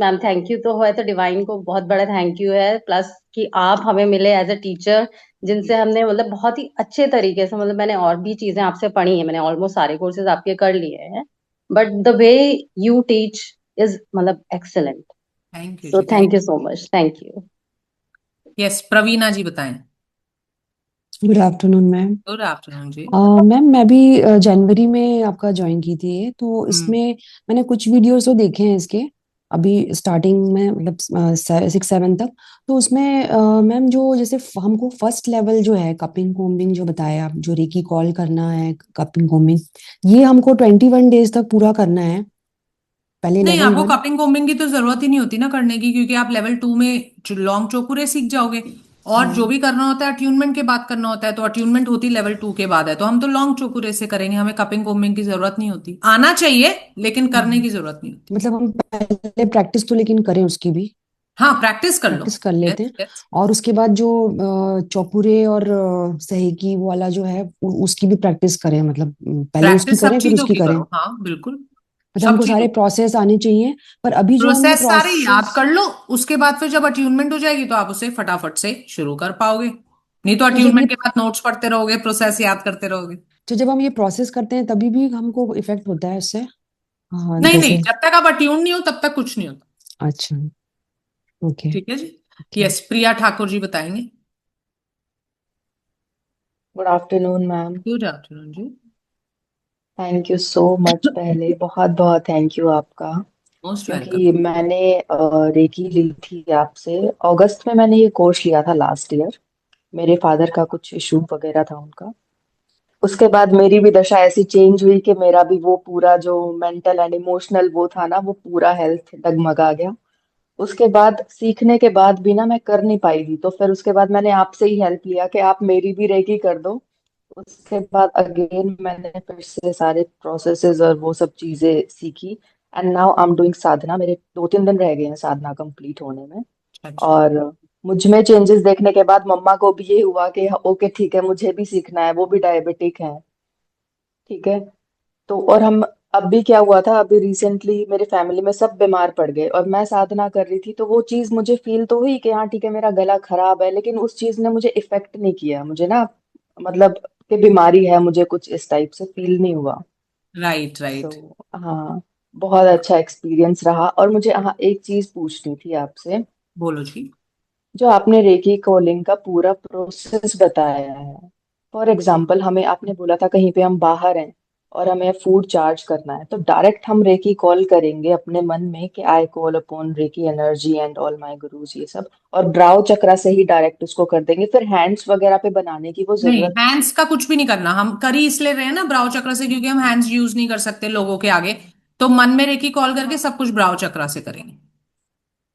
Ma'am thank you तो है तो डिवाइन को बहुत बड़ा थैंक यू है, प्लस कि आप हमें मिले एज अ टीचर, जिनसे हमने मतलब बहुत ही अच्छे तरीके से, मतलब मैंने और भी चीजें आपसे पढ़ी है, मैंने ऑलमोस्ट सारे कोर्सेज आपके कर लिए हैं, but the way you teach is मतलब एक्सेलेंट। थैंक यू सो जी, thank thank you so much, thank you. You. Yes, Praveena ji बताएं। Good afternoon ma'am. Good afternoon जी। मैम मैं भी जनवरी में आपका ज्वाइन की थी ये, तो हम्म। इसमें मैंने कुछ वीडियोस तो देखे हैं इसके, अभी स्टार्टिंग में मतलब 6 7 तक। तो उसमें मैम जो जैसे हमको फर्स्ट लेवल जो है कपिंग कोम्बिंग जो बताया आप, जो रेकी कॉल करना है, कपिंग कोम्बिंग, ये हमको 21 डेज तक पूरा करना है, पहले नहीं, लेवल आपको वन। कपिंग कोम्बिंग की तो जरूरत ही नहीं होती ना करने की, क्योंकि आप लेवल 2 में लॉन्ग चोकुरे सीख जाओगे। और जो हाँ। भी करना होता है अट्यूनमेंट के बाद करना होता है, तो अट्यूनमेंट होती लेवल 2 के बाद है, तो हम तो लॉन्ग चोकुरे से करेंगे, हमें कपिंग कोम्बिंग की जरूरत नहीं होती। आना चाहिए लेकिन करने हम्म। की जरूरत नहीं होती। मतलब हम पहले प्रैक्टिस तो लेकिन करें उसकी भी, हाँ, प्रैक्टिस कर लो। प्रैक्टिस कर लेते यस हैं। यस। और उसके बाद जो चौपुरे और सहेगी वो वाला जो है उसकी भी प्रैक्टिस करें, मतलब पहले उसकी प्रैक्टिस सब करें फिर चीजों उसकी की करें। करो, हाँ बिल्कुल। मतलब सब हमको चीजों सारे की प्रोसेस आने चाहिए। पर अभी जो हम ये प्रोसेस सारे याद प्रोसेस, कर लो। उसके बाद फिर जब अट्यूनमेंट हो जाएगी तो आप उसे फटाफट से शुरू कर पाओगे। नहीं तो तो जब ये, अट्यूनमेंट के बाद नोट्स पढ़ते रहोगे, प्रोसेस याद करते रहोगे। तो जब हम ये प्रोसेस करते हैं तभी भी हमको इफेक्ट होता है उससे। हाँ नहीं नहीं, जैसे। जब तक आप अट्यून नहीं हो तब तक कुछ नहीं होता। अच्छा। ओके। ठीक है जी। ओके। यस, प्रिया ठाकुर जी बताएंगे। Good afternoon ma'am. Good afternoon जी। थैंक यू सो मच, पहले बहुत बहुत थैंक यू आपका। Most welcome. क्योंकि मैंने रेकी ली थी आपसे अगस्त में, मैंने ये कोर्स लिया था लास्ट ईयर। मेरे फादर का कुछ इशू वगैरह था उनका। उसके बाद मेरी भी दशा ऐसी चेंज हुई कि मेरा भी वो पूरा जो मेंटल एंड इमोशनल वो था ना, वो पूरा हेल्थ डगमगा गया। उसके बाद सीखने के बाद भी ना मैं कर नहीं पाई थी, तो फिर उसके बाद मैंने आपसे ही हेल्प लिया कि आप मेरी भी रेकी कर दो। उसके बाद अगेन मैंने फिर से सारे प्रोसेसेस और वो सब चीजें सीखी। And now I am doing sadhana. मेरे 2 3 दिन रह गए हैं साधना कंप्लीट होने में। अच्छा। और मुझ में चेंजेस देखने के बाद मम्मा को भी ये हुआ कि ओके ठीक है, मुझे भी सीखना है, वो भी डायबिटिक है। ठीक है। तो और हम, अभी क्या हुआ था, अभी रिसेंटली मेरे फैमिली में सब बीमार पड़ गए और मैं साधना कर रही थी, तो वो चीज मुझे फील तो हुई कि हाँ ठीक है मेरा गला खराब है, लेकिन उस चीज ने मुझे इफेक्ट नहीं किया, मुझे ना मतलब कि बीमारी है, मुझे कुछ इस टाइप से फील नहीं हुआ। Right so right. हाँ, बहुत अच्छा एक्सपीरियंस रहा। और मुझे हाँ एक चीज पूछनी थी आपसे। बोलो जी। जो आपने रेकी कॉलिंग का पूरा प्रोसेस बताया है, फॉर एग्जाम्पल हमें आपने बोला था कहीं पे हम बाहर हैं और हमें फूड चार्ज करना है, तो डायरेक्ट हम रेकी कॉल करेंगे अपने मन में कि I call upon reiki energy and all my gurus, ये सब, और ब्राउ चक्रा से ही डायरेक्ट उसको कर देंगे, फिर हैंड्स वगैरह पे बनाने की वो नहीं, जरूरत नहीं हैंड्स का कुछ भी नहीं करना। हम कर ही इसलिए रहे हैं ना ब्राउ चक्र से, क्योंकि हम हैंड्स यूज नहीं कर सकते लोगों के आगे। तो मन में रेकी कॉल करके सब कुछ ब्राउ चक्र से करेंगे। है।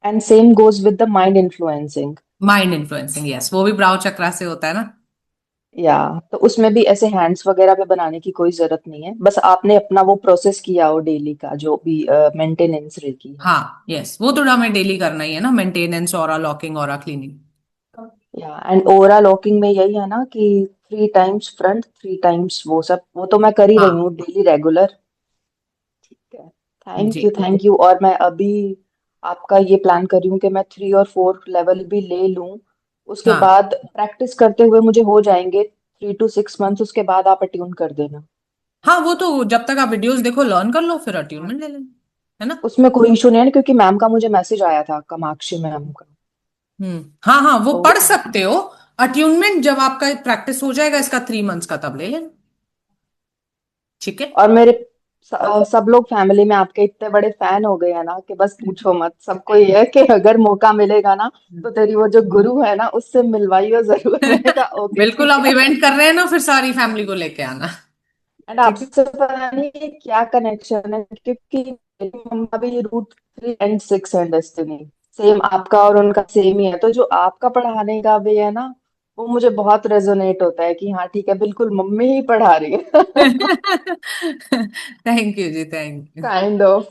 And same goes with the mind influencing. Mind influencing, yes, वो भी ब्राउ चक्र से होता है ना। या तो उसमें भी ऐसे हैंड्स वगैरह पे बनाने की कोई जरूरत नहीं है, बस आपने अपना वो प्रोसेस किया हो डेली का जो भी मेंटेनेंस रेकी है। हाँ यस, वो तो हमें डेली करना ही है ना, maintenance, aura locking, aura cleaning. या एंड ओवरऑल लॉकिंग में यही है ना कि 3 टाइम्स फ्रंट 3 टाइम्स वो सब, वो तो मैं कर ही रही हाँ हूँ डेली रेगुलर। ठीक है। थैंक जी। You thank you. और मैं अभी आपका ये प्लान कर रही हूँ कि मैं 3 और 4 लेवल भी ले लूँ। उसके हाँ बाद प्रैक्टिस करते हुए मुझे हो जाएंगे 3 to 6 मंथ्स, उसके बाद आप अट्यून कर देना। हाँ, वो तो जब तक आप वीडियोस देखो, लर्न कर लो, फिर अट्यूनमेंट ले लेना, है ना। उसमें कोई इशू नहीं है ना, क्योंकि मैम का मुझे मैसेज आया था, कामाक्षी मैम का। हाँ हाँ, वो तो पढ़ सकते हो। अट्यूनमेंट जब आपका प्रैक्टिस हो जाएगा इसका 3 मंथ्स का, तब ले लेना। ठीक है। और मेरे सब लोग फैमिली में आपके इतने बड़े फैन हो गए हैं ना कि बस पूछो मत। सबको ये है कि अगर मौका मिलेगा ना तो तेरी वो जो गुरु है ना उससे मिलवाइयो जरूर। मैंने कहा ओके बिल्कुल, ठीक अब है। इवेंट कर रहे हैं ना, फिर सारी फैमिली को लेके आना। एंड ठीक है। आपसे पता नहीं ये क्या कनेक्शन है, क्योंकि मेरी मम्मा भी रूट 3 and 6 है डेस्टिनी। सेम आपका और उनका सेम ही है, तो जो आपका पढ़ाने का भी है ना, वो मुझे बहुत रेजोनेट होता है कि हाँ ठीक है बिल्कुल मम्मी ही पढ़ा रही है। थैंक यू जी, thank you. Kind of.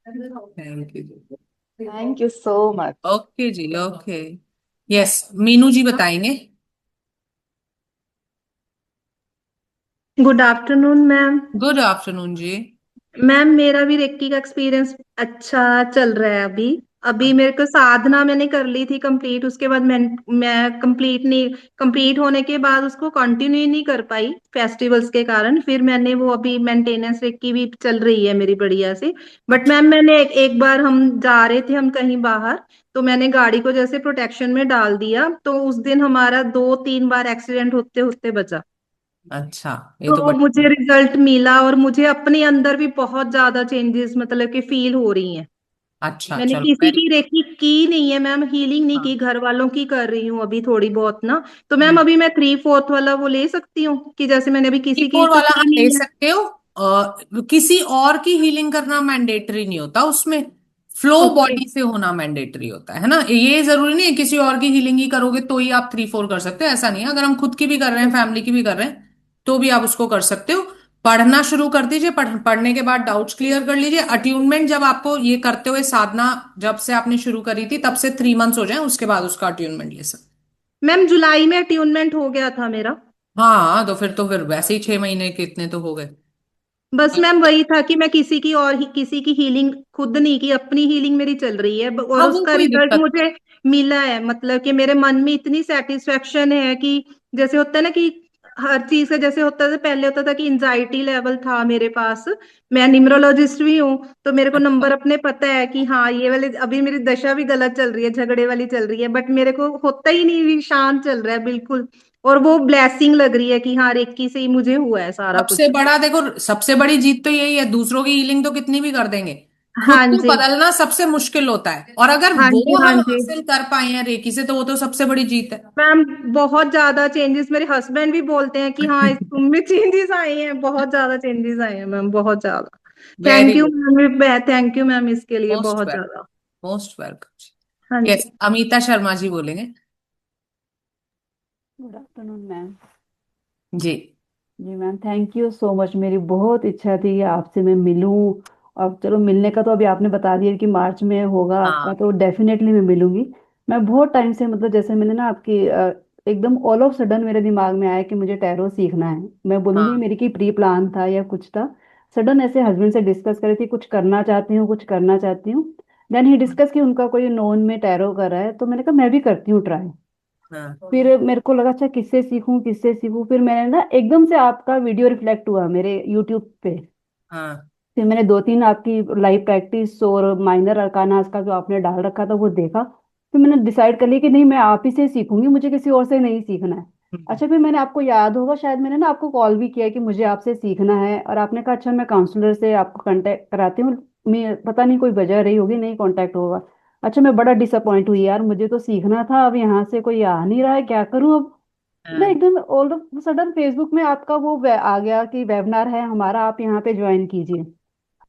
Thank you जी। Thank you so much. Okay जी, ओके। यस, मीनू जी बताएंगे। Good afternoon ma'am. Good afternoon जी। मैम मेरा भी रेक्की का एक्सपीरियंस अच्छा चल रहा है अभी। अभी मेरे को साधना मैंने कर ली थी कंप्लीट, उसके बाद मैं कंप्लीट होने के बाद उसको कंटिन्यू नहीं कर पाई फेस्टिवल्स के कारण। फिर मैंने वो अभी मेंटेनेंस रेक्की भी चल रही है मेरी बढ़िया से। बट अच्छा। मैम मैंने एक बार हम जा रहे थे हम कहीं बाहर, तो मैंने गाड़ी को जैसे प्रोटेक्शन में डाल दिया, तो उस दिन हमारा 2-3 बार एक्सीडेंट होते होते बचा। अच्छा, ये तो तो बड़ी। मुझे रिजल्ट मिला और मुझे अपने अंदर भी बहुत ज्यादा चेंजेस मतलब कि फील हो रही हैं। अच्छा, मैंने चलो किसी वेरी। की रेकी की नहीं है मैम, हीलिंग नहीं की, हाँ। घर वालों की कर रही हूँ अभी थोड़ी बहुत ना। तो मैम हम्म। अभी मैं 3/4 वाला वो ले सकती हूँ कि जैसे मैंने अभी थ्री किसी की फोर तो वाला की आप ले नहीं है। सकते हो। किसी और की हीलिंग करना मैंडेटरी नहीं होता उसमें। Flow okay. बॉडी से होना मैंडेटरी होता है ना। ये जरूरी नहीं है किसी और की हीलिंग ही करोगे तो ही आप 3/4 कर सकते हो, ऐसा नहीं है। अगर हम खुद की भी कर रहे हैं, फैमिली की भी कर रहे हैं, तो भी आप उसको कर सकते हो। पढ़ना शुरू कर दीजिए, पढ़ने के बाद डाउट्स क्लियर कर लीजिए। अट्यूनमेंट जब आपको ये करते हुए साधना, जब से आपने शुरू करी थी तब से 3 मंथ्स हो जाए, उसके बाद उसका अट्यूनमेंट ले सकते। मैम जुलाई में अट्यूनमेंट हो गया था मेरा। हाँ, तो फिर वैसे ही 6 महीने कितने तो हो गए। बस मैम वही था कि मैं किसी की और ही किसी की हीलिंग खुद नहीं की, अपनी हीलिंग मेरी चल रही है और हाँ, वो उसका कोई रिजल्ट दिक्कत मुझे मिला है। मतलब कि मेरे मन में इतनी सेटिस्फेक्शन है कि जैसे होता है ना कि हर चीज का जैसे होता था पहले, होता था कि इंजाइटी लेवल था मेरे पास। मैं न्यूमरोलॉजिस्ट भी हूँ, तो मेरे को नहीं। नंबर अपने पता है कि हाँ ये वाले अभी मेरी दशा भी गलत चल रही है, झगड़े वाली चल रही है, बट मेरे को होता ही नहीं, भी शांत चल रहा है बिल्कुल। और वो ब्लेसिंग लग रही है कि हाँ रेक्की से ही मुझे हुआ है सारा सबसे कुछ। बड़ा देखो, सबसे बड़ी जीत तो यही है। दूसरों की हीलिंग तो कितनी भी कर देंगे, खुद हाँ को जी। बदलना सबसे मुश्किल होता है। और अगर हाँ जी। वो हाँ हम जी। हासिल कर पाए हैं रेकी से, तो वो तो सबसे बड़ी जीत है। मैम बहुत ज्यादा चेंजेस मेरे हस्बैंड भी बोलते हैं कि हाँ तुम में चेंजेस आए हैं, बहुत ज्यादा चेंजेस आए हैं मैम, बहुत ज्यादा। Very good. Thank you ma'am इसके लिए मोस्ट बहुत वेलकम। ज्यादा। मोस्ट हाँ वेलकम। जी। यस, अमिता शर्मा जी बोलेंगे। Good afternoon ma'am. जी। जी ma'am, thank you so much. मेरी बहुत इच्छा थी कि आपसे मैं मिलूं। और चलो, मिलने का तो अभी आपने बता दिया कि मार्च में होगा आपका, हाँ। तो डेफिनेटली मैं मिलूंगी। मैं बहुत टाइम से, मतलब जैसे मैंने ना आपकी एकदम ऑल ऑफ सडन मेरे दिमाग में आया कि मुझे टैरो सीखना है। मैं बोलूंगी हाँ। मेरी की प्री प्लान था या कुछ था। सडन ऐसे हस्बैंड से डिस्कस करी थी, कुछ करना चाहती हूँ, कुछ करना चाहती हूँ। देन ही डिस्कस कि उनका कोई नोन में टैरो कर रहा है, तो मैंने कहा मैं भी करती हूँ ट्राई। हाँ। फिर मेरे को लगा अच्छा किससे सीखूं किससे सीखूं, फिर मैंने ना एकदम से आपका वीडियो रिफ्लेक्ट हुआ मेरे यूट्यूब पे। हाँ। फिर मैंने 2-3 आपकी लाइव प्रैक्टिस और माइनर अरकानास का जो आपने डाल रखा था वो देखा। फिर मैंने डिसाइड कर लिया कि नहीं, मैं आप ही से सीखूंगी, मुझे किसी और से नहीं सीखना है। अच्छा, फिर मैंने आपको याद होगा शायद मैंने ना आपको कॉल भी किया कि मुझे आपसे सीखना है, और आपने कहा अच्छा मैं काउंसलर से आपको कांटेक्ट कराती हूँ। मैं पता नहीं कोई वजह रही होगी, नहीं कांटेक्ट होगा। अच्छा, मैं बड़ा डिसअपॉइंट हुई यार, मुझे तो सीखना था, अब यहाँ से कोई आ नहीं रहा है, क्या करूँ अब। ना हाँ। एकदम ऑल ऑफ सडन फेसबुक में आपका वो आ गया कि वेबिनार है हमारा, आप यहाँ पे ज्वाइन कीजिए।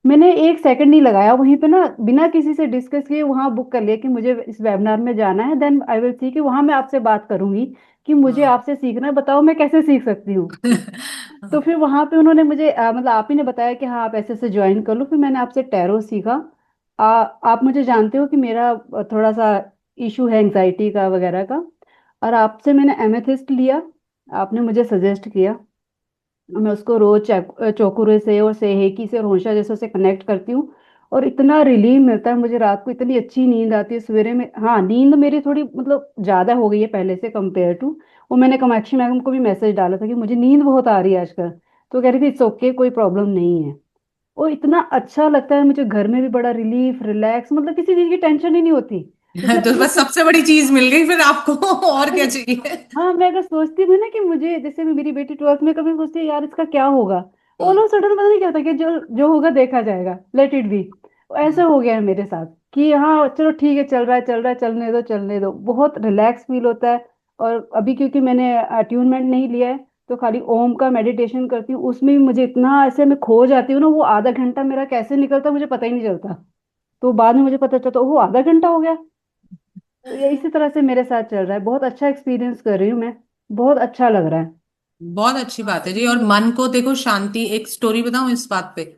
मैंने एक सेकंड नहीं लगाया, वहीं पे ना बिना किसी से डिस्कस किए वहां बुक कर लिया कि मुझे इस वेबिनार में जाना है। देन आई विल सी कि वहां मैं आपसे बात करूंगी कि मुझे हाँ। आपसे सीखना है, बताओ मैं कैसे सीख सकती हूँ। तो फिर वहां पे उन्होंने मुझे मतलब आप ही ने बताया कि हाँ आप ऐसे ऐसे ज्वाइन कर लो, फिर मैंने आपसे टैरो सीखा। आप मुझे जानते हो कि मेरा थोड़ा सा इशू है एंजाइटी का वगैरह का। और आपसे मैंने एमेथिस्ट लिया, आपने मुझे सजेस्ट किया। मैं उसको रोज चौकुरे से और सेहेकी से और होंशा जैसे से कनेक्ट करती हूँ। और इतना रिलीफ मिलता है मुझे, रात को इतनी अच्छी नींद आती है, सवेरे में हाँ नींद मेरी थोड़ी मतलब ज्यादा हो गई है पहले से कंपेयर टू। वो मैंने कामाक्षी मैम को भी मैसेज डाला था कि मुझे नींद बहुत आ रही है आजकल। तो कह रही थी इट्स ओके, कोई प्रॉब्लम नहीं है। और इतना अच्छा लगता है मुझे, घर में भी बड़ा रिलीफ रिलैक्स, मतलब किसी चीज की टेंशन ही नहीं होती। जैसे तो अगर मैं बस सबसे बड़ी चीज मिल गई फिर आपको। और क्या चाहिए। हाँ, मैं अगर सोचती भी ना कि मुझे, जैसे मैं मेरी बेटी 12th में, कभी सोचती है यार इसका क्या होगा। All hmm. ऑफ सडन पता नहीं क्या होता कि जो जो होगा देखा जाएगा, लेट इट बी। ऐसा हो गया है मेरे साथ कि हाँ चलो ठीक है, चल रहा है चल रहा है, चलने दो चलने दो, बहुत रिलैक्स फील होता है। और अभी क्योंकि मैंने अट्यूनमेंट नहीं लिया है, तो खाली ओम का मेडिटेशन करती हूँ, उसमें भी मुझे इतना ऐसे मैं खो जाती हूँ ना, वो आधा घंटा मेरा कैसे निकलता है मुझे पता ही नहीं चलता। तो बाद में मुझे पता चलता वो आधा घंटा हो गया। तो ये इसी तरह से मेरे साथ चल रहा है, बहुत अच्छा एक्सपीरियंस कर रही हूँ मैं। बहुत अच्छा लग रहा है। बहुत अच्छी बात है जी। और मन को देखो शांति, एक स्टोरी बताऊं इस बात पे।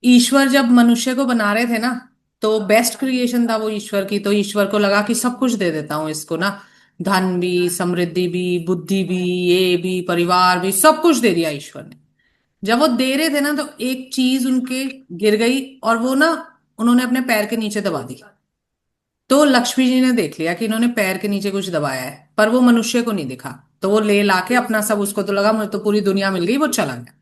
ईश्वर जब मनुष्य को बना रहे थे ना, तो बेस्ट क्रिएशन था वो ईश्वर की। तो ईश्वर को लगा कि सब कुछ दे देता हूँ इसको ना, धन भी, समृद्धि भी, बुद्धि भी, ये भी, परिवार भी, सब कुछ दे दिया ईश्वर ने। जब वो दे रहे थे ना तो एक चीज उनके गिर गई और वो ना उन्होंने अपने पैर के नीचे दबा दी। तो लक्ष्मी जी ने देख लिया कि इन्होंने पैर के नीचे कुछ दबाया है, पर वो मनुष्य को नहीं दिखा। तो वो ले लाके अपना सब, उसको तो लगा मुझे तो पूरी दुनिया मिल गई, वो चला गया।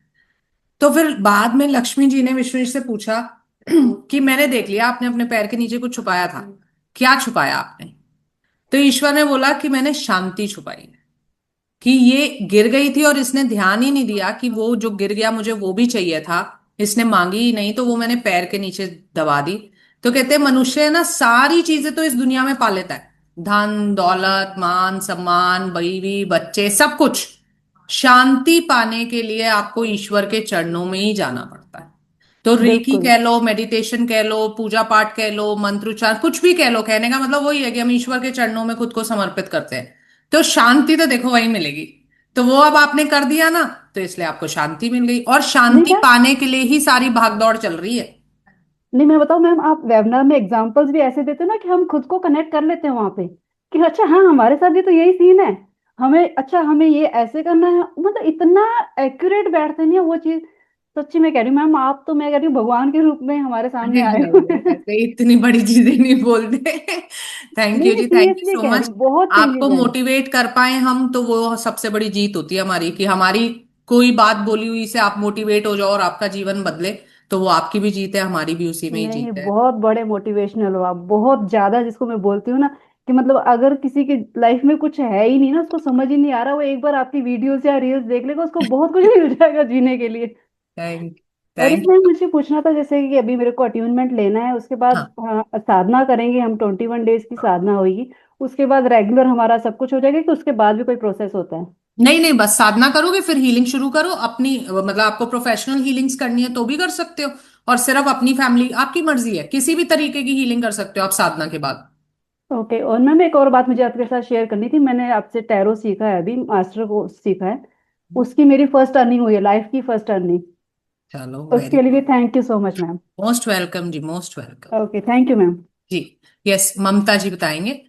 तो फिर बाद में लक्ष्मी जी ने विष्णु जी से पूछा कि मैंने देख लिया आपने अपने पैर के नीचे कुछ छुपाया था, क्या छुपाया आपने? तो ईश्वर ने बोला कि मैंने शांति छुपाई है, कि ये गिर गई थी और इसने ध्यान ही नहीं दिया कि वो जो गिर गया मुझे वो भी चाहिए था, इसने मांगी ही नहीं, तो वो मैंने पैर के नीचे दबा दी। तो कहते हैं मनुष्य है ना सारी चीजें तो इस दुनिया में पा लेता है, धन दौलत मान सम्मान बीवी बच्चे सब कुछ, शांति पाने के लिए आपको ईश्वर के चरणों में ही जाना पड़ता है। तो रेकी बिल्कुल। कह लो, मेडिटेशन कह लो, पूजा पाठ कह लो, मंत्रोच्चार कुछ भी कह लो, कहने का मतलब वही है कि हम ईश्वर के चरणों में खुद को समर्पित करते हैं, तो शांति तो देखो वही मिलेगी। तो वो अब आपने कर दिया ना, तो इसलिए आपको शांति मिल गई, और नहीं शांति मैं पाने के लिए ही सारी भागदौड़ चल रही है। नहीं मैं बताऊं मैम, आप वेबिनार में एग्जांपल्स भी ऐसे देते हो ना कि हम खुद को कनेक्ट कर लेते हैं वहां पे, कि अच्छा हाँ हमारे साथ भी तो यही सीन है, हमें अच्छा हमें ये ऐसे करना है, मतलब इतना एक्यूरेट बैठते नहीं है वो चीज। सच्ची में कह रही हूँ मैम, आप तो मैं कह रही हूँ भगवान के रूप में हमारे अरे सामने आए नहीं हुए नहीं, हैं। ऐसे इतनी बड़ी चीजें नहीं बोलते। थैंक नहीं यू मैं जी, थैंक यू सीरियसली सो कह रही मच। हूँ, बहुत आपको चेंजेस हैं। मोटिवेट कर पाए हम तो वो सबसे बड़ी जीत होती है हमारी, कि हमारी कोई बात बोली हुई से आप मोटिवेट हो जाओ और आपका जीवन बदले, तो वो आपकी भी जीत है, हमारी भी उसी में ही नहीं जीत है। बहुत बड़े मोटिवेशनल हो आप, बहुत ज्यादा, जिसको मैं बोलती हूँ ना कि मतलब अगर किसी की लाइफ में कुछ है ही नहीं ना, उसको समझ ही नहीं आ रहा, वो एक बार आपकी वीडियोस या रील्स देख लेगा, उसको बहुत कुछ मिल जाएगा जीने के लिए। थैंक और थैंक इसमें मुझे पूछना था, जैसे कि अभी मेरे को अट्यूनमेंट लेना है, उसके बाद हाँ, साधना करेंगे हम, 21 डेज की साधना होगी, उसके बाद रेगुलर हमारा सब कुछ हो जाएगा, कि उसके बाद भी कोई प्रोसेस होता है? नहीं नहीं, बस साधना करोगे फिर हीलिंग शुरू करो अपनी, मतलब आपको प्रोफेशनल हीलिंग्स करनी है तो भी कर सकते हो, और सिर्फ अपनी फैमिली, आपकी मर्जी है, किसी भी तरीके की हीलिंग कर सकते हो आप साधना के बाद। ओके। और मैम एक और बात मुझे आपके साथ शेयर करनी थी, मैंने आपसे टैरो सीखा है, अभी मास्टर को सीखा है, उसकी मेरी फर्स्ट अर्निंग हुई है, लाइफ की फर्स्ट अर्निंग। चलो वेरी उसके लिए भी thank you so much ma'am. Most welcome जी, most welcome. Okay, thank you ma'am. जी, यस, ममता जी बताएंगे।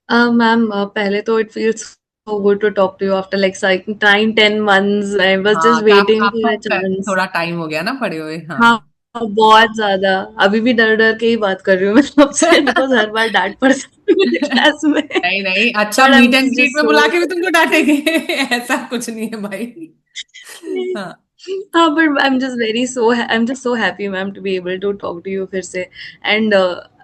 Ma'am, पहले तो it feels so good to talk to you after like 9-10 months. I was हाँ, just तो waiting for आपको a chance. थोड़ा time हो गया ना पड़े हुए, हाँ। हाँ, बहुत ज्यादा। अभी भी डर डर के ही बात कर रही हूँ मैं सबसे, बिकॉज हर बार डांट पड़ती है मुझे क्लास में। नहीं नहीं, अच्छा but I meet and was greet just में सो बुला के भी तुमको डांटेंगे। ऐसा कुछ नहीं है भाई। हाँ, हाँ, but I am just so happy ma'am to be able to talk to you फिर से। एंड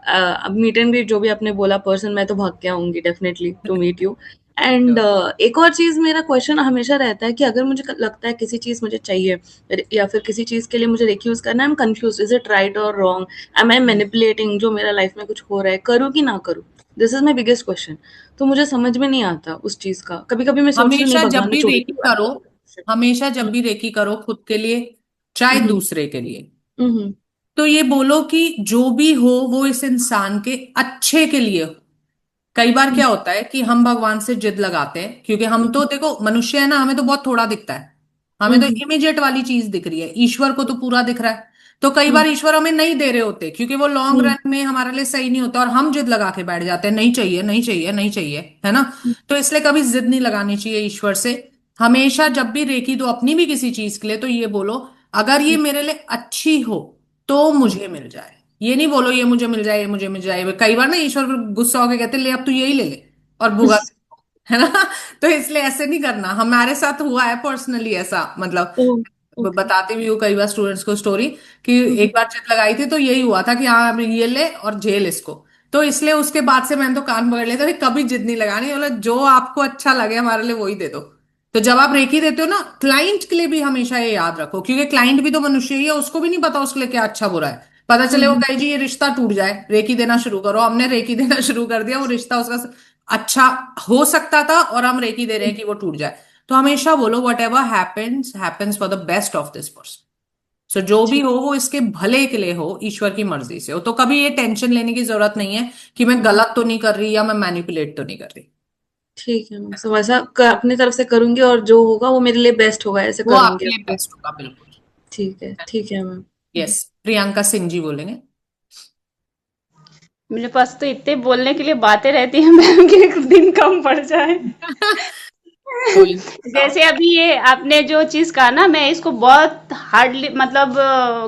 अब मीट एंड ग्रीट जो भी आपने बोला पर्सन, मैं तो भाग के आऊंगी definitely to meet you. And एक और चीज, मेरा क्वेश्चन हमेशा रहता है कि अगर मुझे लगता है किसी चीज मुझे चाहिए, या फिर किसी चीज के लिए मुझे रिक्यूज करना, I am confuse, is it right और रॉन्ग, एम आई मैनिपुलेटिंग जो मेरा लाइफ में कुछ हो रहा है, करूँ कि ना करूँ? This is my biggest question. तो मुझे समझ में नहीं आता उस चीज का, कभी कभी मैं सोचती हूँ नहीं हमेशा जब भगवान ने भी छोड़ रेकी दिया। करो, हमेशा जब भी रेकी करो खुद के लिए चाहे दूसरे के लिए, हम्म। तो ये बोलो कि जो भी हो वो इस इंसान के अच्छे के लिए हो। कई बार क्या होता है कि हम भगवान से जिद लगाते हैं, क्योंकि हम तो देखो मनुष्य है ना, हमें तो बहुत थोड़ा दिखता है, हमें तो हम्म। इमीडिएट वाली चीज दिख रही है, ईश्वर को तो पूरा दिख रहा है। तो कई बार हम्म। ईश्वर हमें नहीं दे रहे होते, क्योंकि वो लॉन्ग हम्म। रन में हमारे लिए सही नहीं होता, और हम जिद लगा के बैठ जाते हैं, नहीं चाहिए नहीं चाहिए नहीं चाहिए, है ना। तो इसलिए कभी जिद नहीं लगानी चाहिए ईश्वर से। हमेशा जब भी रेकी दो अपनी भी किसी चीज के लिए, तो ये बोलो अगर ये मेरे लिए अच्छी हो तो मुझे मिल जाए। ये नहीं बोलो ये मुझे मिल जाए, ये मुझे मिल जाए। कई बार ना ईश्वर फिर गुस्सा होकर कहते ले अब तू यही ले ले और भुगत, है ना। तो इसलिए ऐसे नहीं करना, हमारे साथ हुआ है पर्सनली ऐसा, मतलब ओह, ओके। बताते भी हूँ कई बार स्टूडेंट्स को स्टोरी, कि एक बार जिद लगाई थी तो यही हुआ था कि हाँ अब ये ले और झेल इसको। तो इसलिए उसके बाद से मैंने तो कान पकड़ लिया था कि कभी जिद नहीं लगानी, बोला जो आपको अच्छा लगे हमारे लिए वही दे दो। तो जब आप रेकी देते हो ना क्लाइंट के लिए भी हमेशा ये याद रखो, क्योंकि क्लाइंट भी तो मनुष्य ही है, उसको भी नहीं पता उसके लिए क्या अच्छा बुरा है। पता चले वो कहे जी ये रिश्ता टूट जाए, रेकी देना शुरू करो, हमने रेकी देना शुरू कर दिया, वो रिश्ता उसका अच्छा हो सकता था और हम रेकी दे रहे हैं कि वो टूट जाए। तो हमेशा बोलो whatever happens happens for the best of this person. So जो भी ठीक हो वो इसके भले के लिए हो, ईश्वर की मर्जी से हो। तो कभी ये टेंशन लेने की जरूरत नहीं है कि मैं गलत तो नहीं कर रही या मैं मैनिपुलेट तो नहीं कर रही। ठीक है मैम, सो वैसा अपनी तरफ से करूंगी और जो होगा वो मेरे लिए बेस्ट होगा, ऐसे वो करूंगी आपके लिए अब तो। बेस्ट होगा, बिल्कुल। ठीक है मैम। यस, प्रियंका सिंह जी बोलेंगे। मेरे पास तो इतने बोलने के लिए बातें रहती है मैम कि एक दिन कम पड़ जाए। कोई बताओ। जैसे अभी ये आपने जो चीज कहा ना, मैं इसको बहुत हार्डली मतलब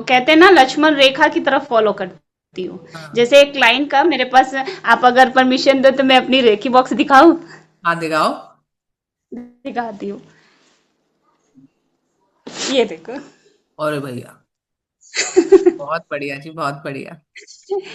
कहते हैं ना लक्ष्मण रेखा की तरफ फॉलो करती हूँ। हाँ जैसे एक क्लाइंट का मेरे पास, आप अगर परमिशन दो तो मैं अपनी रेखी बॉक्स दिखाऊं? हाँ दिखाओ। दिखाती हूँ, ये देखो। और भैया बहुत बढ़िया जी, बहुत बढ़िया।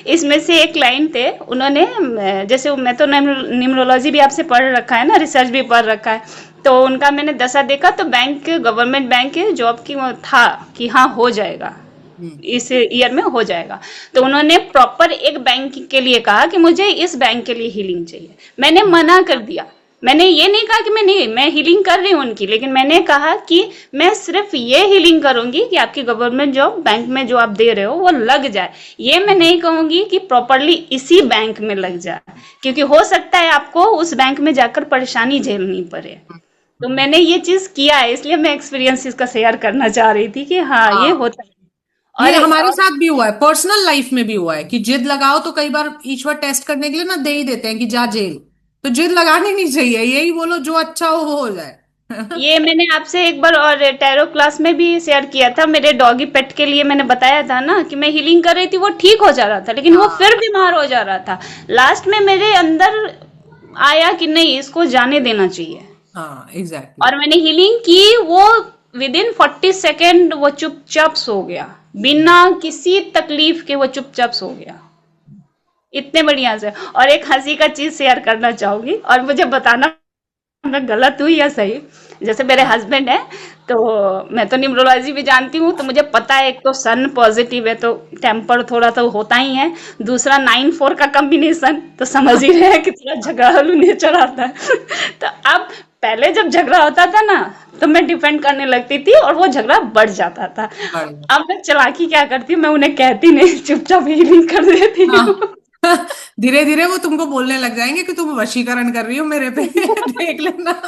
इसमें से एक क्लाइंट थे, उन्होंने जैसे मैं तो न्यूमरोलॉजी भी आपसे पढ़ रखा है ना, रिसर्च भी पढ़ रखा है, तो उनका मैंने दशा देखा तो बैंक, गवर्नमेंट बैंक के जॉब की वो था कि हाँ हो जाएगा, हम्म इस ईयर में हो जाएगा। तो उन्होंने प्रॉपर एक बैंक के लिए कहा कि मुझे इस बैंक के लिए हीलिंग चाहिए। मैंने मना कर दिया। मैंने ये नहीं कहा कि मैं हीलिंग कर रही हूँ उनकी, लेकिन मैंने कहा कि मैं सिर्फ ये हीलिंग करूंगी कि आपकी गवर्नमेंट जॉब बैंक में जो आप दे रहे हो वो लग जाए। ये मैं नहीं कहूंगी कि प्रॉपरली इसी बैंक में लग जाए, क्योंकि हो सकता है आपको उस बैंक में जाकर परेशानी झेलनी पड़े। तो मैंने ये चीज किया है, इसलिए मैं एक्सपीरियंस इसका शेयर करना चाह रही थी कि हाँ ये हाँ, होता है। ये हमारे और साथ भी हुआ है, पर्सनल लाइफ में भी हुआ है कि जिद लगाओ तो कई बार ईश्वर टेस्ट करने के लिए ना दे ही देते हैं कि जा जेल। तो जिद लगानी नहीं चाहिए, यही बोलो जो अच्छा हो वो हो जाए। ये मैंने आपसे एक बार और टैरो क्लास में भी शेयर किया था, मेरे डॉगी पेट के लिए मैंने बताया था ना कि मैं हीलिंग कर रही थी, वो ठीक हो जा रहा था लेकिन वो हाँ फिर बीमार हो जा रहा था। लास्ट में मेरे अंदर आया कि नहीं, इसको जाने देना चाहिए, हाँ एग्जैक्टली। और मैंने हीलिंग की। वो विद इन 40 सेकेंड वो चुपचाप सो गया, बिना किसी तकलीफ के वो चुपचाप सो गया, इतने बढ़िया से। और एक हंसी का चीज शेयर करना चाहूंगी, और मुझे बताना मैं गलत हुई या सही। जैसे मेरे हाँ हस्बैंड है, तो मैं तो न्यूमरोलॉजी भी जानती हूँ, तो मुझे पता है एक तो सन पॉजिटिव है तो टेम्पर थोड़ा तो होता ही है, दूसरा 9-4 का कॉम्बिनेशन, तो समझ ही रहे हैं कि थोड़ा झगड़ालू नेचर आता है। तो अब पहले जब झगड़ा होता था ना तो मैं डिफेंड करने लगती थी और वो झगड़ा बढ़ जाता था। बढ़िया। अब मैं चालाकी क्या करती हूँ, मैं उन्हें कहती नहीं, चुपचाप हीलिंग कर देती हूँ। हाँ धीरे धीरे वो तुमको बोलने लग जाएंगे कि तुम वशीकरण कर रही हो मेरे पे। देख लेना।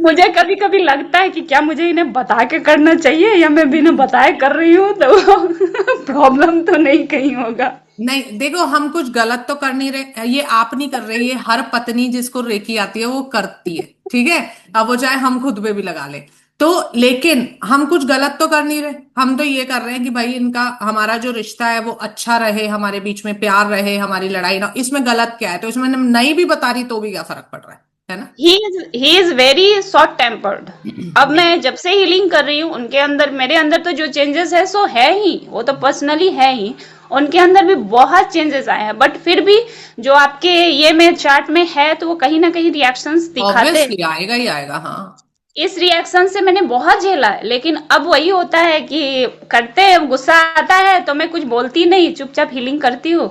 मुझे कभी कभी लगता है कि क्या मुझे इन्हें बता के करना चाहिए, या मैं बिना बताए कर रही हूँ तो प्रॉब्लम तो नहीं कहीं होगा। नहीं देखो, हम कुछ गलत तो कर नहीं रहे, ये आप नहीं कर रहे, ये हर पत्नी जिसको रेकी आती है वो करती है, ठीक है। अब वो चाहे हम खुद पे भी लगा ले तो, लेकिन हम कुछ गलत तो कर नहीं रहे। हम तो ये कर रहे हैं कि भाई इनका हमारा जो रिश्ता है वो अच्छा रहे, हमारे बीच में प्यार रहे, हमारी लड़ाई ना। इसमें गलत क्या है? तो इसमें नहीं भी बता रही तो भी क्या फर्क पड़ रहा है ना। He is very short tempered. अब मैं जब से हीलिंग कर रही हूँ उनके अंदर, मेरे अंदर तो जो चेंजेस है सो है ही, वो तो पर्सनली है ही, उनके अंदर भी बहुत चेंजेस आए हैं, बट फिर भी जो आपके ये में चार्ट में है तो वो कहीं ना कहीं रिएक्शंस दिखाते हैं। ऑब्वियसली आएगा ही आएगा। हाँ इस रिएक्शन से मैंने बहुत झेला है, लेकिन अब वही होता है कि करते हैं, गुस्सा आता है तो मैं कुछ बोलती नहीं, चुपचाप हीलिंग करती हूँ,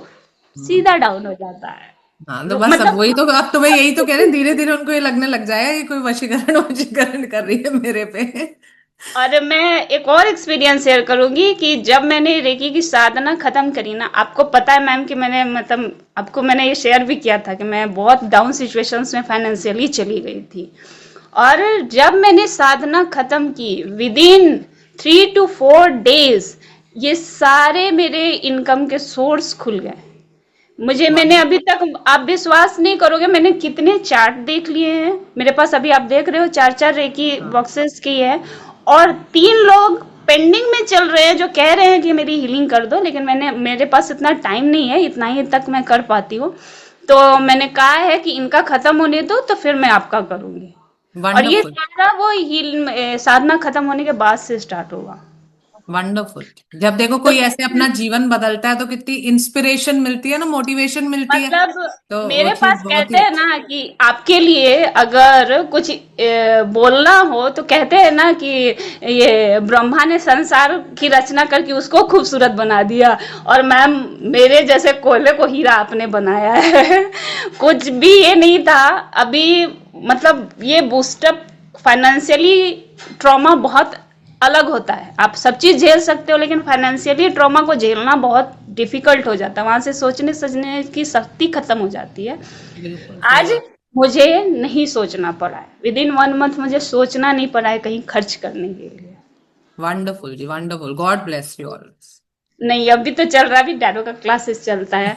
सीधा डाउन हो जाता है। हाँ, तो बस अब मतलब, वही तो, अब तो मैं यही तो कह रहे हैं, धीरे धीरे उनको ये लगने लग जाएगा कि कोई वशीकरण वशीकरण कर रही है मेरे पे। और मैं एक और एक्सपीरियंस शेयर करूंगी कि जब मैंने रेकी की साधना खत्म करी ना, आपको पता है मैम कि मैंने मतलब आपको मैंने ये शेयर भी किया था कि मैं बहुत डाउन सिचुएशंस में फाइनेंशियली चली गई थी, और जब मैंने साधना खत्म की विद इन 3 to 4 days ये सारे मेरे इनकम के सोर्स खुल गए मुझे। मैंने अभी तक, आप विश्वास नहीं करोगे, मैंने कितने चार्ट देख लिए हैं मेरे पास, अभी आप देख रहे हो 4-4 रेकी बॉक्सेस की है, और 3 लोग पेंडिंग में चल रहे हैं जो कह रहे हैं कि मेरी हीलिंग कर दो, लेकिन मेरे पास इतना टाइम नहीं है, इतना ही तक मैं कर पाती हूँ। तो मैंने कहा है कि इनका खत्म होने दो तो फिर मैं आपका करूंगी, और ये वंडरफुल सारा वो साधना खत्म होने के बाद से स्टार्ट होगा। वंडरफुल। जब देखो तो कोई ऐसे अपना जीवन बदलता है तो कितनी इंस्पिरेशन मिलती है ना, मोटिवेशन मिलती है। मतलब तो वो मेरे चीज पास बहुत कहते ही हैं ना कि आपके लिए अगर कुछ बोलना हो तो कहते हैं ना कि ये ब्रह्मा ने संसार की रचना करके उसको खूबसूरत बना दिया, और मैम मेरे जैसे कोयले को हीरा आपने बनाया है। कुछ भी ये नहीं था अभी, मतलब ये बूस्टअप फाइनेंशियली ट्रॉमा बहुत अलग होता है। आप सब चीज झेल सकते हो लेकिन फाइनेंशियली ट्रॉमा को झेलना बहुत डिफिकल्ट हो जाता है, वहां से सोचने सजने की शक्ति खत्म हो जाती है। बिल्कुल आज सही। मुझे नहीं सोचना पड़ा है, विद इन 1 month मुझे सोचना नहीं पड़ा है कहीं खर्च करने के लिए। वंडरफुल जी, wonderful. God bless you always. नहीं, अभी तो चल रहा, अभी डैडो का क्लासेस चलता है।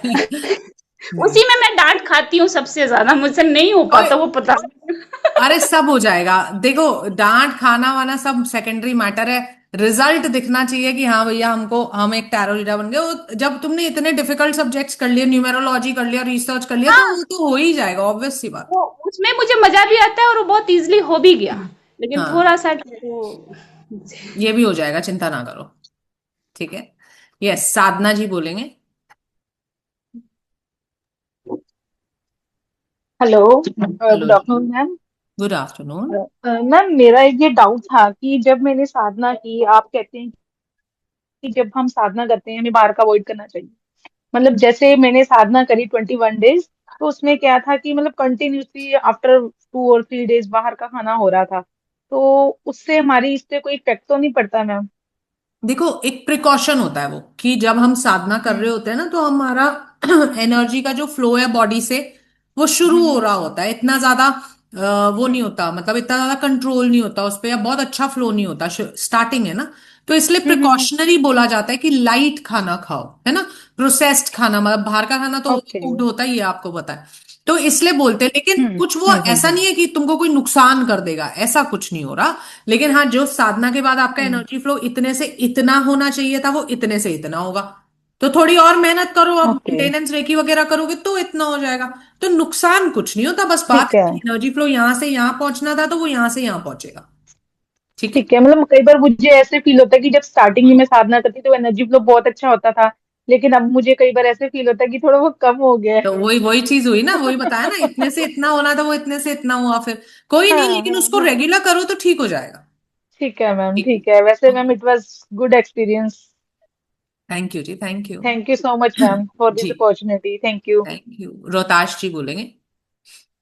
उसी में मैं डांट खाती हूँ सबसे ज्यादा, मुझसे नहीं हो और पाता वो, पता नहीं। अरे सब हो जाएगा। देखो, डांट खाना वाना सब सेकेंडरी मैटर है। रिजल्ट दिखना चाहिए कि हाँ भैया हम एक टैरो रीडर बन गए। जब तुमने इतने डिफिकल्ट सब्जेक्ट्स कर लिए, न्यूमेरोलॉजी कर लिया, रिसर्च कर लिया, तो हाँ, वो तो हो ही जाएगा, ऑब्वियस सी बात। वो उसमें मुझे मजा भी आता है और वो बहुत इजीली हो भी गया, लेकिन थोड़ा हाँ, सा वो। ये भी हो जाएगा, चिंता ना करो। ठीक है। यस, साधना जी बोलेंगे। हेलो, हेलो गुड जी। Afternoon ma'am. Good afternoon. Ma'am मेरा एक ये डाउट था कि जब मैंने साधना की, आप कहते हैं कि जब हम साधना करते हैं हमें बाहर का अवॉइड करना चाहिए। मतलब जैसे मैंने साधना करी 21 डेज, तो उसमें क्या था कि मतलब कंटिन्यूसली आफ्टर 2 और 3 डेज बाहर का खाना हो रहा था। तो उससे हमारी इस पे कोई इफेक्ट तो नहीं पड़ता मैम? देखो, एक प्रिकॉशन होता है वो, कि जब हम साधना कर रहे हम्म होते हैं ना, तो हमारा एनर्जी का जो फ्लो है बॉडी से, वो शुरू हो रहा हम्म। होता है। इतना ज्यादा वो नहीं होता, मतलब इतना ज्यादा कंट्रोल नहीं होता उस पर, या बहुत अच्छा फ्लो नहीं होता, स्टार्टिंग है ना। तो इसलिए प्रिकॉशनरी बोला जाता है कि लाइट खाना खाओ, है ना। प्रोसेस्ड खाना, मतलब बाहर का खाना तो ओके। कुक्ड होता ही है, आपको पता है। तो इसलिए बोलते हैं, लेकिन कुछ वो ऐसा हम्म। नहीं है कि तुमको कोई नुकसान कर देगा, ऐसा कुछ नहीं हो रहा। लेकिन हाँ, जो साधना के बाद आपका एनर्जी फ्लो इतने से इतना होना चाहिए था, वो इतने से इतना होगा। तो थोड़ी और मेहनत करो, अब ओके। मेंटेनेंस रेकी वगैरह करोगे तो इतना हो जाएगा। तो नुकसान कुछ नहीं होता, बस बात ठीक है। एनर्जी फ्लो यहां से यहां पहुंचना था, तो वो यहां से यहां पहुंचेगा। ठीक है। ठीक है, मतलब कई बार मुझे ऐसे फील होता है कि जब स्टार्टिंग में मैं साधना करती तो एनर्जी फ्लो बहुत अच्छा होता था, लेकिन अब मुझे कई बार ऐसे फील होता है कि थोड़ा वो कम हो गया तो है। वही वही चीज हुई ना, वही बताया ना, इतने से इतना होना था, वो इतने से इतना हुआ। फिर कोई हाँ नहीं, लेकिन हाँ उसको हाँ। रेगुलर करो तो ठीक हो जाएगा। ठीक है मैम, ठीक है। ठीक है। वैसे ma'am okay. It was good experience. Thank you जी, thank you. Thank you so much ma'am for this जी, opportunity. Thank you. Thank you. Rohtash ji बोलेंगे।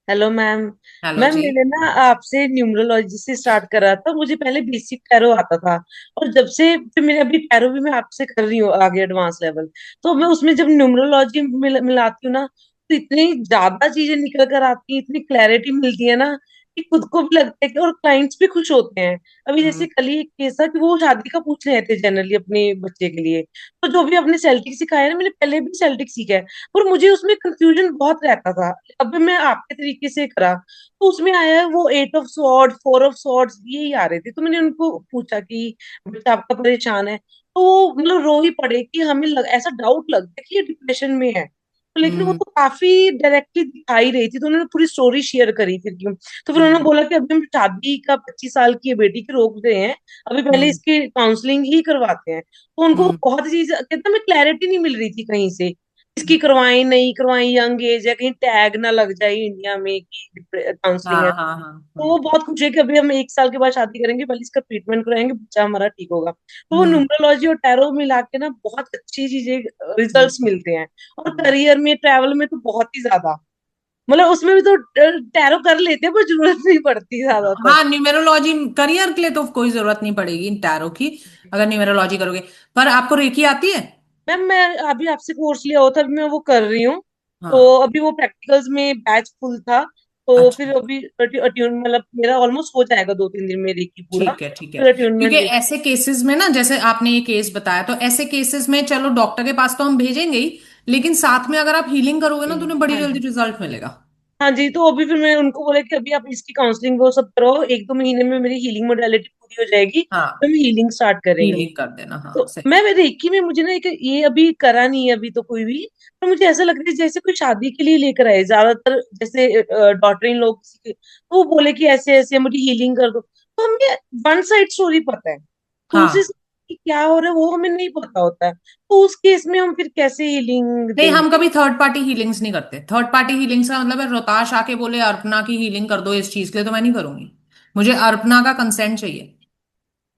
Hello ma'am. हेलो मैम जी। मैंने ना आपसे न्यूमरोलॉजी से स्टार्ट करा था, मुझे पहले बेसिक टैरो आता था। और जब से फिर मैंने अभी टैरो भी मैं आपसे कर रही हूँ आगे एडवांस लेवल। तो मैं उसमें जब न्यूमरोलॉजी मिलाती हूँ ना, तो इतनी ज्यादा चीजें निकल कर आती है, इतनी क्लैरिटी मिलती है ना, कि खुद को भी लगता है कि, और क्लाइंट्स भी खुश होते हैं। अभी जैसे हम्म। कल ही एक केस था कि वो शादी का पूछ रहे थे जनरली अपने बच्चे के लिए। तो जो भी अपने सेल्टिक सिखाया है ना, मैंने पहले भी सेल्टिक सीखा है, और मुझे उसमें कंफ्यूजन बहुत रहता था। अब मैं आपके तरीके से करा, तो उसमें आया है वो 8 ऑफ सॉर्ड्स, 4 ऑफ सॉर्ड्स, यही आ रहे थे। तो मैंने उनको पूछा कि बच्चा आपका परेशान है, तो वो मतलब रो ही पड़े कि ऐसा डाउट लगता है कि ये डिप्रेशन में है। तो लेकिन वो हम्म। तो काफी डायरेक्टली दिखाई रही थी, तो उन्होंने पूरी स्टोरी शेयर करी फिर क्यों। तो फिर उन्होंने हम्म। बोला कि अभी हम शादी का 25 साल की है बेटी की रोक रहे हैं, अभी पहले हम्म। इसकी काउंसलिंग ही करवाते हैं। तो उनको हम्म। बहुत चीज कहते हमें क्लैरिटी नहीं मिल रही थी कहीं से, इसकी करवाई नहीं करवाई, यंग एज है, कहीं टैग ना लग जाए इंडिया में कि काउंसलिंग है। हाँ, हाँ, हाँ, तो हाँ। वो बहुत खुश है कि अभी हम 1 साल के बाद शादी करेंगे, पहले इसका ट्रीटमेंट कराएंगे, बच्चा हमारा ठीक होगा। तो वो हम्म। न्यूमरोलॉजी और टैरो मिला के ना बहुत अच्छी चीजें, हम्म। रिजल्ट्स मिलते हैं। और हम्म। करियर में, ट्रैवल में तो बहुत ही ज्यादा, मतलब उसमें भी तो टैरो कर लेते हैं पर जरूरत नहीं पड़ती ज्यादातर। हाँ, न्यूमेरोलॉजी करियर के लिए तो कोई जरूरत नहीं पड़ेगी इन टैरो की, अगर न्यूमेरोलॉजी करोगे। पर आपको रेकी आती है? मैम मैं अभी आपसे कोर्स लिया हुआ था, अभी मैं वो कर रही हूँ। तो हाँ। अभी वो प्रैक्टिकल्स में बैच फुल था, तो अच्छा। फिर अभी अट्यून मतलब मेरा ऑलमोस्ट हो जाएगा 2-3 दिन में रेकी पूरा। ठीक है, ठीक है। फिर अट्यूनमेंट क्योंकि ले। ऐसे केसेस में ना, जैसे आपने ये केस बताया, तो ऐसे केसेस में चलो डॉक्टर के पास तो हम भेजेंगे ही, लेकिन साथ में अगर आप हीलिंग करोगे ना, तो उन्हें बड़ी हाँ जल्दी जी। रिजल्ट मिलेगा। हाँ जी, तो अभी फिर मैं उनको बोला कि अभी आप इसकी काउंसलिंग वो सब करो, 1-2 महीने में मेरी हीलिंग मोडालिटी पूरी हो जाएगी, तो हाँ, हम हीलिंग स्टार्ट करेंगे। हीलिंग कर देना, हाँ तो सही। मैं रेकी में मुझे ना एक ये अभी करा नहीं है अभी तो कोई भी, पर मुझे ऐसा लग रहा है जैसे कोई शादी के लिए लेकर आए ज्यादातर, जैसे डॉटर इन लोग किसी के, तो वो बोले कि ऐसे ऐसे मुझे हीलिंग कर दो, तो हमें वन साइड स्टोरी पता है, दूसरी हाँ। side की क्या हो रहा है वो हमें नहीं पता होता है। तो उस केस में हम फिर कैसे हीलिंग नहीं, हम देंगे? कभी थर्ड पार्टी हीलिंग्स नहीं करते। थर्ड पार्टी हीलिंग्स का मतलब है रोताश आके बोले अर्पना की हीलिंग कर दो इस चीज के लिए, तो मैं नहीं करूंगी। मुझे अर्पना का कंसेंट चाहिए।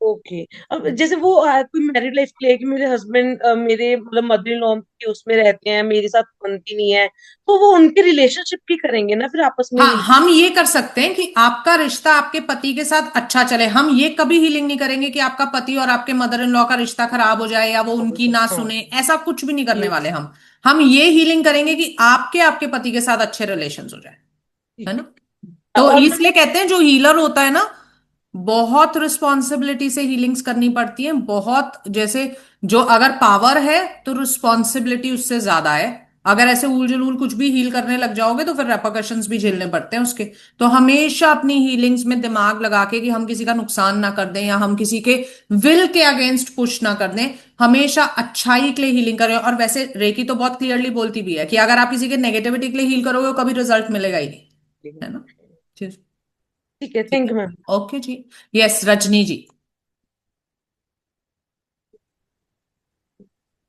ओके। अब जैसे वो कोई मैरिड लाइफ के लिए कि मेरे हस्बैंड मेरे मतलब मदर इन लॉ के उसमें रहते हैं, मेरे साथ बनती नहीं है, तो वो उनके रिलेशनशिप की करेंगे ना फिर आपस में हाँ, हीलिंग? हम ये कर सकते हैं कि आपका रिश्ता आपके पति के साथ अच्छा चले। हम ये कभी हीलिंग नहीं करेंगे कि आपका पति और आपके मदर इन लॉ का रिश्ता खराब हो जाए, या वो उनकी ना हाँ सुने, ऐसा कुछ भी नहीं करने ये वाले हम ये हीलिंग करेंगे कि आपके आपके पति के साथ अच्छे रिलेशंस हो जाए, ठीक है ना। है। तो और मैं इसलिए कहते हैं जो हीलर होता है ना, बहुत रिस्पॉन्सिबिलिटी से हीलिंग्स करनी पड़ती है, बहुत। जैसे जो अगर पावर है तो रिस्पॉन्सिबिलिटी उससे ज्यादा है। अगर ऐसे ऊल जुलूल कुछ भी हील करने लग जाओगे तो फिर रेपरकशंस भी झेलने पड़ते हैं उसके। तो हमेशा अपनी हीलिंग्स में दिमाग लगा के कि हम किसी का नुकसान ना कर दें या हम किसी के विल के अगेंस्ट पुश ना कर दें, हमेशा अच्छाई के लिए हीलिंग करें। और वैसे रेकी तो बहुत क्लियरली बोलती भी है कि अगर आप किसी के नेगेटिविटी के लिए हील करोगे तो कभी रिजल्ट मिलेगा ही नहीं, है ना। ठीक। ठीक है, ठीक थैंक है, यू मैम। ओके जी। यस, रजनी जी।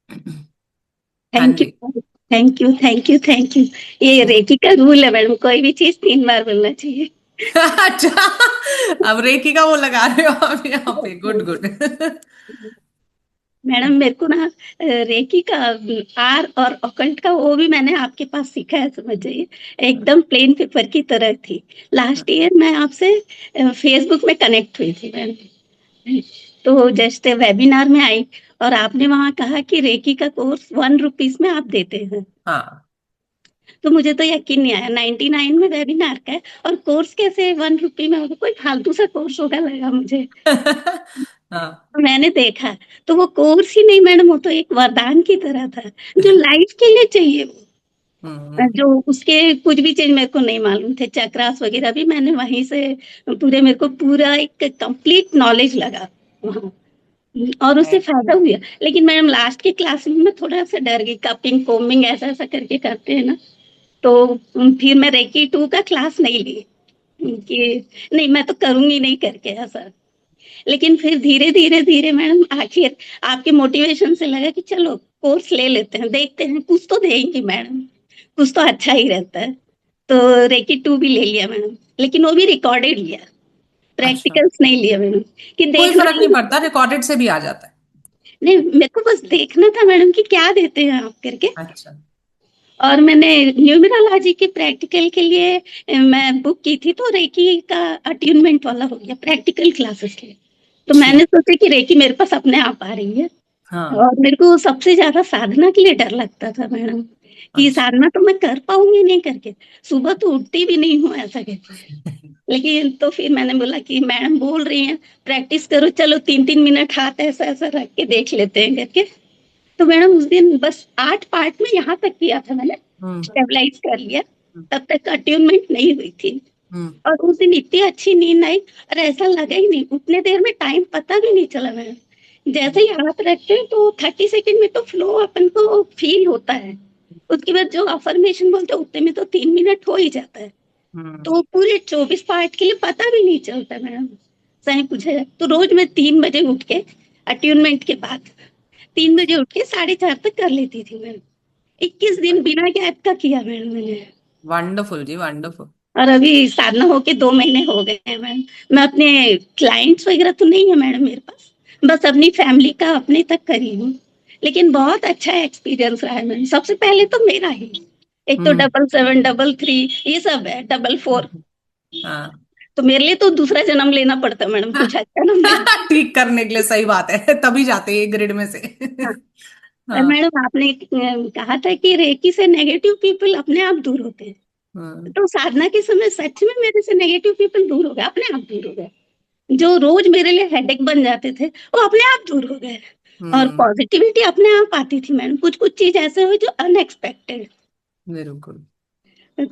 हाँ थैंक जी। You, thank you, thank you, thank you. ये रेकी का रूल है मैडम, कोई भी चीज 3 बार बोलना चाहिए। अच्छा, अब रेकी का वो लगा रहे हो आप यहाँ पे, गुड गुड। मैडम मेरे को ना रेकी का आर और ऑकल्ट का वो भी मैंने आपके पास सीखा है, समझिए एकदम प्लेन पेपर की तरह थी। लास्ट ईयर मैं आपसे फेसबुक में कनेक्ट हुई थी मैम, तो जस्ट वेबिनार में आई और आपने वहां कहा कि रेकी का कोर्स 1 रुपीज में आप देते हैं। हाँ। तो मुझे तो यकीन नहीं आया, 99 में वेबिनार का है और कोर्स कैसे 1 रुपी में होगा, कोई फालतू सा कोर्स होगा लगा मुझे। हाँ। तो मैंने देखा तो वो कोर्स ही नहीं मैडम, वो तो एक वरदान की तरह था जो लाइफ के लिए चाहिए। वो जो उसके कुछ भी चीज मेरे को नहीं मालूम थे, चक्रास वगैरह भी मैंने वहीं से पूरे, मेरे को पूरा एक कंप्लीट नॉलेज लगा वहाँ, और उससे फायदा हुआ। लेकिन मैडम लास्ट की क्लास में मैं थोड़ा सा डर गई, कपिंग कोमिंग ऐसा ऐसा करके करते हैं ना, तो फिर मैं रेकी 2 का क्लास नहीं ली कि नहीं मैं तो करूंगी नहीं करके ऐसा। लेकिन फिर धीरे धीरे धीरे मैडम आखिर आपके मोटिवेशन से लगा कि चलो कोर्स ले लेते हैं, देखते हैं कुछ तो देंगी मैडम, कुछ तो अच्छा ही रहता है। तो रेकी 2 भी ले लिया मैडम, लेकिन वो भी रिकॉर्डेड लिया, अच्छा, प्रैक्टिकल्स नहीं लिया मैडम कि कोई देखना फर्क नहीं था। पड़ता, रिकॉर्डेड से भी आ जाता है। नहीं मेरे को बस देखना था मैडम कि क्या देते हैं आप करके। अच्छा। और मैंने न्यूमेरोलॉजी के प्रैक्टिकल के लिए मैं बुक की थी, तो रेकी का अट्यूनमेंट वाला हो गया प्रैक्टिकल क्लासेस के लिए। तो मैंने ठीक। सोचा कि रेकी मेरे पास अपने आप आ रही है। हाँ। और मेरे को सबसे ज्यादा साधना के लिए डर लगता था मैडम कि अच्छा। साधना तो मैं कर पाऊंगी नहीं करके, सुबह तो उठती भी नहीं हूँ ऐसा करके। लेकिन तो फिर मैंने बोला कि मैडम बोल रही हैं प्रैक्टिस करो, चलो 3-3 मिनट हाथ ऐसा ऐसा रख के देख लेते हैं करके। तो मैडम उस दिन बस 8 पार्ट में यहाँ तक किया था मैंने, हम्म। स्टेबलाइज कर लिया, तब तक अट्यूनमेंट नहीं हुई थी। हम्म। और उस दिन इतनी अच्छी नींद आई और ऐसा लगा ही नहीं, उतने देर में टाइम पता भी नहीं चला मैडम। जैसे ही हाथ रखते हैं तो 30 सेकेंड में तो फ्लो अपन को फील होता है, उसके बाद जो अफर्मेशन बोलते हैं उतने में तो 3 मिनट हो ही जाता है। हम्म। तो पूरे 24 पार्ट के लिए पता भी नहीं चलता मैडम। सही पूछा जाए तो रोज मैं 3 बजे उठ के अट्यूनमेंट के बाद 3 बजे उठ के 4:30 तक कर लेती थी मैडम। 21 दिन बिना गैप का किया मैडम मैंने। वंडरफुल जी, वंडरफुल। और अभी साधना होके 2 महीने हो गए हैं मैम। मैं अपने क्लाइंट्स वगैरह तो नहीं है मैडम मेरे पास, बस अपनी फैमिली का अपने तक करी हूँ। लेकिन बहुत अच्छा एक्सपीरियंस रहा है मैम। सबसे पहले तो मेरा ही, एक तो हम्म। 777 33 ये सब है, 44, हाँ। तो मेरे लिए तो दूसरा जन्म लेना पड़ता मैडम कुछ अच्छा ना मिल। ठीक करने के लिए, सही बात है, तभी जाते हैं ग्रिड में से। हाँ। और हाँ। मैडम आपने कहा था कि रेकी से नेगेटिव पीपल अपने आप दूर होते हैं, हम्म। तो साधना के समय सच में मेरे से नेगेटिव पीपल दूर हो गए, अपने आप दूर हो गए। जो रोज मेरे लिए हेडेक बन जाते थे वो अपने आप दूर हो गए। और हम्म। पॉजिटिविटी अपने आप आती थी मैडम, कुछ कुछ चीज ऐसे हुई जो अनएक्सपेक्टेड। बिल्कुल।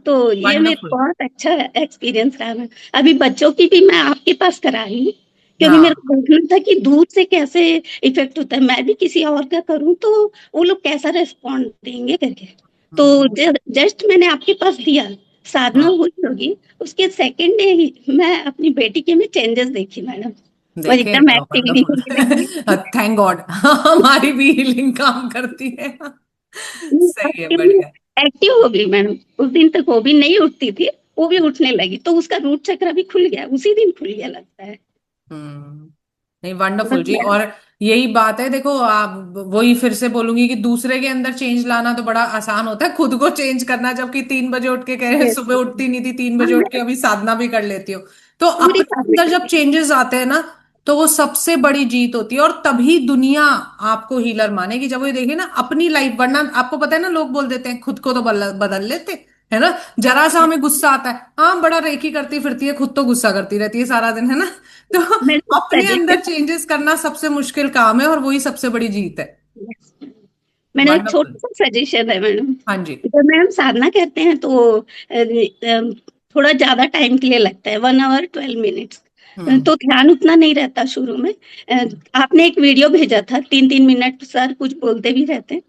तो ये मेरा वंडरफुल। बहुत अच्छा एक्सपीरियंस रहा मैम। अभी बच्चों की भी मैं आपके पास करा रही हूँ, क्योंकि मेरे हाँ। को देखना था कि दूध से कैसे इफेक्ट होता है, मैं भी किसी और का करूँ तो वो लोग कैसा रिस्पॉन्ड देंगे करके। तो हम्म। जस्ट मैंने आपके पास दिया, साधना हाँ। हुई होगी, उसके सेकेंड डे ही मैं अपनी बेटी के में चेंजेस देखी मैडम। वो देखे, एकदम एक्टिवली वंडरफुल। होने लगी। थैंक गॉड, हमारी भी हीलिंग काम करती है। सही है, बढ़िया। एक्टिव हो गई मैडम, उस दिन तक वो भी नहीं उठती थी, वो भी उठने लगी, तो उसका रूट चक्र भी खुल गया, उसी दिन खुल गया लगता है। हम्म। नहीं, वंडरफुल बस जी। मैडम। और यही बात है, देखो आप, वही फिर से बोलूंगी कि दूसरे के अंदर चेंज लाना तो बड़ा आसान होता है, खुद को चेंज करना, जबकि 3 बजे उठ के कह रहे हैं, Yes, सुबह उठती नहीं थी, तीन हाँ बजे उठ के मैडम, अभी साधना भी कर लेती हो। तो पूरी अपने साधना अंदर जब करती चेंजेस आते हैं ना, तो वो सबसे बड़ी जीत होती है, और तभी दुनिया आपको हीलर मानेगी, जब वो देखे ना अपनी लाइफ। वरना आपको पता है ना, लोग बोल देते हैं खुद को तो बदल लेते, है ना। जरा सा हमें गुस्सा आता है, हाँ बड़ा रेकी करती फिरती है, खुद तो गुस्सा करती रहती है सारा दिन, है ना। तो मैडम अपने अंदर सजेशन। चेंजेस करना सबसे मुश्किल काम है, और वही सबसे बड़ी जीत है। मैडम एक वंडरफुल। छोटा सा सजेशन है मैडम। हाँ जी। जब मैम साधना करते हैं तो थोड़ा ज्यादा टाइम के लिए लगता है, 1 आवर 12 मिनट्स। तो ध्यान उतना नहीं रहता शुरू में। आपने एक वीडियो भेजा था 3-3 मिनट, सर कुछ बोलते भी रहते हैं।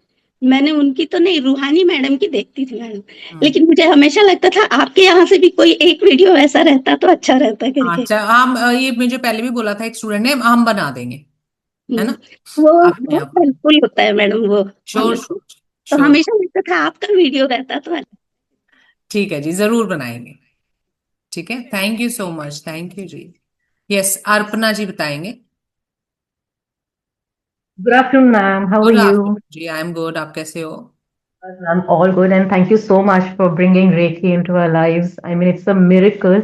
मैंने उनकी तो नहीं, रूहानी मैडम की देखती थी मैडम, लेकिन मुझे हमेशा लगता था आपके यहाँ से भी कोई एक वीडियो ऐसा रहता तो अच्छा रहता करके। अच्छा, हम ये मुझे पहले भी बोला था एक स्टूडेंट ने, हम बना देंगे, है ना, वो अपने बहुत आप। हेल्पफुल होता है मैडम वो श्योर हमें तो। श्योर तो श्योर। हमेशा लगता था आपका वीडियो रहता तो अच्छा। ठीक है जी, जरूर बनाएंगे। ठीक है, thank you so much, thank you जी। यस, अर्पणा जी बताएंगे। Good afternoon, ma'am. How are good you? Afternoon जी, आई एम गुड, आप कैसे हो? I'm all good, and thank you so much for bringing Reiki into our lives. I mean, it's a miracle,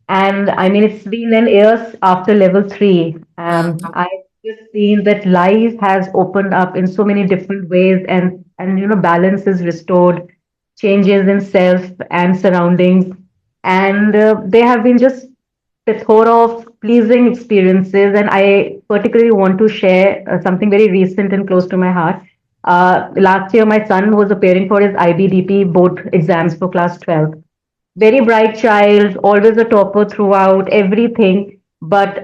and I mean, it's been an years after level 3. हाँ I've just seen that life has opened up in so many different ways, and balance is restored, changes in self and surroundings, and they have been just plethora of pleasing experiences. And I particularly want to share something very recent and close to my heart. Last year, my son was appearing for his IBDP board exams for class 12. Very bright child, always a topper throughout, everything. But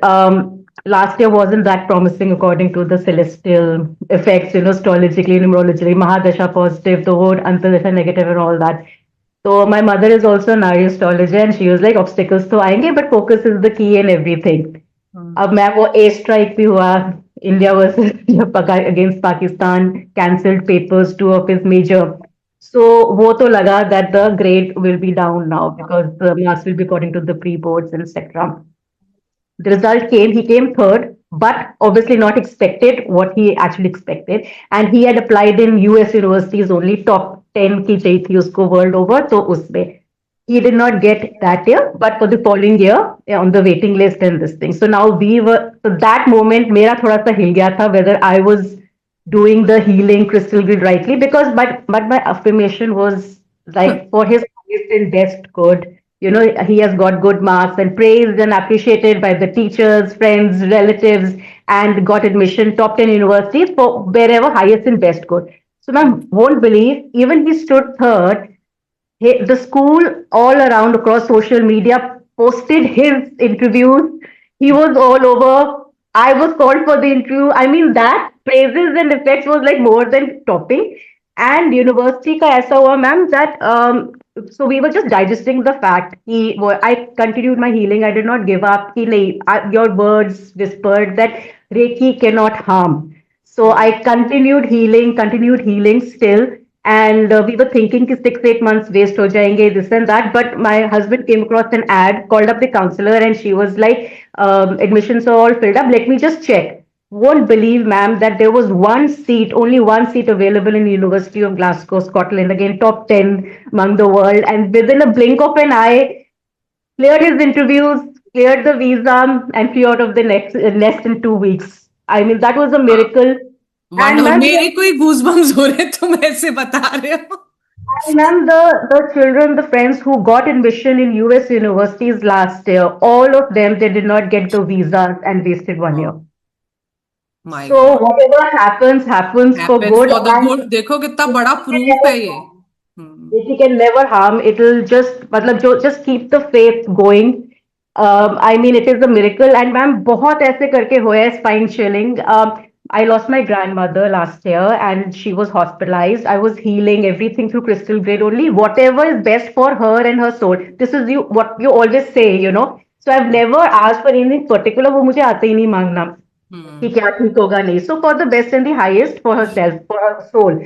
last year wasn't that promising according to the celestial effects, astrologically, numerologically, Mahadasha positive, the whole Antardasha negative, and all that. So my mother is also an Arya astrologer, and she was like, obstacles तो आएंगे, but focus is the key and everything. अब ma'am वो ए strike भी हुआ, India versus against Pakistan, cancelled papers 2 of his major. So वो तो लगा that the grade will be down now because the marks will be according to the pre-boards and etc. The result came, he came third, but obviously not expected what he actually expected. And he had applied in US universities only, top 10 की चाहिए थी उसको world over, तो उसमें. He did not get that year, but for the following year on the waiting list and this thing. So now so that moment, मेरा थोड़ा सा हिल गया था whether I was doing the healing crystal grid rightly, because but my affirmation was like for his highest and best good. He has got good marks and praised and appreciated by the teachers, friends, relatives, and got admission top 10 universities for wherever highest and best good. So ma'am won't believe, even he stood third. The school all around across social media posted his interviews. He was all over. I was called for the interview. I mean, that praises and effects was like more than topping. And university ka aisa hua, ma'am, that so we were just digesting the fact. I continued my healing. I did not give up. Your words whispered that Reiki cannot harm. So I continued healing still. And we were thinking कि 6-8 months waste हो जाएंगे, this and that. But my husband came across an ad, called up the counselor, and she was like, admissions are all filled up. Let me just check. Won't believe, ma'am, that there was only one seat available in the University of Glasgow, Scotland. Again, top 10 among the world. And within a blink of an eye, cleared his interviews, cleared the visa, and flew out of the nest in 2 weeks. I mean, that was a miracle. And wonderful, ma'am, मेरे कोई goosebumps हो रहे, तुम ऐसे बता रहे हो। and ma'am, the children, the friends who got admission in US universities last year, all of them, they did not get the visas and wasted 1 year. My So God, whatever happens for happens good. For the And good, देखो कितना बड़ा it can proof never है ये। harm. It can never harm. It'll just keep the faith going. I mean, it is a miracle. And ma'am, बहुत ऐसे करके हुए है spine chilling. I lost my grandmother last year, and she was hospitalized. I was healing everything through crystal grid only, whatever is best for her and her soul. This is what you always say. So I've never asked for anything particular. वो मुझे आता ही नहीं मांगना कि क्या ठीक होगा नहीं. So for the best and the highest for herself, for her soul.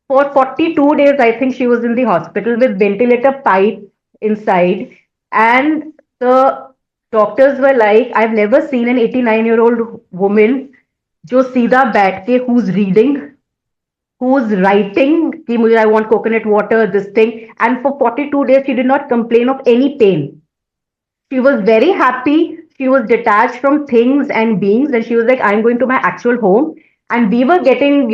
For 42 days, I think she was in the hospital with ventilator pipe inside. And the doctors were like, I've never seen an 89-year-old woman जो सीधा बैठ के who's reading, who's writing कि मुझे I want coconut water, this thing. And for 42 days, she did not complain of any pain. She was very happy. She was detached from things and beings, and she was like, I'm going to my actual home. And we were getting,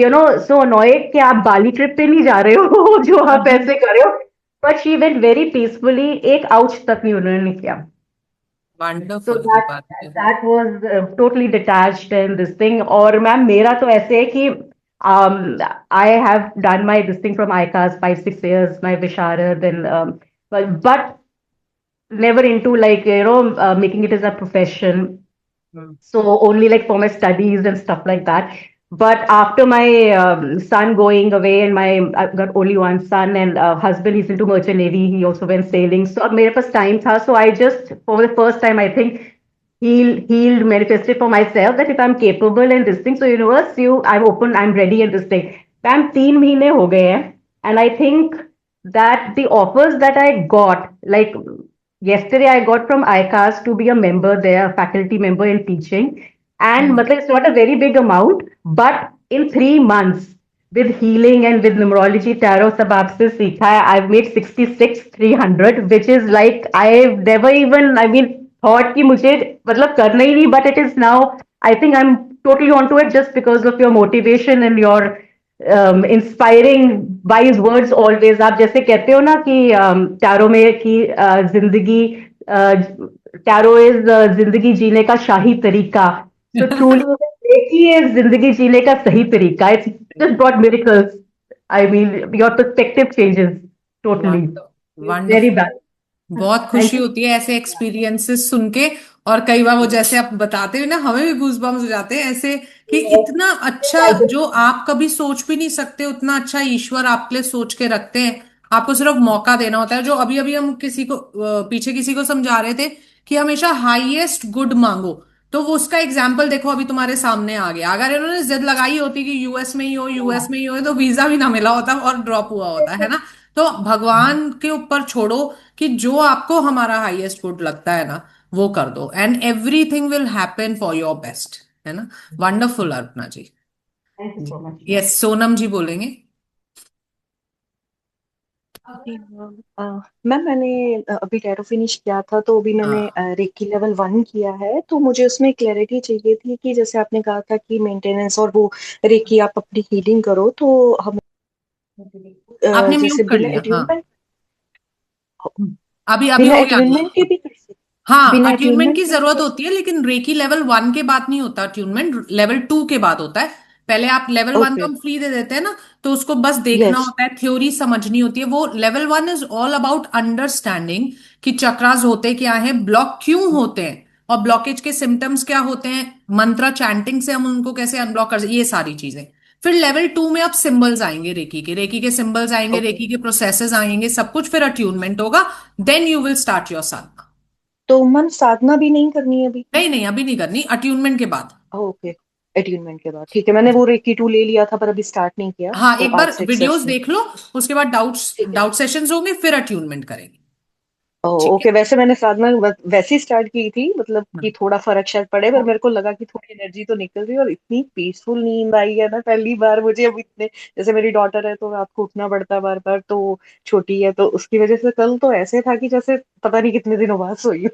so annoyed कि आप बाली trip पे नहीं जा रहे हो जो आप ऐसे कर रहे हो. But she went very peacefully. एक ouch तक नहीं उन्होंने किया. So वंडरफुल की that बात है। that was totally detached and this thing. और मैम मेरा तो ऐसे है कि I have done my this thing from ICAS 5-6 years, my Visharad, and but never into like making it as a profession. So only like for my studies and stuff like that. But after my son going away, and I've got only one son, and husband, he's into merchant navy. He also went sailing. So मेरे पास time था. So I just, for the first time, I think he'll manifested for myself that if I'm capable in this thing. So universe, I'm open, I'm ready in this thing. Ma'am 3 महीने हो गए हैं, and I think that the offers that I got, like yesterday I got from ICAS to be a member there, a faculty member in teaching. And matlab, it's not a very big amount, but in 3 months with healing and with numerology, tarot, सब आपसे सीखा है, I've made 66,300, which is like I've never even, I mean, thought कि मुझे मतलब करना ही नहीं, but it is now, I think I'm totally onto it just because of your motivation and your inspiring wise words always. आप जैसे कहते हो ना कि टैरो में कि जिंदगी, टैरो इज जिंदगी जीने का शाही तरीका. So truly, Reiki is जिंदगी जीने का सही तरीका. It's just brought miracles. I mean, your perspective changes totally. Very wonderful. bad. बहुत Thank खुशी you. होती है ऐसे एक्सपीरियंसेस सुन के. और कई बार वो जैसे आप बताते हुए ना हमें भी गूजबम्स हो जाते हैं ऐसे कि इतना अच्छा जो आप कभी सोच भी नहीं सकते, उतना अच्छा ईश्वर आपके लिए सोच के रखते हैं. आपको सिर्फ मौका देना होता है. जो अभी अभी हम किसी को पीछे किसी को समझा रहे थे कि हमेशा हाईएस्ट गुड मांगो, तो वो उसका एग्जाम्पल देखो अभी तुम्हारे सामने आ गया. अगर इन्होंने जिद लगाई होती कि यूएस में ही हो, यूएस में ही हो, तो वीजा भी ना मिला होता और ड्रॉप हुआ होता है ना. तो भगवान के ऊपर छोड़ो कि जो आपको हमारा हाईएस्ट गुड लगता है ना वो कर दो, and everything will happen for your best, है ना. Wonderful Arpana ji. Thank you so much. Yes, Sonam ji बोलेंगे. मैम मैंने अभी टैरो फिनिश किया था, तो अभी मैंने हाँ. रेकी लेवल 1 किया है. तो मुझे उसमें क्लैरिटी चाहिए थी कि जैसे आपने कहा था कि मेंटेनेंस और वो रेकी आप अपनी हीलिंग करो, तो हम आपने जैसे म्यूट कर बिना लिया. हाँ, अट्यूनमेंट अभी अभी बिना हो गया अट्यूनमेंट के अनम्यूट. भी कर सकते, हाँ, बिना अट्यूनमेंट अट्यूनमेंट की के भी जरूरत कर होती सकते. है, लेकिन रेकी लेवल 1 के बाद नहीं होता अट्यूनमेंट, लेवल 2 के बाद होता है. पहले आप लेवल 1 तो ओके. हम फ्री दे देते हैं ना, तो उसको बस देखना यस. होता है, थ्योरी समझनी होती है. वो level 1 is all about understanding कि चक्रास होते क्या है, ब्लॉक क्यों होते हैं, और ब्लॉकेज के सिम्टम्स क्या होते हैं, मंत्रा चैंटिंग से हम उनको कैसे अनब्लॉक कर सकते, ये सारी चीजें. फिर लेवल 2 में अब सिंबल्स आएंगे, रेकी के सिंबल्स आएंगे, ओके. रेकी के प्रोसेसेस आएंगे, सब कुछ, फिर अट्यूनमेंट होगा. Then you will start your sadhana. तो मन साधना भी नहीं करनी है अभी? नहीं नहीं, अभी नहीं करनी, अट्यूनमेंट के बाद. ओके. अट्यूनमेंट के बाद ठीक है. मैंने वो रेकी 2 ले लिया था पर अभी स्टार्ट नहीं किया, हाँ, तो एक आज बार से वीडियोस एक्सरसाइज. देख लो, उसके बाद ठीक है. डाउट सेशंस होंगे, फिर अट्यूनमेंट करेंगे. ठीक ओके. वैसे मैंने साधना वैसे ही स्टार्ट की थी, मतलब है. कि थोड़ा फर्क शायद पड़े, पर मेरे को लगा कि थोड़ी एनर्जी तो निकल रही है, और इतनी पीसफुल नींद आई है ना पहली बार मुझे. अब इतने, जैसे मेरी डॉटर है तो रात को उठना पड़ता है बार बार, तो छोटी है, तो उसकी वजह से कल तो ऐसे था कि जैसे पता नहीं कितने दिनों बाद सोई हूँ.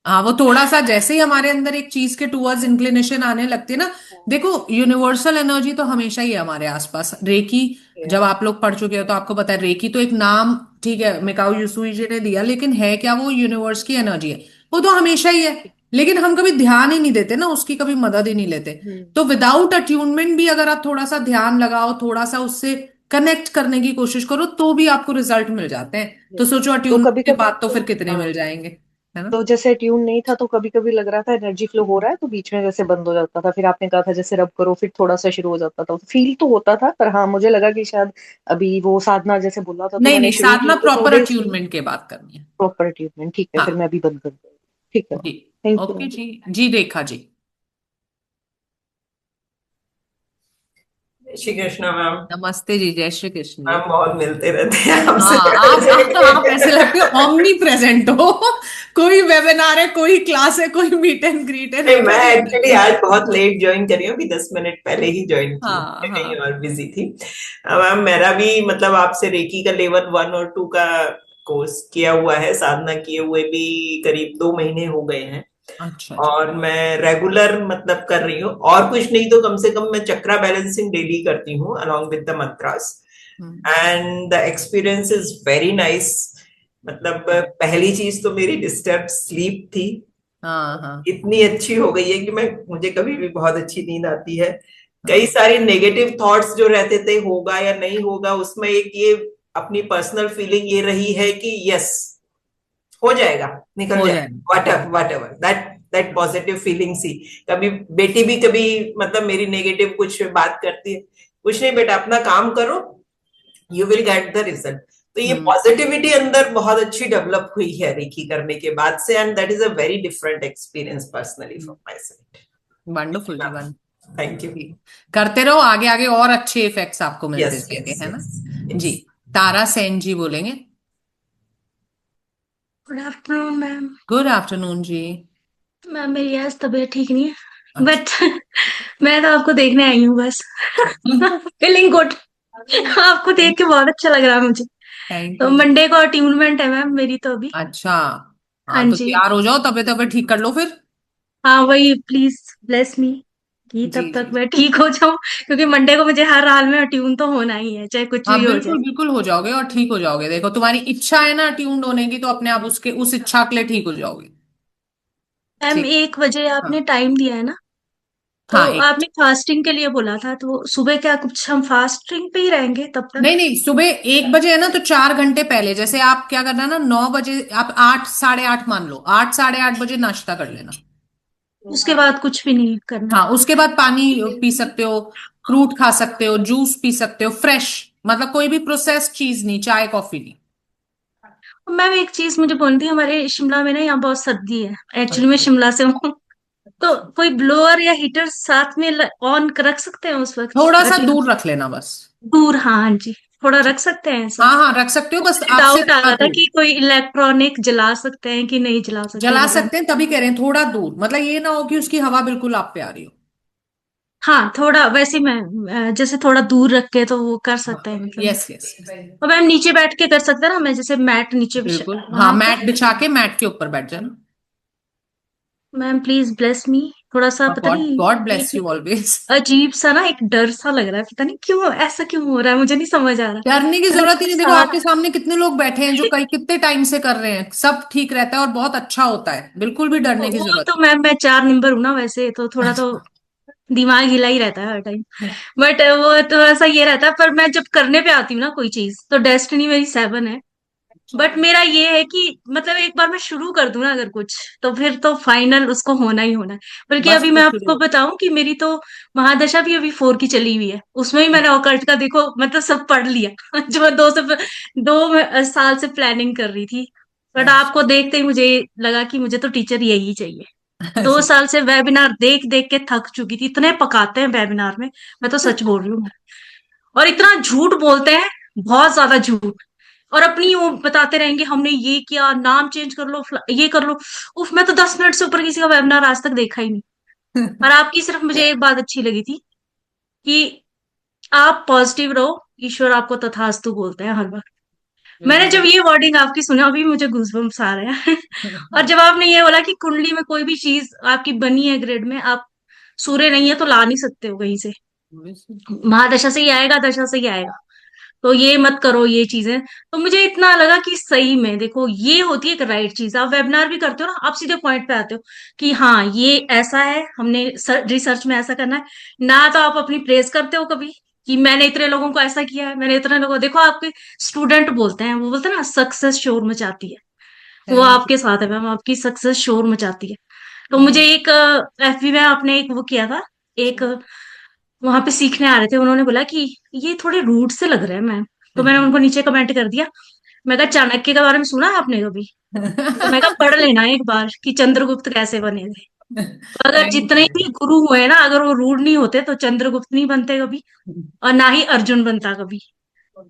हाँ, वो थोड़ा सा जैसे ही हमारे अंदर एक चीज के टूवर्ड्स इंक्लिनेशन आने लगती है ना. देखो, यूनिवर्सल एनर्जी तो हमेशा ही है हमारे आसपास. रेकी जब आप लोग पढ़ चुके हो तो आपको पता है, रेकी तो एक नाम, ठीक है, मिकाओ यूसुई जी ने दिया, लेकिन है क्या, वो यूनिवर्स की एनर्जी है. वो तो हमेशा ही है, लेकिन हम कभी ध्यान ही नहीं देते ना, उसकी कभी मदद ही नहीं लेते. तो विदाउट अट्यूनमेंट भी अगर आप थोड़ा सा ध्यान लगाओ, थोड़ा सा उससे कनेक्ट करने की कोशिश करो, तो भी आपको रिजल्ट मिल जाते हैं. तो सोचो तो अट्यूनमेंट कभी के कभी, बाद तो फिर कितने हाँ, मिल जाएंगे, है ना. तो जैसे ट्यून नहीं था तो कभी कभी लग रहा था एनर्जी फ्लो हो रहा है, तो बीच में जैसे बंद हो जाता था. फिर आपने कहा था जैसे रब करो, फिर थोड़ा सा शुरू हो जाता था. फील तो होता था, पर हाँ मुझे लगा कि शायद अभी वो साधना जैसे बोला था, तो नहीं मैंने नहीं, शुरू की साधना तो प्रॉपर थोड़े से अट्यूनमेंट के बाद करनी है. Proper treatment. ठीक है, फिर मैं हाँ अभी बंद कर दूँ. ठीक है. जी. Thank okay you. जी. जी, रेखा जी. श्री कृष्णा मैम. नमस्ते जी, जय श्री कृष्ण जी. मैम बहुत मिलते रहते हैं आपसे. हाँ, आप ऐसे लगते हो ऑमनी प्रेजेंट हो. कोई वेबिनार है, कोई क्लास है, कोई मीट एंड ग्रीट है, नहीं, रेखा मैं जी आ एक्चुअली जाती है. आज बहुत लेट ज्वाइन करी हूँ, अभी 10 मिनट पहले ही ज्वाइन की हूँ, हाँ मैं कहीं हाँ. और बिजी थी. मैम मेरा भी मतलब आपसे रेकी का लेवल 1 और 2 का कोर्स किया हुआ है, साधना किए हुए भी करीब 2 महीने हो गए हैं. अच्छा जी. और मैं रेगुलर मतलब कर रही हूँ, और कुछ नहीं तो कम से कम मैं चक्रा बैलेंसिंग डेली करती हूँ along with the mantras, and the experience is very nice. मतलब पहली चीज तो मेरी डिस्टर्ब स्लीप थी, हाँ हाँ. इतनी अच्छी हो गई है कि मुझे कभी भी बहुत अच्छी नींद आती है. कई सारी नेगेटिव थॉट्स जो रहते थे होगा या नहीं होगा, उसमें एक ये अपनी पर्सनल फीलिंग ये रही है कि यस हो जाएगा, निकल हो जाएगा, जाएगा। Whatever that positive feeling सी। कभी बेटी भी कभी मतलब मेरी नेगेटिव कुछ बात करती है, कुछ नहीं बेटा अपना काम करो, you will get the result. तो ये पॉजिटिविटी अंदर बहुत अच्छी डेवलप हुई है रेकी करने के बाद से, and that is a very different experience personally from my side. Wonderful जी, वंडरफुल। Thank you. करते रहो, आगे आगे और अच्छे इफेक्ट्स आपको मिलते यस जाएंगे, यस है ना यस जी। तारा सेन जी बोलेंगे। Good afternoon ma'am. Good afternoon जी। मैम मेरी आज तबीयत ठीक नहीं है, बट मैं तो आपको देखने आई हूँ बस। Feeling good. आपको देख के बहुत अच्छा लग रहा है मुझे। थैंक तो यू। मंडे को अट्यूनमेंट है मैम मेरी तो अभी। अच्छा, हाँ हाँ तो जी। तैयार हो जाओ, तबीयत तबीयत ठीक कर लो फिर। हाँ वही, प्लीज ब्लेस मी कि जी तब तक जी। मैं ठीक हो जाऊं, क्योंकि मंडे को मुझे हर हाल में अट्यून तो होना ही है, चाहे कुछ हाँ भी हो जाए। बिल्कुल बिल्कुल हो जाओगे और ठीक हो जाओगे। देखो तुम्हारी इच्छा है ना ट्यून्ड होने की, तो अपने आप उसके उस इच्छा के लिए ठीक हो जाओगे। मैम ठीक। 1 बजे हाँ आपने टाइम दिया है ना, तो हाँ एक। आपने फास्टिंग के लिए बोला था, तो सुबह क्या कुछ हम फास्टिंग पे ही रहेंगे तब तक? नहीं नहीं, सुबह 1 बजे है ना, तो 4 घंटे पहले, जैसे आप क्या करना ना, 9 बजे आप 8 साढ़े 8 मान लो, 8 साढ़े 8 बजे नाश्ता कर लेना। उसके बाद कुछ भी नहीं करना? हाँ उसके बाद पानी पी सकते हो, फ्रूट खा सकते हो, जूस पी सकते हो फ्रेश, मतलब कोई भी प्रोसेस्ड चीज नहीं, चाय कॉफी नहीं। मैम एक चीज मुझे बोलनी थी, हमारे शिमला में ना यहाँ बहुत सर्दी है, एक्चुअली मैं अच्छा। शिमला से हूँ। तो कोई ब्लोअर या हीटर साथ में ऑन रख सकते हैं उस वक्त? थोड़ा सा गर्मी दूर रख लेना बस। दूर, हाँ हाँ जी, थोड़ा रख सकते हैं ऐसा? हाँ हाँ रख सकते हो, बस मुझे आपसे डाउट आ थोड़ा रहा था दूर। कि कोई इलेक्ट्रॉनिक जला सकते हैं कि नहीं जला सकते, जला पता नहीं। सकते हैं, तभी कह रहे हैं थोड़ा दूर, मतलब ये ना हो कि उसकी हवा बिल्कुल आप पे आ रही हो। हाँ थोड़ा वैसे मैं जैसे थोड़ा दूर रख के तो वो कर सकते हैं मतलब। Yes yes. और मैम नीचे बैठ के कर सकते हैं ना, मैं जैसे मैट नीचे बिल्कुल हाँ, वहां पे? मैट बिछा के मैट के ऊपर बैठ जाना। मैम प्लीज ब्लेस मी, थोड़ा सा पता गॉड गॉड नहीं ब्लेस एक यू ऑलवेज। अजीब सा ना, एक डर सा लग रहा है, पता नहीं क्यों ऐसा क्यों हो रहा है, मुझे नहीं समझ आ रहा। डरने की मैंने जरूरत ही कोई नहीं, देखो साथ आपके सामने कितने लोग बैठे हैं जो कई कितने टाइम से कर रहे हैं, सब ठीक रहता है और बहुत अच्छा होता है, बिल्कुल भी डरने की वो जरूरत तो मैम मैं 4 नंबर हूं ना वैसे, तो थोड़ा तो नहीं। दिमाग हिला ही रहता है हर टाइम। बट वो थोड़ा सा ये रहता है, पर मैं जब करने पे आती हूँ ना कोई चीज, तो डेस्टिनी मेरी 7 है। बट मेरा ये है कि मतलब एक बार मैं शुरू कर दूं ना अगर कुछ, तो फिर तो फाइनल उसको होना ही होना है। बल्कि बस अभी तो मैं शुरू। आपको बताऊं कि मेरी तो महादशा भी अभी 4 की चली हुई है, उसमें भी मैंने ऑकल्ट का देखो मतलब सब पढ़ लिया। जो मैं 2 साल से प्लानिंग कर रही थी। बट आपको देखते ही मुझे लगा कि मुझे तो टीचर यही चाहिए। 2 साल से वेबिनार देख देख के थक चुकी थी, इतने पकाते हैं वेबिनार में, मैं तो सच बोल रही हूँ। और इतना झूठ बोलते हैं, बहुत ज्यादा झूठ। और अपनी वो बताते रहेंगे हमने ये किया, नाम चेंज कर लो, ये कर लो। उफ, मैं तो 10 मिनट से ऊपर किसी का वेबिनार आज तक देखा ही नहीं। और आपकी सिर्फ मुझे एक बात अच्छी लगी थी कि आप पॉजिटिव रहो, ईश्वर आपको तथास्तु बोलते हैं हर वक्त। मैंने जब ये वर्डिंग आपकी सुना, अभी मुझे गूज़बम्प्स आ रहे हैं। और जब आपने ये बोला कि कुंडली में कोई भी चीज आपकी बनी है ग्रेड में, आप सूर्य नहीं है तो ला नहीं सकते हो कहीं से, महादशा से ही आएगा, दशा से ही आएगा। तो ये मत करो ये चीजें। तो मुझे इतना लगा कि सही में देखो ये होती है एक राइट चीज। आप वेबिनार भी करते हो ना, आप सीधे पॉइंट पे आते हो कि हाँ ये ऐसा है, हमने रिसर्च में ऐसा करना है। ना तो आप अपनी प्रेस करते हो कभी कि मैंने इतने लोगों को ऐसा किया है, मैंने इतने लोगों, देखो आपके स्टूडेंट बोलते हैं, वो बोलते हैं ना सक्सेस शोर मचाती है। वो थैंक आपके साथ है मैम, आपकी सक्सेस शोर मचाती है। तो यू। मुझे एक एफबी में आपने एक वो किया था, एक वहां पे सीखने आ रहे थे, उन्होंने बोला कि ये थोड़े रूड से लग रहे हैं मैम। तो मैंने उनको नीचे कमेंट कर दिया, मैं कहा चाणक्य के बारे में सुना है आपने कभी? तो मैं कहा पढ़ लेना एक बार कि चंद्रगुप्त कैसे बने थे। तो अगर थैंक जितने यू। भी गुरु हुए ना, अगर वो रूड नहीं होते तो चंद्रगुप्त नहीं बनते कभी, और ना ही अर्जुन बनता कभी।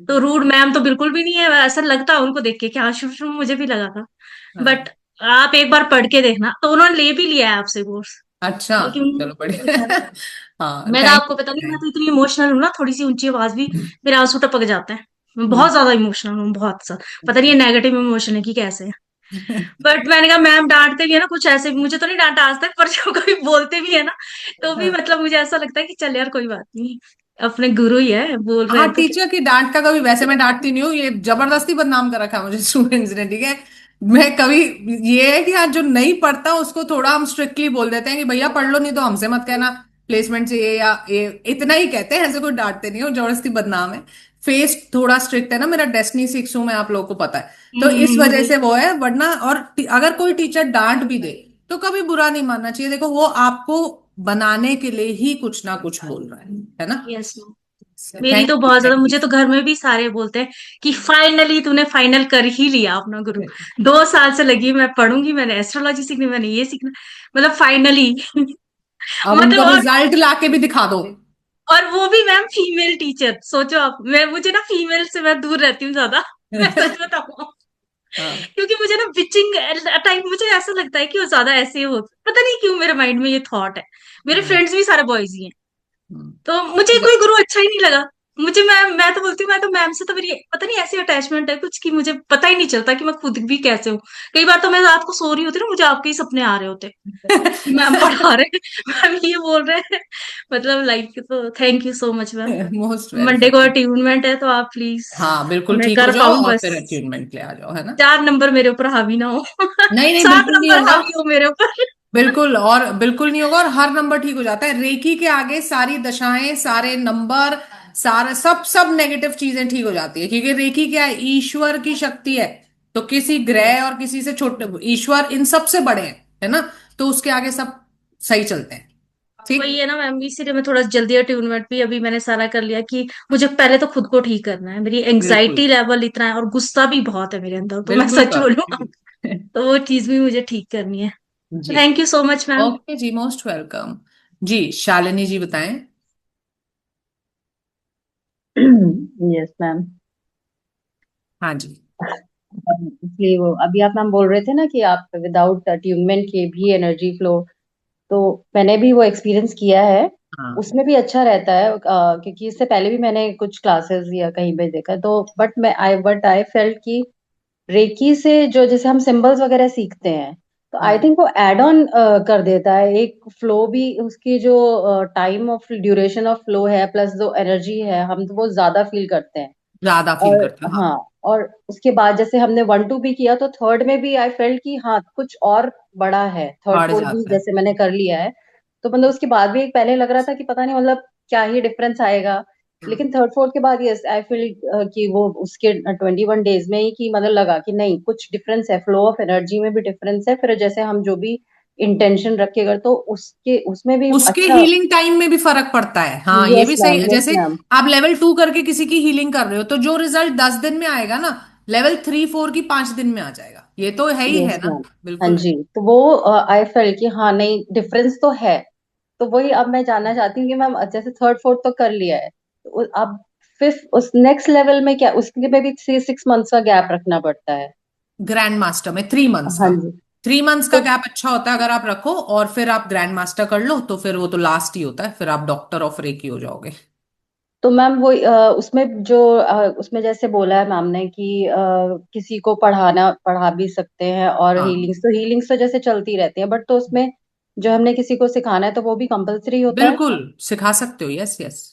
तो रूड मैम तो बिल्कुल भी नहीं है, ऐसा लगता है उनको देख के कि हाँ, शुरू शुरू में मुझे भी लगा था। हाँ। बट आप एक बार पढ़ के देखना, तो उन्होंने ले भी लिया है आपसे कोर्स। अच्छा। लेकिन चलो बढ़िया। हाँ मैं तो थैंक आपको पता नहीं, मैं यू। तो इतनी इमोशनल हूँ ना, थोड़ी सी ऊंची आवाज भी मेरे आंसू टपक जाते हैं। मैं बहुत ज्यादा इमोशनल हूँ, बहुत सा पता नहीं ये नेगेटिव इमोशन है कि कैसे है। बट मैंने कहा मैम डांटते भी है ना कुछ ऐसे, मुझे तो नहीं डांटा आज तक, पर जो कभी बोलते भी है ना, तो भी मतलब मुझे ऐसा लगता है कि चल यार कोई बात नहीं, अपने गुरु ही है, बोल रहे हाँ हैं तो टीचर की डांट का कभी, वैसे मैं डांटती नहीं हूँ, ये जबरदस्ती बदनाम कर रखा है मुझे स्टूडेंट्स ने, ठीक है। मैं कभी, ये है कि हाँ जो नहीं पढ़ता उसको थोड़ा हम स्ट्रिक्टली बोल देते हैं कि भैया पढ़ लो, नहीं तो हमसे मत कहना। प्लेसमेंट चाहिए या ये इतना ही कहते हैं, ऐसे कोई डांटते नहीं हो, जबरदस्ती बदनाम है। फेस थोड़ा स्ट्रिक्ट है ना, मेरा डेस्टिनी 6 हूं मैं, आप लोगों को पता है, तो इस वजह से वो है, वरना और अगर कोई टीचर डांट भी दे तो कभी बुरा नहीं मानना चाहिए। देखो वो आपको बनाने के लिए ही कुछ ना कुछ बोल रहा है ना। यस। मेरी थैंक तो यू, बहुत ज्यादा, थैंक मुझे तो घर में भी सारे बोलते हैं कि फाइनली तूने फाइनल कर ही लिया अपना गुरु। 2 साल से लगी मैं पढ़ूंगी, मैंने एस्ट्रोलॉजी सीखनी, मैंने ये सीखना, मतलब फाइनली। अब मतलब उनका रिजल्ट लाके भी दिखा दो। और वो भी मैम फीमेल टीचर, सोचो आप, मैं मुझे ना फीमेल से मैं दूर रहती हूँ ज्यादा। मैं सच बताऊँ, हाँ। क्योंकि मुझे ना विचिंग टाइप, मुझे ऐसा लगता है कि वो ज्यादा ऐसे हो, पता नहीं क्यों मेरे माइंड में ये थॉट है। मेरे फ्रेंड्स भी सारे बॉयज ही हैं, तो मुझे कोई गुरु अच्छा ही नहीं लगा। मुझे मैं तो बोलती हूँ, मैं तो मैम से तो मेरी पता नहीं ऐसी अटैचमेंट है कुछ, कि मुझे पता ही नहीं चलता कि मैं खुद भी कैसे हूँ। कई बार तो मैं रात को सो रही होती हूँ ना, मुझे आपके ही सपने आ रहे होते कि मैम पढ़ा रहे हैं, मैम ये बोल रहे हैं, मतलब लाइक, तो thank you so much ma'am. Most Monday को वेलकम। अट्यूनमेंट है, तो आप प्लीज, हाँ बिल्कुल, मैं ठीक हो कर जाओ पाऊँ और बस, फिर अट्यूनमेंट ले आ जाओ, है ना। 4 नंबर मेरे ऊपर हावी ना हो। नहीं नहीं, सात बिल्कुल नहीं नंबर होगा, हावी हो मेरे ऊपर। बिल्कुल, और बिल्कुल नहीं होगा, और हर नंबर ठीक हो जाता है रेकी के आगे। सारी दशाएं, सारे नंबर, सारे सब सब नेगेटिव चीजें ठीक हो जाती है, क्योंकि रेकी क्या है, ईश्वर की शक्ति है। तो किसी ग्रह और किसी से छोटे, ईश्वर इन सबसे बड़े हैं, है ना, तो उसके आगे सब सही चलते हैं। ठीक। वही है ना मैम, इसीलिए मैं थोड़ा जल्दी अट्यूनमेंट भी अभी मैंने सारा कर लिया, कि मुझे पहले तो खुद को ठीक करना है, मेरी बिल्कुल एंग्जाइटी लेवल इतना है और गुस्सा भी बहुत है मेरे अंदर, तो मैं बिल्कुल सच कर। बोलूं, तो वो चीज भी मुझे ठीक करनी है। जी। Thank you so much ma'am. Okay जी, मोस्ट वेलकम। जी, शालिनी जी बताएं। Yes ma'am. हाँ जी। इसलिए वो अभी आप मैम बोल रहे थे ना कि आप विदाउट अट्यूनमेंट के भी एनर्जी फ्लो, तो मैंने भी वो एक्सपीरियंस किया है। हाँ। उसमें भी अच्छा रहता है, क्योंकि इससे पहले भी मैंने कुछ क्लासेस या कहीं पे देखा है, तो बट आई फेल्ट कि रेकी से जो जैसे हम सिंबल्स वगैरह सीखते हैं, तो आई थिंक वो एड ऑन कर देता है एक फ्लो भी, उसकी जो time of duration of flow है प्लस जो एनर्जी है, हम तो वो ज्यादा फील करते हैं। ज्यादा फील और करते हो, हाँ। हाँ, और उसके बाद जैसे हमने 1 2 भी किया, तो थर्ड में भी आई फेल्ट कि हाँ कुछ और बड़ा है, थर्ड बढ़ फोर्थ भी जाता है। जैसे मैंने कर लिया है। तो मतलब उसके बाद भी एक पहले लग रहा था कि पता नहीं मतलब क्या ही डिफरेंस आएगा, लेकिन थर्ड फोर्थ के बाद यस आई फील कि वो उसके 21 डेज में ही कि मतलब लगा कि नहीं कुछ डिफरेंस है, फ्लो ऑफ एनर्जी में भी डिफरेंस है, फिर जैसे हम जो भी इंटेंशन रख के अगर, तो उसके उसमें भी उसके अच्छा। हीलिंग टाइम में भी फर्क पड़ता है, हाँ, ये यस भी सही मैम, है। यस जैसे मैम। आप लेवल 2 करके किसी की हीलिंग कर रहे हो, तो जो रिजल्ट 10 दिन में आएगा ना, लेवल 3 4 की 5 दिन में आ जाएगा, ये तो है ही है यस ना। मैम। हाँ बिल्कुल है। जी, तो वो आई फेल कि हाँ नहीं डिफरेंस तो है। तो वही अब मैं जानना चाहती हूँ कि मैम जैसे थर्ड फोर्थ तो कर लिया है, तो अब फिफ्थ उस नेक्स्ट लेवल में क्या, उसके लिए में भी 3 6 मंथ्स का गैप रखना पड़ता है? ग्रैंड मास्टर में 3 मंथ्स हाँ का, जी। 3 मंथ्स का तो गैप अच्छा होता है, अगर आप रखो और फिर आप ग्रैंड मास्टर कर लो, तो फिर वो तो लास्ट ही होता है, फिर आप डॉक्टर ऑफ रेकी हो जाओगे। तो मैम वो उसमें जो उसमें जैसे बोला है मैम ने कि किसी को पढ़ा भी सकते हैं, और हाँ हीलिंग्स तो जैसे चलती रहती है, बट तो उसमें जो हमने किसी को सिखाना है तो वो भी कंपलसरी होता है? बिल्कुल, सिखा सकते हो, यस यस।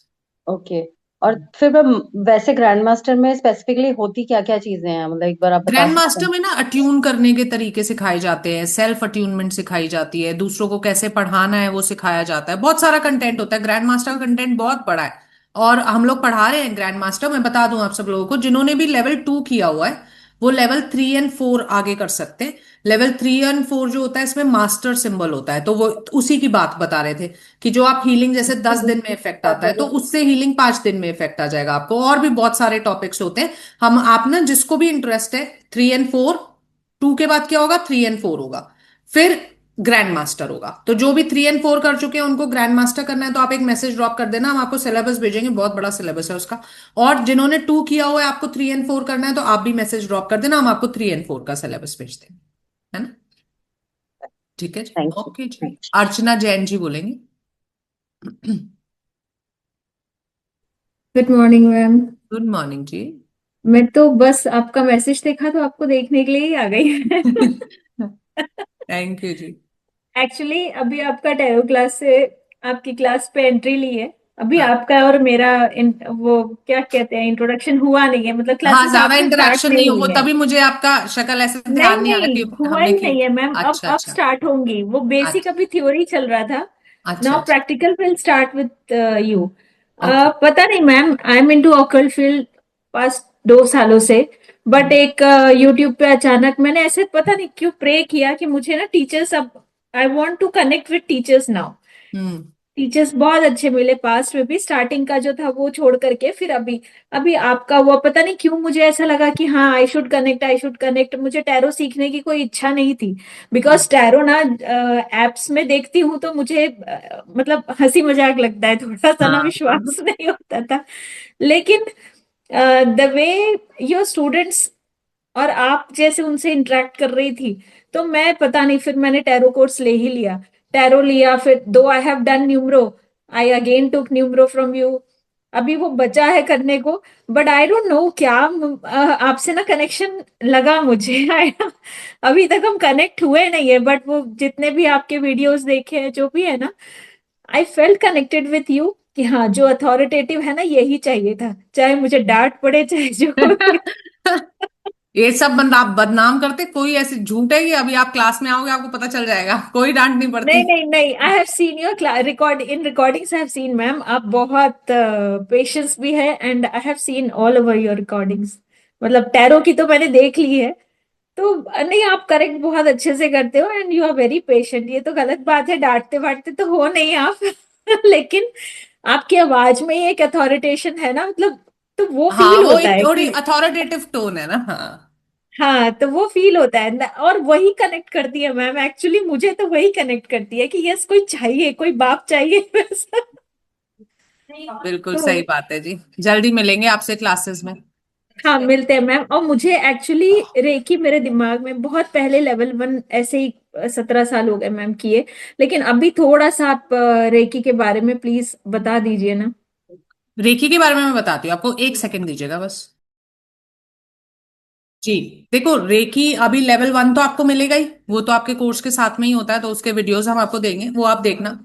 ओके। और फिर मैम वैसे ग्रैंड मास्टर में स्पेसिफिकली होती क्या क्या चीजें हैं, मतलब एक बार आप बता ग्रैंड सकते मास्टर हैं? में ना अट्यून करने के तरीके सिखाए जाते हैं, सेल्फ अट्यूनमेंट सिखाई जाती है, दूसरों को कैसे पढ़ाना है वो सिखाया जाता है, बहुत सारा कंटेंट होता है। ग्रैंड मास्टर का कंटेंट बहुत बड़ा है, और हम लोग पढ़ा रहे हैं ग्रैंड मास्टर। मैं बता दूं आप सब लोगों को, जिन्होंने भी लेवल 2 किया हुआ है, वो लेवल 3 एंड 4 आगे कर सकते हैं। लेवल 3 एंड 4 जो होता है, इसमें मास्टर सिंबल होता है, तो वो उसी की बात बता रहे थे, कि जो आप हीलिंग जैसे 10 दिन में इफेक्ट आता है, तो उससे हीलिंग 5 दिन में इफेक्ट आ जाएगा आपको। और भी बहुत सारे टॉपिक्स होते हैं। हम आप ना जिसको भी इंटरेस्ट है, 3 एंड 4, 2 के बाद क्या होगा, 3 एंड 4 होगा, फिर ग्रैंड मास्टर होगा। तो जो भी 3 एंड 4 कर चुके हैं उनको ग्रैंड मास्टर करना है, तो आप एक मैसेज ड्रॉप कर देना, हम आपको सिलेबस भेजेंगे, बहुत बड़ा सिलेबस है उसका। और जिन्होंने 2 किया हुआ है, आपको 3 एंड 4 करना है, तो आप भी मैसेज ड्रॉप कर देना, हम आपको 3 एंड 4 का सिलेबस भेज देंगे, है ना। ठीक है जी, थैंक ओके जी। यू। अर्चना जैन जी बोलेंगे। Good morning ma'am. Good morning जी। मैं तो बस आपका मैसेज देखा तो आपको देखने के लिए ही आ गई। Thank you ji. एक्चुअली अभी आपका टैरो क्लास से आपकी क्लास पे एंट्री ली है। अभी हाँ आपका और मेरा वो क्या कहते हैं, इंट्रोडक्शन हुआ नहीं है, मतलब हाँ, क्लासेस ज्यादा आपसे स्टार्ट इंटरेक्शन नहीं नहीं हो, वो हुई है। तभी मुझे आपका शक्ल ऐसे नहीं ध्यान नहीं आ रहा नहीं, कि हुआ हमने ही की। नहीं है मैम, अब अच्छा अच्छा। स्टार्ट होंगी। वो बेसिक अच्छा अभी थ्योरी चल रहा था, अच्छा नाउ अच्छा। Practical will start with you. Okay. पता नहीं ma'am, I am into occult field past 2 सालों से, बट एक यूट्यूब पे अचानक मैंने ऐसे पता नहीं क्यों प्रे किया कि मुझे ना टीचर्स, अब I want to connect with teachers now. Hmm. Teachers बहुत अच्छे मिले पास्ट में भी, स्टार्टिंग का जो था वो छोड़ करके फिर अभी अभी आपका हुआ, पता नहीं क्यों मुझे ऐसा लगा कि हाँ I should connect, I should connect. मुझे टैरो सीखने की कोई इच्छा नहीं थी, बिकॉज टैरो ना एप्स में देखती हूँ तो मुझे मतलब हंसी मजाक लगता है, थोड़ा सा ना हाँ हाँ। विश्वास नहीं होता था। लेकिन द वे योर स्टूडेंट्स और आप जैसे उनसे इंटरेक्ट कर रही थी, तो मैं पता नहीं, फिर मैंने टैरो कोर्स ले ही लिया। टैरो लिया, फिर दो I have done numero, I again took numero from you. अभी वो बचा है करने को, बट आई डोंट नो क्या आपसे ना कनेक्शन लगा मुझे। अभी तक हम कनेक्ट हुए नहीं है, बट वो जितने भी आपके वीडियोस देखे हैं जो भी है ना, I felt connected with you कि हाँ जो अथॉरिटेटिव है ना यही चाहिए था, चाहे मुझे डांट पड़े चाहे जो भी। ये सब बंदा आप बदनाम करते, कोई ऐसे झूठ है कि अभी आप क्लास में आओगे आपको पता चल जाएगा, कोई डांट नहीं पड़ती। नहीं नहीं नहीं, I have seen your record in recordings, I have seen ma'am, आप बहुत पेशेंस भी है, and I have seen all over your recordings. मतलब टैरो की तो मैंने देख ली है। तो नहीं, आप करेक्ट बहुत अच्छे से करते हो and you are very patient. ये तो गलत बात है, डांटते बांटते तो हो नहीं आप। लेकिन आपकी आवाज में एक अथॉरिटेशन है ना, मतलब तो वो हाँ फील वो होता एक है थोड़ी कि अथॉरिटेटिव टोन है ना। हाँ। हाँ, तो वो फील होता है और वही कनेक्ट करती है मैम, एक्चुअली मुझे तो वही कनेक्ट करती है कि यस कोई चाहिए, कोई बाप चाहिए वैसा। बिल्कुल तो सही बात है जी। जल्दी मिलेंगे आपसे क्लासेस में। हाँ, ठीक है। मिलते हैं मैम। और मुझे एक्चुअली रेकी मेरे दिमाग में बहुत पहले लेवल 1 ऐसे ही 17 साल हो गए मैम किए, लेकिन अभी थोड़ा सा आप रेकी के बारे में प्लीज बता दीजिए ना। रेकी के बारे में मैं बताती हूँ आपको, एक सेकंड दीजिएगा बस। जी। देखो रेकी अभी लेवल 1 तो आपको मिलेगा ही, वो तो आपके कोर्स के साथ में ही होता है, तो उसके वीडियोस हम आपको देंगे, वो आप देखना।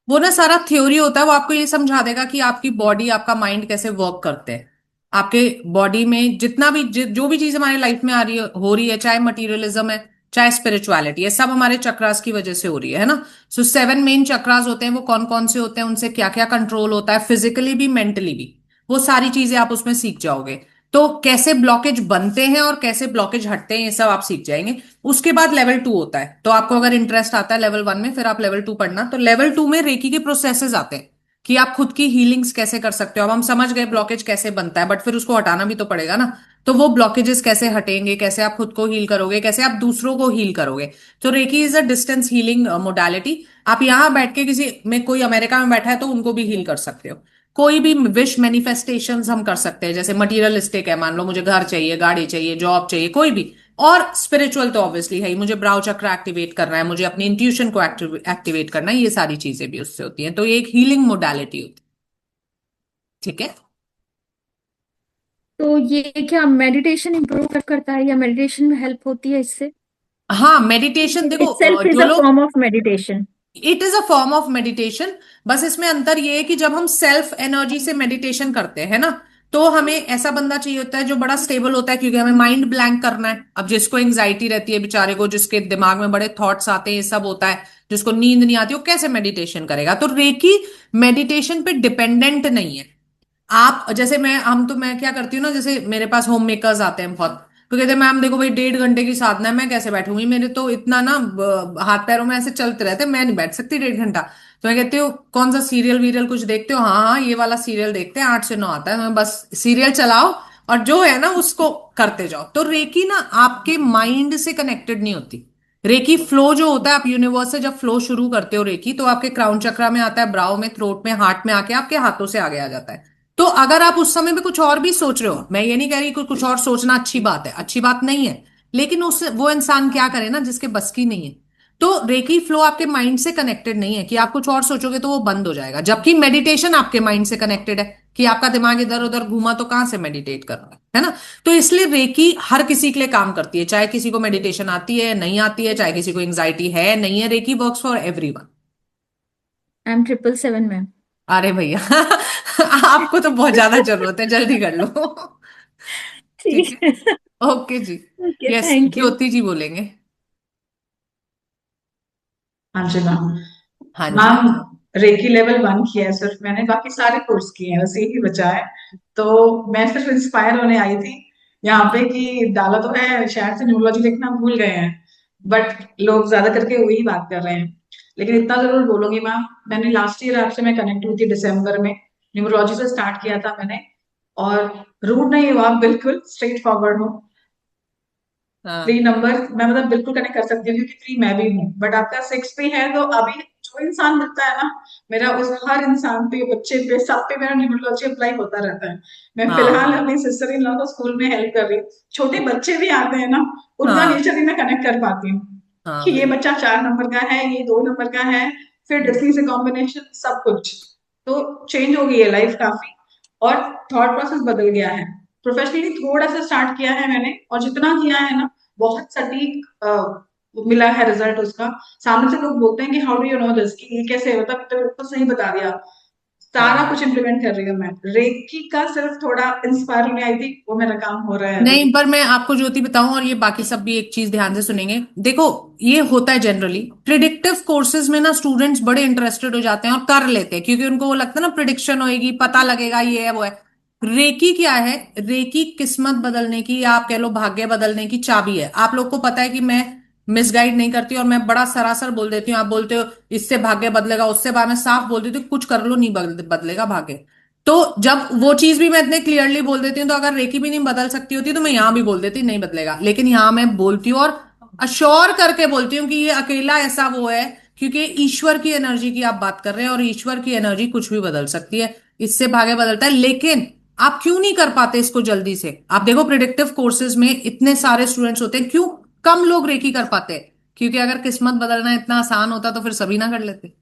वो ना सारा थ्योरी होता है, वो आपको ये समझा देगा कि आपकी बॉडी आपका माइंड कैसे वर्क करते हैं। आपके बॉडी में जितना भी जो भी चीज हमारे लाइफ में आ रही है, हो रही है, चाहे मटीरियलिज्म है चाहे स्पिरिचुअलिटी है, सब हमारे चक्रास की वजह से हो रही है ना। सो 7 मेन चक्रास होते हैं, वो कौन कौन से होते हैं, उनसे क्या क्या कंट्रोल होता है, फिजिकली भी मेंटली भी, वो सारी चीजें आप उसमें सीख जाओगे। तो कैसे ब्लॉकेज बनते हैं और कैसे ब्लॉकेज हटते हैं ये सब आप सीख जाएंगे। उसके बाद लेवल 2 होता है, तो आपको अगर इंटरेस्ट आता है लेवल 1 में, फिर आप लेवल 2 पढ़ना। तो लेवल 2 में रेकी के प्रोसेसेस आते हैं कि आप खुद की हीलिंग्स कैसे कर सकते हो। अब हम समझ गए ब्लॉकेज कैसे बनता है, बट फिर उसको हटाना भी तो पड़ेगा ना। तो वो ब्लॉकेजेस कैसे हटेंगे, कैसे आप खुद को हील करोगे, कैसे आप दूसरों को हील करोगे। तो reiki is a distance healing modality. आप यहाँ बैठ के किसी में, कोई अमेरिका में बैठा है तो उनको भी हील कर सकते हो। कोई भी विश मैनिफेस्टेशंस हम कर सकते हैं, जैसे मटीरियलिस्टिक है, मान लो मुझे घर चाहिए, गाड़ी चाहिए, जॉब चाहिए, कोई भी। और स्पिरिचुअल तो ऑब्वियसली है ही, मुझे ब्राउ चक्र एक्टिवेट करना है, मुझे अपनी इंट्यूशन को एक्टिवेट करना है, ये सारी चीजें भी उससे होती हैं। तो ये एक हीलिंग मोडालिटी होती है। ठीक है। तो ये क्या मेडिटेशन इंप्रूव करता है या मेडिटेशन में हेल्प होती है इससे? हाँ मेडिटेशन देखो, इटसेल्फ इज जो अ लोग, form of meditation. It is a form of meditation. बस इसमें अंतर ये है कि जब हम सेल्फ एनर्जी से मेडिटेशन करते हैं ना, तो हमें ऐसा बंदा चाहिए होता है जो बड़ा स्टेबल होता है, क्योंकि हमें माइंड ब्लैंक करना है। अब जिसको एंग्जाइटी रहती है बेचारे को, जिसके दिमाग में बड़े थॉट्स आते हैं, ये सब होता है, जिसको नींद नहीं आती, वो कैसे मेडिटेशन करेगा। तो रेकी मेडिटेशन पे डिपेंडेंट नहीं है। आप जैसे मैं क्या करती हूँ ना, जैसे मेरे पास होम मेकर्स आते हैं बहुत, तो कहते हैं मैम देखो भाई 1.5 घंटे की साधना है, मैं कैसे बैठूंगी, मेरे तो इतना ना हाथ पैरों में ऐसे चलते रहते हैं, मैं नहीं बैठ सकती 1.5 घंटा। तो मैं कहती हूँ कौन सा सीरियल वीरियल कुछ देखते हो, हाँ हाँ ये वाला सीरियल देखते हैं, 8 से 9 आता है, मैं बस सीरियल चलाओ और जो है ना उसको करते जाओ। तो रेकी ना आपके माइंड से कनेक्टेड नहीं होती। रेकी फ्लो जो होता है, आप यूनिवर्स से जब फ्लो शुरू करते हो रेकी, तो आपके क्राउन चक्रा में आता है, ब्राउ में, थ्रोट में, हार्ट में आके आपके हाथों से आगे आ जाता है। तो अगर आप उस समय में कुछ और भी सोच रहे हो, मैं ये नहीं कह रही कि कुछ और सोचना अच्छी बात है, अच्छी बात नहीं है, लेकिन उस वो इंसान क्या करे ना जिसके बस की नहीं है। तो रेकी फ्लो आपके माइंड से कनेक्टेड नहीं है कि आप कुछ और सोचोगे तो वो बंद हो जाएगा, जबकि मेडिटेशन आपके माइंड से कनेक्टेड है कि आपका दिमाग इधर उधर घूमा तो कहां से मेडिटेट कर रहा है ना। तो इसलिए रेकी हर किसी के लिए काम करती है, चाहे किसी को मेडिटेशन आती है नहीं आती है, चाहे किसी को एंग्जाइटी है नहीं है, reiki works for everyone. I am 777 ma'am. अरे भैया आपको तो बहुत ज्यादा जरूरत है, जल्दी कर लो। ठीक ठीक है। है। ओके जी। Okay, yes thank you. Jyoti ji बोलेंगे। हाँ जी मैम। हाँ जी। मैम रेकी लेवल 1 किया है सिर्फ मैंने, बाकी सारे कोर्स किए हैं, बस यही बचा है। तो मैं सिर्फ इंस्पायर होने आई थी यहाँ पे कि डाला तो है, शायद से न्यूरोलॉजी लिखना भूल गए हैं, बट लोग ज्यादा करके वही बात कर रहे हैं। लेकिन इतना जरूर बोलूंगी मैम, मैंने लास्ट ईयर आपसे मैं कनेक्ट हुई थी दिसंबर में, न्यूरोलॉजी से स्टार्ट किया था मैंने, और रूड नहीं हुआ, बिल्कुल स्ट्रेट फॉरवर्ड हूँ। हाँ 3 नंबर मैं मतलब बिल्कुल कनेक्ट कर सकती हूँ क्योंकि 3 मैं भी हूँ, बट आपका 6 भी है। तो अभी जो इंसान मिलता है ना, मेरा उस हर इंसान पे, बच्चे पे, सब पे मेरा न्यूरोलॉजी अप्लाई होता रहता है। मैं फिलहाल हाँ अपनी सिस्टर इन लॉ को स्कूल में हेल्प कर रही हूँ, छोटे बच्चे भी आते हैं ना, उनका हाँ नेचर भी मैं कनेक्ट कर पाती हूँ हाँ कि ये बिल्कुल। बच्चा 4 नंबर का है, ये 2 नंबर का है, फिर डिस्नी से कॉम्बिनेशन सब कुछ। तो चेंज हो गई है लाइफ काफी, और थॉट प्रोसेस बदल गया है। प्रोफेशनली थोड़ा सा स्टार्ट किया है मैंने, और जितना किया है ना, बहुत सटीक मिला है रिजल्ट उसका। सामने से लोग बोलते हैं कि how do you know this, कि ये कैसे, मतलब तो बिल्कुल सही बता दिया। सारा हाँ कुछ इम्प्लीमेंट कर रही हूँ मैं। रेकी का सिर्फ थोड़ा इंस्पायर होने आई थी, वो मेरा काम हो रहा है अभी। नहीं, पर मैं आपको ज्योति बताऊं, और ये बाकी सब भी एक चीज ध्यान से सुनेंगे। देखो, ये होता है जनरली प्रिडिक्टिव कोर्सेज में ना, स्टूडेंट्स बड़े इंटरेस्टेड हो जाते हैं और कर लेते हैं, क्योंकि उनको वो लगता है ना प्रिडिक्शन होएगी, पता लगेगा, ये है वो है। रेकी क्या है? रेकी किस्मत बदलने की, या आप कह लो भाग्य बदलने की चाबी है। आप लोग को पता है कि मैं मिसगाइड नहीं करती, और मैं बड़ा सरासर बोल देती हूँ। आप बोलते हो इससे भाग्य बदलेगा, उससे मैं साफ बोल देती हूँ कुछ कर लो, नहीं बदलेगा भाग्य। तो जब वो चीज भी मैं इतने क्लियरली बोल देती हूँ, तो अगर रेकी भी नहीं बदल सकती होती तो मैं यहां भी बोल देती नहीं बदलेगा। लेकिन यहां मैं बोलती हूँ, और अश्योर करके बोलती हूँ कि ये अकेला ऐसा वो है, क्योंकि ईश्वर की एनर्जी की आप बात कर रहे हैं, और ईश्वर की एनर्जी कुछ भी बदल सकती है, इससे भाग्य बदलता है। लेकिन आप क्यों नहीं कर पाते इसको जल्दी से? आप देखो, प्रिडिक्टिव कोर्सेज में इतने सारे स्टूडेंट्स होते हैं, क्यों कम लोग रेकी कर पाते हैं? क्योंकि अगर किस्मत बदलना इतना आसान होता तो फिर सभी ना कर लेते।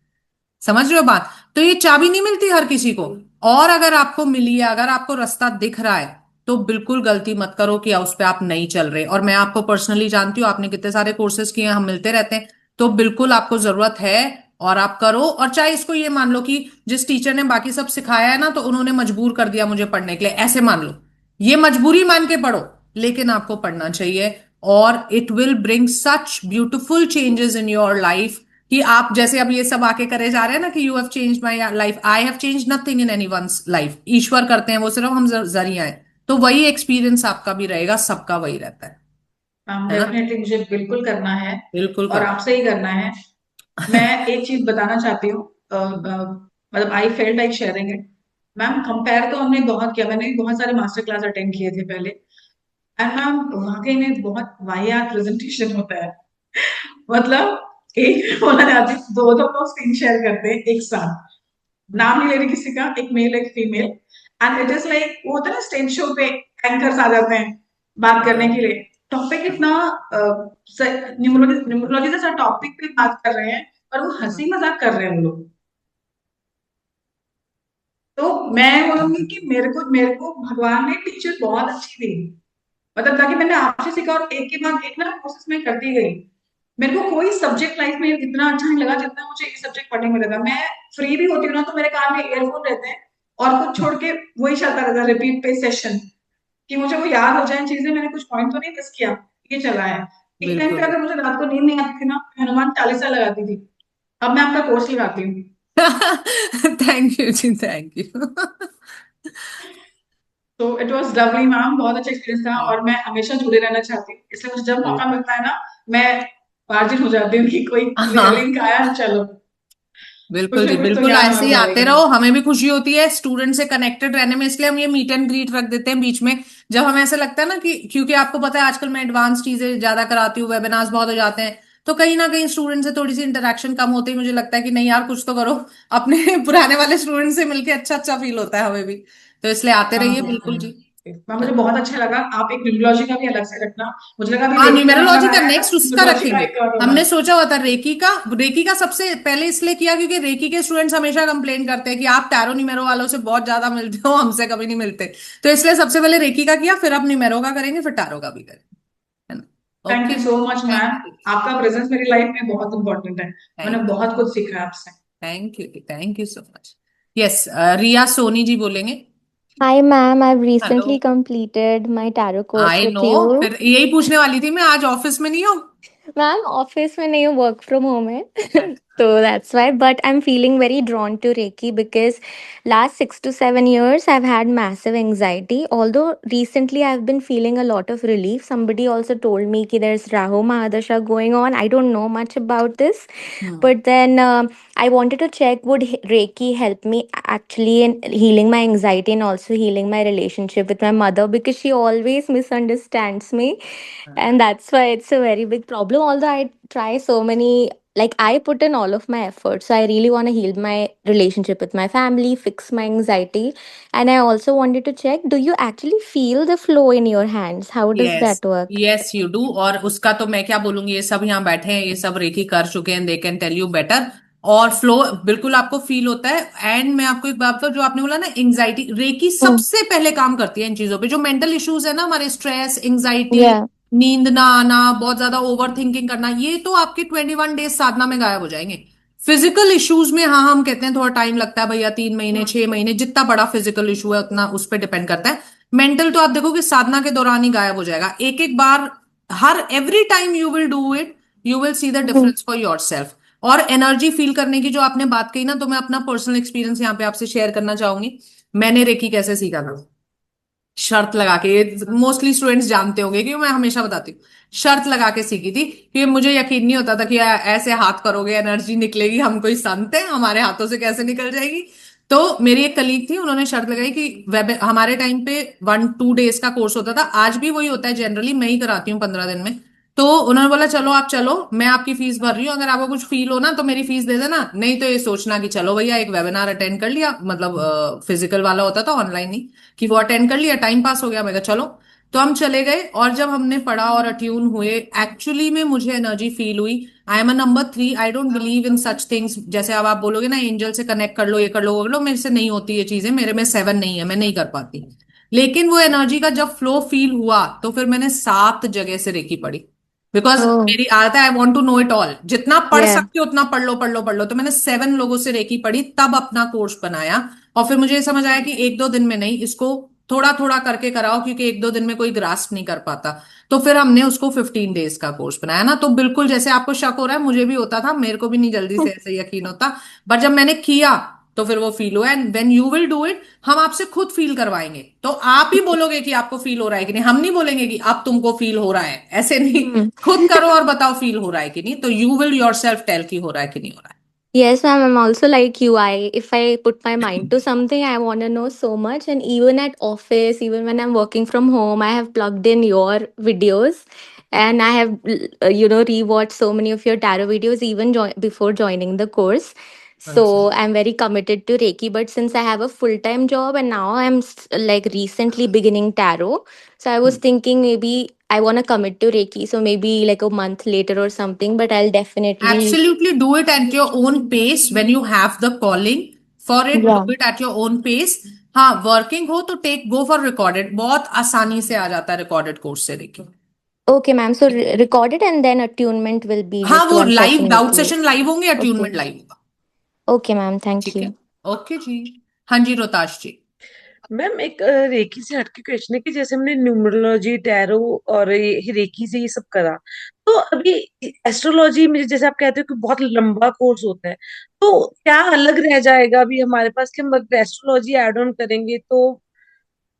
समझ रहे हो बात? तो ये चाबी नहीं मिलती हर किसी को, और अगर आपको मिली है, अगर आपको रास्ता दिख रहा है, तो बिल्कुल गलती मत करो कि उस पे आप नहीं चल रहे। और मैं आपको पर्सनली जानती हूँ, आपने कितने सारे कोर्सेज किए हैं, हम मिलते रहते हैं, तो बिल्कुल आपको जरूरत है, और आप करो। और चाहे इसको ये मान लो कि जिस टीचर ने बाकी सब सिखाया है ना, तो उन्होंने मजबूर कर दिया मुझे पढ़ने के लिए, ऐसे मान लो, ये मजबूरी मान के पढ़ो, लेकिन आपको पढ़ना चाहिए। और it will bring such beautiful changes in your life, कि आप जैसे अब ये सब आके करे जा रहे हैं ना, कि you have change my life, I have change nothing in anyone's life. ईश्वर करते हैं वो, सिर्फ हम जरिया है। तो वही एक्सपीरियंस आपका भी रहेगा, सबका वही रहता है ना? डेफिनेटली मुझे बिल्कुल करना है, बिल्कुल और करो। आपसे ही करना है। मैं एक चीज बताना चाहती हूँ, मतलब I felt like sharing it. Ma'am compare तो हमने बहुत किया, मैंने भी बहुत सारे मास्टर क्लास अटेंड किए थे पहले, एंड मैम वाकई में बहुत वाहियात प्रेजेंटेशन होता है। मतलब एक बोला जाती है, दो दो लोग स्क्रीन शेयर करते हैं एक साथ, नाम नहीं ले रही किसी का, एक मेल एक female, and it is like वो होता है ना स्टेज शो पे एंकर्स आ जाते हैं बात करने के लिए। टॉपिक इतना न्यूमरोलॉजी जैसा टॉपिक पे बात कर रहे हैं, और वो हंसी मजाक कर रहे हैं वो लोग। तो मैं बोलूंगी कि मेरे को भगवान ने टीचर बहुत अच्छी दी, मतलब ताकि मैंने आपसे सीखा, और एक के बाद एक ना कोर्सेस में करती गई। मेरे को कोई सब्जेक्ट लाइफ में इतना अच्छा नहीं लगा जितना मुझे ये सब्जेक्ट पढ़ने में लगा। मैं फ्री भी होती हूँ ना, तो मेरे कान में ईयरफोन रहते हैं, और कुछ छोड़ के वही चलता रहता है रिपीट पे सेशन, कि मुझे वो याद हो जाए चीजें, मैंने कुछ पॉइंट तो नहीं मिस किया, ये चला है। एक टाइम पे बिल्कुल। अगर मुझे रात को नींद नहीं आती थी ना, मैं हनुमान चालीसा लगाती थी। अब मैं आपका कोर्स लगाती हूँ। थैंक यू जी, थैंक यू। तो इट वॉज लवली मैम, बहुत अच्छा एक्सपीरियंस था, और मैं हमेशा जुड़े रहना चाहती हूँ, इसलिए मुझे जब मौका मिलता है ना, मैं मार्जिन हो जाती हूँ कि कोई हाँ लिंक आया, चलो कुछ बिल्कुल ना जी, कुछ तो बिल्कुल ज्ञान ऐसे हो ही आते जाएगा। रहो, हमें भी खुशी होती है स्टूडेंट से कनेक्टेड रहने में, इसलिए हम ये मीट एंड ग्रीट रख देते हैं बीच में। जब हमें ऐसा लगता है ना कि, क्योंकि आपको पता है आजकल मैं एडवांस चीजें ज्यादा कराती हूँ, वेबिनार्स बहुत हो जाते हैं, तो कहीं ना कहीं स्टूडेंट से थोड़ी सी इंटरेक्शन कम होती है, मुझे लगता है कि नहीं यार कुछ तो करो अपने पुराने वाले स्टूडेंट से मिलके, अच्छा अच्छा फील होता है हमें भी। तो इसलिए आते हाँ रहिए, हाँ बिल्कुल जी। हाँ मैम, मुझे बहुत अच्छा लगा। आप एक न्यूमरोलॉजी का भी अलग से रखना, मुझे लगा अभी हाँ, रेकी का नाम न्यूमेरोलॉजी का आया है ना, नेक्स्ट उसका न्यूमरोलॉजी का रखेंगे। एक और होगा। हमने सोचा हुआ था रेकी का सबसे पहले इसलिए किया क्योंकि रेकी के स्टूडेंट्स हमेशा कंप्लेन करते हैं कि आप टैरो न्यूमेरो वालों से बहुत ज्यादा मिलते हो, हमसे कभी नहीं मिलते। तो इसलिए सबसे पहले रेकी का किया, फिर अब न्यूमेरो का करेंगे, फिर टैरो का भी करेंगे, है ना? थैंक ओके यू जी, so much ma'am, thank you. आपका प्रेजेंस मेरी लाइफ में बहुत इंपॉर्टेंट है, मैंने थैंक बहुत कुछ सीखा है आपसे। Thank you so much. Yes, Riya Soni ji बोलेंगे। Hi, ma'am. I've hello. recently completed my tarot course I with no, you. फिर यही पूछने वाली थी मैं, आज ऑफिस में नहीं हो? मैम ऑफिस में नहीं हूँ, वर्क फ्रॉम होम है। So that's why, but I'm feeling very drawn to Reiki because last 6 to 7 years I've had massive anxiety. Although recently I've been feeling a lot of relief. Somebody also told me that there's Rahu Mahadasha going on. I don't know much about this, but then I wanted to check would Reiki help me actually in healing my anxiety and also healing my relationship with my mother because she always misunderstands me, and that's why it's a very big problem. Although I try so many, like I put in all of my effort, so I really want to heal my relationship with my family, fix my anxiety, and I also wanted to check, do you actually feel the flow in your hands? How does yes that work? Yes you do. और उसका तो मैं क्या बोलूंगी, ये सब यहाँ बैठे हैं, ये सब रेकी कर चुके हैं, they can tell you better. और फ्लो बिल्कुल आपको फील होता है। एंड मैं आपको एक बात बताऊं, जो आपने बोला ना एंजाइटी, रेकी सबसे पहले काम करती है इन चीजों पे। जो मेंटल इश्यूज है ना हमारे, स्ट्रेस, एंजाइटी, Yeah. नींद ना आना, बहुत ज्यादा ओवर थिंकिंग करना, ये तो आपके 21 डेज साधना में गायब हो जाएंगे। फिजिकल इश्यूज में हाँ हम कहते हैं थोड़ा टाइम लगता है भैया, 3 महीने 6 महीने, जितना बड़ा फिजिकल इशू है उतना उस पर डिपेंड करता है। मेंटल तो आप देखोगे साधना के दौरान ही गायब हो जाएगा। एक एक बार, हर every time you will do it, you will see the difference for yourself. और एनर्जी फील करने की जो आपने बात कही ना, तो मैं अपना पर्सनल एक्सपीरियंस यहाँ पे आपसे शेयर करना चाहूंगी। मैंने रेकी कैसे सीखा था, शर्त लगा के, मोस्टली स्टूडेंट्स जानते होंगे क्योंकि मैं हमेशा बताती हूँ, शर्त लगा के सीखी थी कि मुझे यकीन नहीं होता था कि ऐसे हाथ करोगे एनर्जी निकलेगी, हम कोई संत हैं, हमारे हाथों से कैसे निकल जाएगी। तो मेरी एक कलीग थी, उन्होंने शर्त लगाई कि वेब हमारे टाइम पे 1-2 डेज का कोर्स होता था, आज भी वही होता है जनरली, मैं ही कराती हूँ 15 दिन में। तो उन्होंने बोला चलो आप चलो, मैं आपकी फीस भर रही हूँ, अगर आपको कुछ फील हो ना तो मेरी फीस दे देना, नहीं तो ये सोचना कि चलो भैया एक वेबिनार अटेंड कर लिया, मतलब फिजिकल वाला होता था, ऑनलाइन नहीं, कि वो अटेंड कर लिया, टाइम पास हो गया। मैं कहा चलो। तो हम चले गए और जब हमने पढ़ा और अट्यून हुए, एक्चुअली में मुझे एनर्जी फील हुई। I am a number 3, I don't believe in such things. जैसे अब आप बोलोगे ना एंजल से कनेक्ट कर लो, ये कर लो वो कर लो, मेरे से नहीं होती ये चीजें, मेरे में 7 नहीं है, मैं नहीं कर पाती। लेकिन वो एनर्जी का जब फ्लो फील हुआ तो फिर मैंने 7 जगह से रेकी पढ़ी, बिकॉज Oh, मेरी आदत है, I want to know it all, जितना पढ़ yeah. सकते हो उतना पढ़ लो पढ़ लो पढ़ लो। तो मैंने 7 लोगों से रेकी पढ़ी, तब अपना कोर्स बनाया। और फिर मुझे ये समझ आया कि 1-2 दिन में नहीं, इसको थोड़ा थोड़ा करके कराओ, क्योंकि 1-2 दिन में कोई ग्रास्प नहीं कर पाता। तो फिर हमने उसको 15 डेज का कोर्स बनाया ना। तो बिल्कुल जैसे आपको शक हो रहा है, मुझे भी होता था, मेरे को भी नहीं जल्दी से ऐसे यकीन होता, बट जब मैंने किया तो फिर वो फील हुआ। And when you will do it, हम आपसे खुद फील करवाएंगे, तो आप ही बोलोगे कि आपको फील हो रहा है कि नहीं, हम नहीं बोलेंगे कि अब तुमको फील हो रहा है, ऐसे नहीं। Hmm. खुद करो और बताओ फील हो रहा है कि नहीं, तो you will yourself tell कि हो रहा है कि नहीं हो रहा है। Yes, ma'am. I'm also like you. If I put my mind to something, I want to know so much. And even at office, even when I'm working from home, I have plugged in your videos, and I have, rewatched so many of your tarot videos even before joining the course. So I'm very committed to Reiki. But since I have a full-time job and now I'm like recently beginning tarot, so I was thinking maybe I want to commit to Reiki. So maybe like a month later or something. But I'll definitely. Absolutely do it at your own pace when you have the calling for it. Yeah. Do it at your own pace. हाँ, working हो तो go for recorded, बहुत आसानी से आ जाता है recorded course से देखिए। Okay, ma'am. So record it and then attunement will be हाँ, just वो one live session doubt with you. Session live होंगे, Okay. अट्यूनमेंट लाइव होगा। Okay, ma'am. Thank ठीक है, you. ओके जी। हाँ जी, रोताश जी। मैम एक रेकी से हटके क्वेश्चन है कि जैसे हमने न्यूमरोलॉजी, टैरो और ये रेकी से ये सब करा, तो अभी एस्ट्रोलॉजी में जैसे आप कहते हो कि बहुत लंबा कोर्स होता है, तो क्या अलग रह जाएगा अभी हमारे पास कि हम एस्ट्रोलॉजी ऐड ऑन करेंगे तो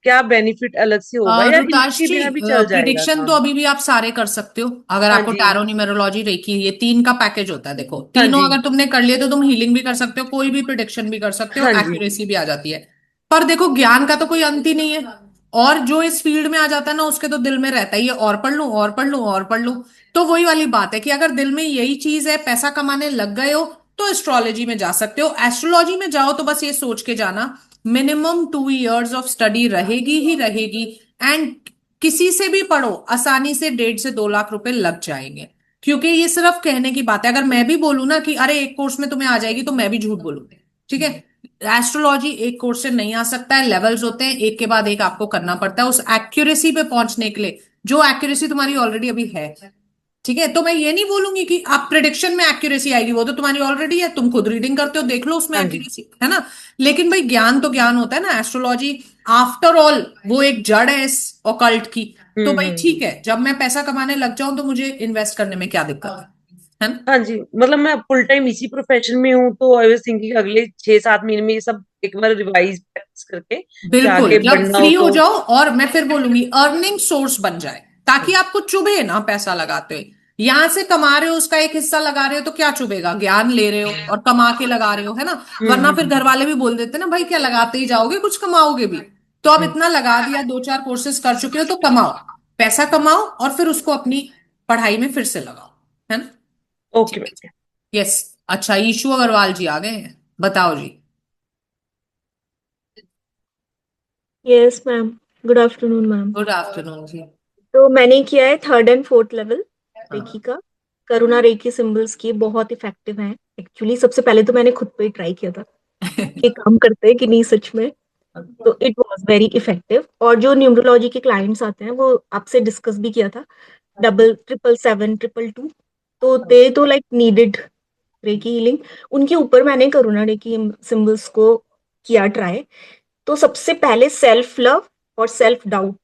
क्या बेनिफिट अलग से होगा, या रुताश इनके जी, बिना भी चल जाएगा प्रिडिक्शन तो काम? अभी भी आप सारे कर सकते हो, अगर हाँ आपको जी। टैरो, न्यूमेरोलॉजी, रेकी, ये 3 का पैकेज होता है। देखो हाँ तीनों जी। अगर तुमने कर लिए तो तुम हीलिंग भी कर सकते हो, कोई भी प्रिडिक्शन भी कर सकते हो, हाँ जी। एक्यूरेसी भी आ जाती है। पर देखो ज्ञान का तो कोई अंत ही नहीं है, और जो इस फील्ड में आ जाता है ना, उसके तो दिल में रहता ही है और पढ़ लूं और पढ़ लूं और पढ़ लूं। तो वही वाली बात है कि अगर दिल में यही चीज है, पैसा कमाने लग गए हो, तो एस्ट्रोलॉजी में जा सकते हो। एस्ट्रोलॉजी में जाओ तो बस ये सोच के जाना, मिनिमम 2 years ऑफ स्टडी रहेगी ही रहेगी। एंड किसी से भी पढ़ो, आसानी से 1.5 से 2 लाख रुपए लग जाएंगे। क्योंकि ये सिर्फ कहने की बात है, अगर मैं भी बोलूं ना कि अरे एक कोर्स में तुम्हें आ जाएगी, तो मैं भी झूठ बोलूंगी। ठीक है, एस्ट्रोलॉजी एक कोर्स से नहीं आ सकता है, लेवल्स होते हैं, एक के बाद एक आपको करना पड़ता है उस एक्यूरेसी पे पहुंचने के लिए, जो एक्यूरेसी तुम्हारी ऑलरेडी अभी है। ठीक है, तो मैं ये नहीं बोलूंगी कि आप प्रिडिक्शन में एक्यूरेसी आएगी, वो तो तुम्हारी ऑलरेडी है, तुम खुद रीडिंग करते हो, देख लो उसमें हाँ जी। एक्यूरेसी है ना। लेकिन भाई ज्ञान तो ज्ञान होता है ना, एस्ट्रोलॉजी आफ्टर ऑल वो एक जड़ है इस ऑकल्ट की। तो भाई ठीक है, जब मैं पैसा कमाने लग जाऊं तो मुझे इन्वेस्ट करने में क्या दिक्कत है। है ना? हाँ जी, मतलब मैं फुल टाइम इसी प्रोफेशन में हूँ, तो आई वाज थिंकिंग अगले 6-7 महीने में ये सब एक बार रिवाइज प्रैक्टिस करके फिर बिल्कुल, आगे जब बढ़ना हो फ्री हो तो। जाओ, और मैं फिर बोलूंगी अर्निंग सोर्स बन जाए, ताकि आपको चुभे ना पैसा लगाते हुए। यहां से कमा रहे हो, उसका एक हिस्सा लगा रहे हो, तो क्या चुभेगा? ज्ञान ले रहे हो और कमा के लगा रहे हो, है ना? वरना फिर घर वाले भी बोल देते ना, भाई क्या लगाते ही जाओगे, कुछ कमाओगे भी? तो अब इतना लगा दिया, 2-4 कोर्सेज कर चुके हो, तो कमाओ, पैसा कमाओ, और फिर उसको अपनी पढ़ाई में फिर से लगाओ, है ना? ओके ठीक है। मैम। यस। अच्छा, ईशू अग्रवाल जी आ गए हैं, बताओ जी। Yes ma'am, good afternoon ma'am. Good afternoon जी। तो मैंने किया है 3rd and 4th level recce हाँ। का। करुणा रेकी सिंबल्स की बहुत इफेक्टिव हैं। एक्चुअली सबसे पहले तो मैंने खुद पे ही ट्राई किया था कि काम करते हैं कि नहीं सच में। तो इट वाज वेरी इफेक्टिव। और जो न्यूमरोलॉजी के क्लाइंट्स आते हैं वो आपसे डिस्कस भी किया था, 777 222, तो दे तो लाइक नीडेड रेकी हीलिंग। उनके ऊपर मैंने करुणा रेकी सिंबल्स को किया ट्राई। तो सबसे पहले सेल्फ लव और सेल्फ डाउट,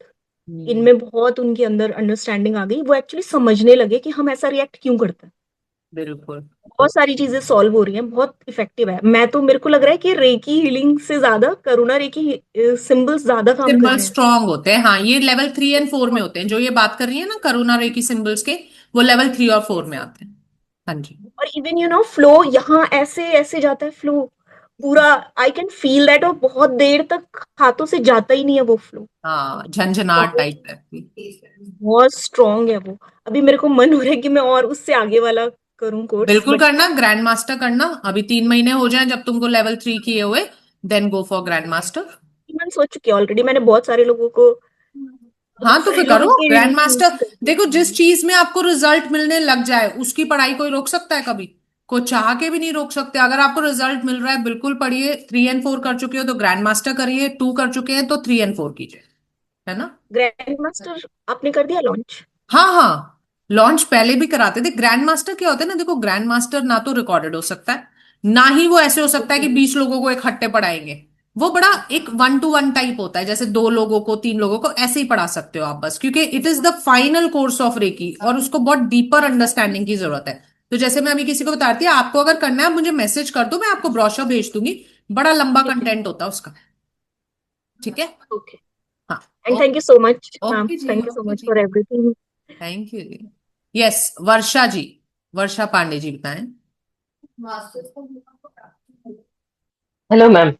इनमें बहुत उनके अंदर अंडरस्टैंडिंग आ गई। वो एक्चुअली समझने लगे कि हम ऐसा रिएक्ट क्यों करते हैं। बिल्कुल। बहुत सारी चीजें सॉल्व हो रही हैं, बहुत इफेक्टिव है। मैं तो, मेरे को लग रहा है कि रेकी हीलिंग से ज्यादा करुणा रेकी सिंबल्स ज्यादा काम कर सिंबल रहे हैं। स्ट्रांग होते हैं, हाँ, ये लेवल 3 और 4 में होते हैं, जो ये बात कर रही है ना करुणा रेकी सिंबल्स के, वो लेवल 3 और 4 में आते हैं। हाँ जी। और इवन फ्लो यहाँ ऐसे ऐसे जाता है फ्लो पूरा। I can feel that. और बहुत देर तक हाथों से जाता ही नहीं है वो फ्लो। हाँ, झंझनाट बहुत टाइप रहती। बहुत स्ट्रांग है वो। अभी मेरे को मन हो रहा है कि मैं और उससे आगे वाला करूं कोर्स, बिल्कुल बट करना, ग्रैंड मास्टर करना। अभी 3 महीने हो जाएं जब तुमको लेवल 3 किए हुए, then go for grand master. मैंने सोच चुकी है ऑलरेडी। मैंने बहुत सारे लोगों को, हाँ, बहुत तो सारे फिर करो लोगों की ग्रैंड रीडिंग मास्टर। कर दी। देखो, जिस चीज में आपको रिजल्ट मिलने लग जाए उसकी पढ़ाई कोई रोक सकता है कभी? कोई चाह के भी नहीं रोक सकते। अगर आपको रिजल्ट मिल रहा है, बिल्कुल पढ़िए। 3 और 4 कर चुके हो तो ग्रैंड मास्टर करिए, 2 कर चुके हैं तो 3 और 4 कीजिए, है ना? ग्रैंड मास्टर आपने कर दिया लॉन्च? हाँ हाँ, लॉन्च पहले भी कराते थे। ग्रैंड मास्टर क्या होता है ना, देखो, ग्रैंड मास्टर ना तो रिकॉर्डेड हो सकता है, ना ही वो ऐसे हो सकता है कि 20 लोगों को इकट्ठे पढ़ाएंगे। वो बड़ा एक 1-to-1 टाइप होता है, जैसे 2 लोगों को, 3 लोगों को ऐसे ही पढ़ा सकते हो आप बस, क्योंकि it is the final course of reiki, और उसको बहुत डीपर अंडरस्टैंडिंग की जरूरत है। तो जैसे मैं अभी किसी को बताती हूँ, आपको अगर करना है, आप मुझे मैसेज कर दो, मैं आपको ब्रोशर भेज दूंगी। बड़ा लंबा कंटेंट होता है उसका। ठीक है। ओके। हाँ। And thank you so much ma'am, okay जी, thank you so okay much जी। For everything. थैंक यू जी। यस, वर्षा जी, वर्षा पांडे जी बताएं। Hello ma'am.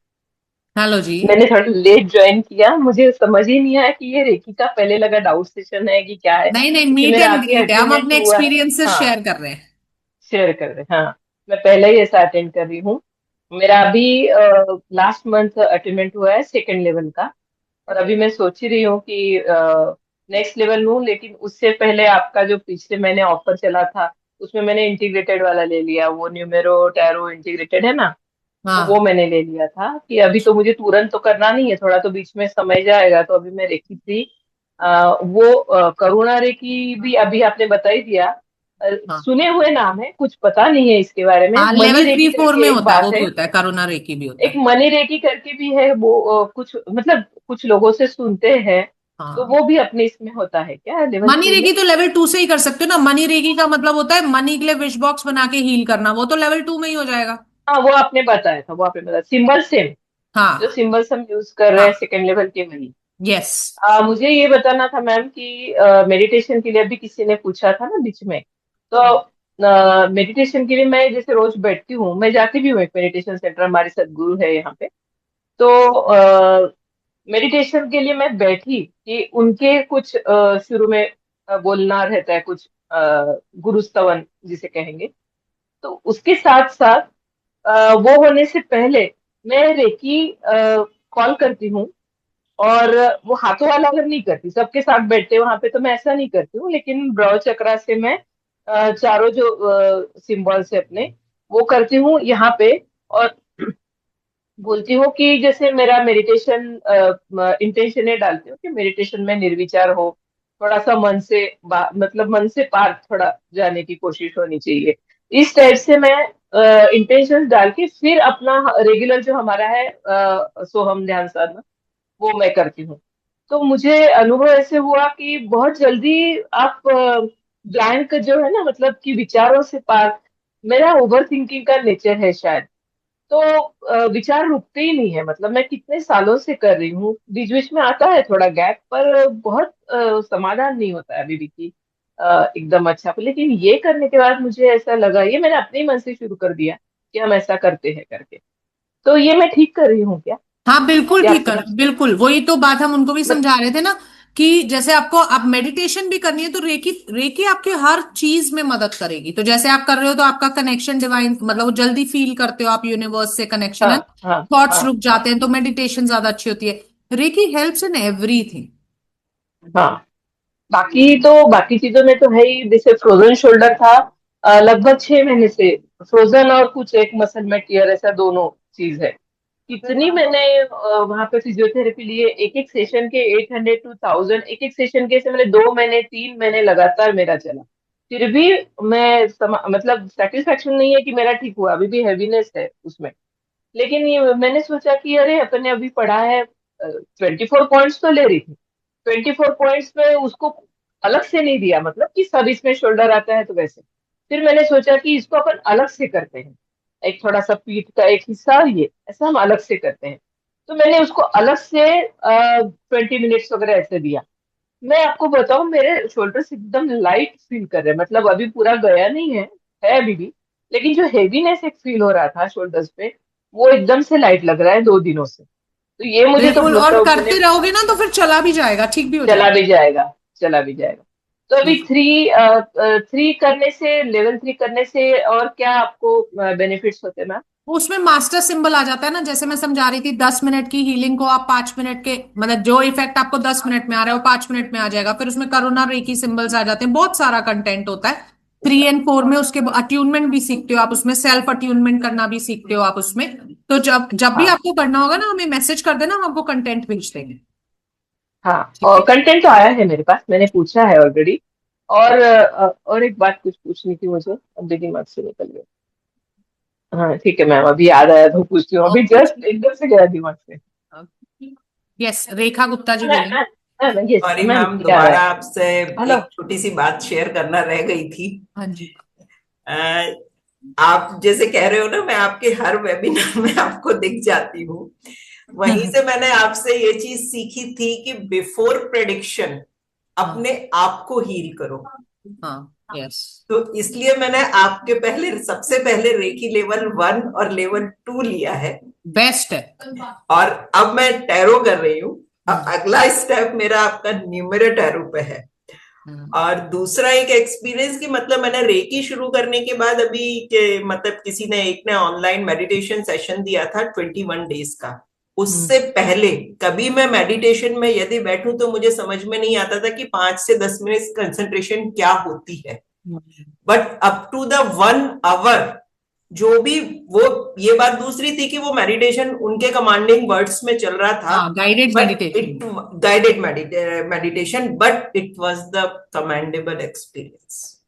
हेलो जी। मैंने थोड़ा लेट ज्वाइन किया, मुझे समझ ही नहीं आया कि ये रेकी का पहले लगा डाउट सेशन है कि क्या है, नहीं नहीं, क्योंकि मीट मेरा एंड अभी ग्रीट है, हम अटेंडेंट अपने हुआ है। एक्सपीरियंसेस हाँ, शेयर कर रहे हैं। शेयर कर रहे हैं। हाँ, मैं पहले ही ऐसा अटेंड कर रही हूँ। मेरा अभी लास्ट मंथ अटेंडेंट हुआ है 2nd लेवल का। और अभी मैं सोच ही रही हूँ कि नेक्स्ट लेवल लूँ, लेकिन उससे पहले आपका जो पिछले महीने ऑफर चला था उसमें मैंने इंटीग्रेटेड वाला ले लिया, वो न्यूमेरो टैरो इंटीग्रेटेड है ना, तो वो हाँ। मैंने ले लिया था कि अभी तो मुझे तुरंत तो करना नहीं है, थोड़ा तो बीच में समय जाएगा। तो अभी मैं रेकी थी, वो करुणा रेकी भी अभी आपने बता ही दिया। हाँ सुने हुए नाम है, कुछ पता नहीं है इसके बारे में। हाँ, मनी लेवल थ्री रेकी फोर करके में एक होता है, वो बात भी है, होता है, करुणा रेकी भी होता एक है। मनी रेकी करके भी है वो, कुछ मतलब कुछ लोगों से सुनते हैं। तो हाँ, वो भी अपने इसमें होता है क्या लेवल मनी 3 में? रेकी तो लेवल 2 से ही कर सकते हो ना। मनी रेकी का मतलब होता है मनी के लिए विश बॉक्स बना के हील करना, वो तो लेवल 2 में ही हो जाएगा। हाँ, वो आपने बताया था, वो आपने बताया सिंबल सेम, जो हाँ सिंबल्स हम यूज कर रहे हाँ। हैं 2nd लेवल के वही। यस। मुझे ये बताना था मैम कि मेडिटेशन के लिए अभी किसी ने पूछा था ना बीच में, तो मेडिटेशन के लिए मैं जैसे रोज बैठती हूँ, मैं जाती भी हूँ एक मेडिटेशन सेंटर, हमारे सदगुरु है यहाँ पे। तो मेडिटेशन के लिए मैं बैठी कि उनके कुछ शुरू में बोलना रहता है कुछ, गुरु स्तवन जिसे कहेंगे। तो उसके साथ साथ वो होने से पहले मैं रेकी कॉल करती हूँ। और वो हाथों वाला अगर नहीं करती, सबके साथ बैठते वहां पे तो मैं ऐसा नहीं करती हूँ, लेकिन ब्रव चक्रा से मैं चारों जो सिंबल्स है अपने, वो करती हूँ यहाँ पे। और बोलती हूँ कि जैसे मेरा मेडिटेशन इंटेंशन ये डालती हूँ कि मेडिटेशन में निर्विचार हो, थोड़ा सा मन से मतलब मन से पार थोड़ा जाने की कोशिश होनी चाहिए। इस टाइप से मैं इंटेंशन डाल के फिर अपना रेगुलर जो हमारा है सोहम ध्यान साधना, वो मैं करती हूँ। तो मुझे अनुभव ऐसे हुआ कि बहुत जल्दी आप ब्लैंक जो है ना, मतलब कि विचारों से पार। मेरा ओवर थिंकिंग का नेचर है शायद, तो विचार रुकते ही नहीं है। मतलब मैं कितने सालों से कर रही हूँ, बीच बीच में आता है थोड़ा गैप, पर बहुत समाधान नहीं होता है अभी भी कि एकदम अच्छा। लेकिन ये करने के बाद मुझे ऐसा लगा, ये मैंने अपने ही मन से शुरू कर दिया कि हम ऐसा करते हैं करके। तो ये मैं ठीक कर रही हूँ क्या? हाँ बिल्कुल क्या ठीक आपको कर, लगता बिल्कुल वही तो बात हम उनको भी है? समझा रहे थे ना, कि जैसे आपको आप मेडिटेशन भी करनी है तो रेकी रेकी आपके हर चीज में मदद करेगी। तो जैसे आप कर रहे हो तो आपका कनेक्शन डिवाइन, मतलब वो जल्दी फील करते हो आप यूनिवर्स से कनेक्शन हाँ है, हाँ थॉट्स हाँ रुक जाते हैं, तो मेडिटेशन ज्यादा अच्छी होती है। Reiki helps in everything. हाँ। बाकी चीजों में तो है ही। जैसे फ्रोजन शोल्डर था, लगभग 6 महीने से फ्रोजन, और कुछ एक मसल में टियर, ऐसा दोनों चीज है। कितनी मैंने वहां पे फिजियोथेरेपी लिए, एक एक सेशन के 800 to 1000, एक एक सेशन के से मैंने 2 महीने 3 महीने लगातार मेरा चला। फिर भी मतलब सेटिस्फेक्शन नहीं है कि मेरा ठीक हुआ, अभी भी हैवीनेस है उसमें। लेकिन ये मैंने सोचा कि अरे अपने अभी पढ़ा है, 24 पॉइंट्स तो ले रही थी, 24 पॉइंट्स में उसको अलग से नहीं दिया, मतलब कि सब इसमें शोल्डर आता है तो वैसे। फिर मैंने सोचा कि इसको अपन अलग से करते हैं, एक थोड़ा सा पीठ का एक हिस्सा, और ये ऐसा हम अलग से करते हैं। तो मैंने उसको अलग से 20 मिनट्स वगैरह ऐसे दिया। मैं आपको बताऊं, मेरे शोल्डर्स एकदम लाइट फील कर रहे हैं। मतलब अभी पूरा गया नहीं है अभी भी, लेकिन जो हेवीनेस एक फील हो रहा था शोल्डर्स पे, वो एकदम से लाइट लग रहा है 2 दिनों से। तो ये मुझे तो बिल्कुल, और मतलब मैंने करते रहोगे ना तो फिर चला भी जाएगा, ठीक भी हो चला जाएगा। भी जाएगा, चला भी जाएगा। तो अभी 3 करने से, लेवल 3 करने से और क्या आपको बेनिफिट्स होते हैं मैम? उसमें मास्टर सिंबल आ जाता है ना, जैसे मैं समझा रही थी 10 मिनट की हीलिंग को आप 5 मिनट के, मतलब जो इफेक्ट आपको 10 मिनट में आ रहा है वो 5 मिनट में आ जाएगा। फिर उसमें करुणा रेकी सिंबल्स आ जाते हैं, बहुत सारा कंटेंट होता है। 3 और 4 में उसके अट्यूनमेंट भी सीखते हो आप, उसमें सेल्फ अट्यूनमेंट करना भी सीखते हो आप उसमें। तो जब जब भी हाँ आपको करना होगा ना, हमें मैसेज कर देना, हम आपको कंटेंट भेज देंगे। हाँ, ठीक और है। कंटेंट तो आया है मेरे पास, मैंने पूछा है ऑलरेडी। और एक बात कुछ पूछनी थी मुझे, अब भी दिमाग से निकल गया। हाँ ठीक है मैम, अभी याद आया तो पूछती हूँ, अभी जस्ट एकदम से गया दिमाग से। यस, रेखा गुप्ता जी बोलिए। यस सॉरी मैम, मैम, याद दोबारा आया। आपसे हेलो। एक छोटी सी बात शेयर करना रह गई थी। हाँ जी। आप जैसे कह रहे हो ना, मैं आपके हर वेबिनार में आपको दिख जाती हूँ। वहीं से मैंने आपसे ये चीज सीखी थी कि बिफोर प्रेडिक्शन अपने आप को हील करो। हाँ यस। तो इसलिए मैंने आपके सबसे पहले रेकी लेवल 1 और लेवल 2 लिया है। बेस्ट है। और अब मैं टैरो कर रही हूँ। अब अगला स्टेप मेरा आपका न्यूमेरो टैरो पे है। और दूसरा एक एक्सपीरियंस की, मतलब मैंने रेकी शुरू करने के बाद अभी मतलब किसी ने एक ने ऑनलाइन मेडिटेशन सेशन दिया था 21 डेज का। उससे पहले कभी मैं मेडिटेशन में यदि बैठूं तो मुझे समझ में नहीं आता था कि 5 से 10 मिनट कंसंट्रेशन क्या होती है। But up to the 1 hour जो भी, वो ये बात दूसरी थी कि वो मेडिटेशन उनके कमांडिंग वर्ड्स में चल रहा था, guided but meditation. It guided meditation, but it was the commendable experience.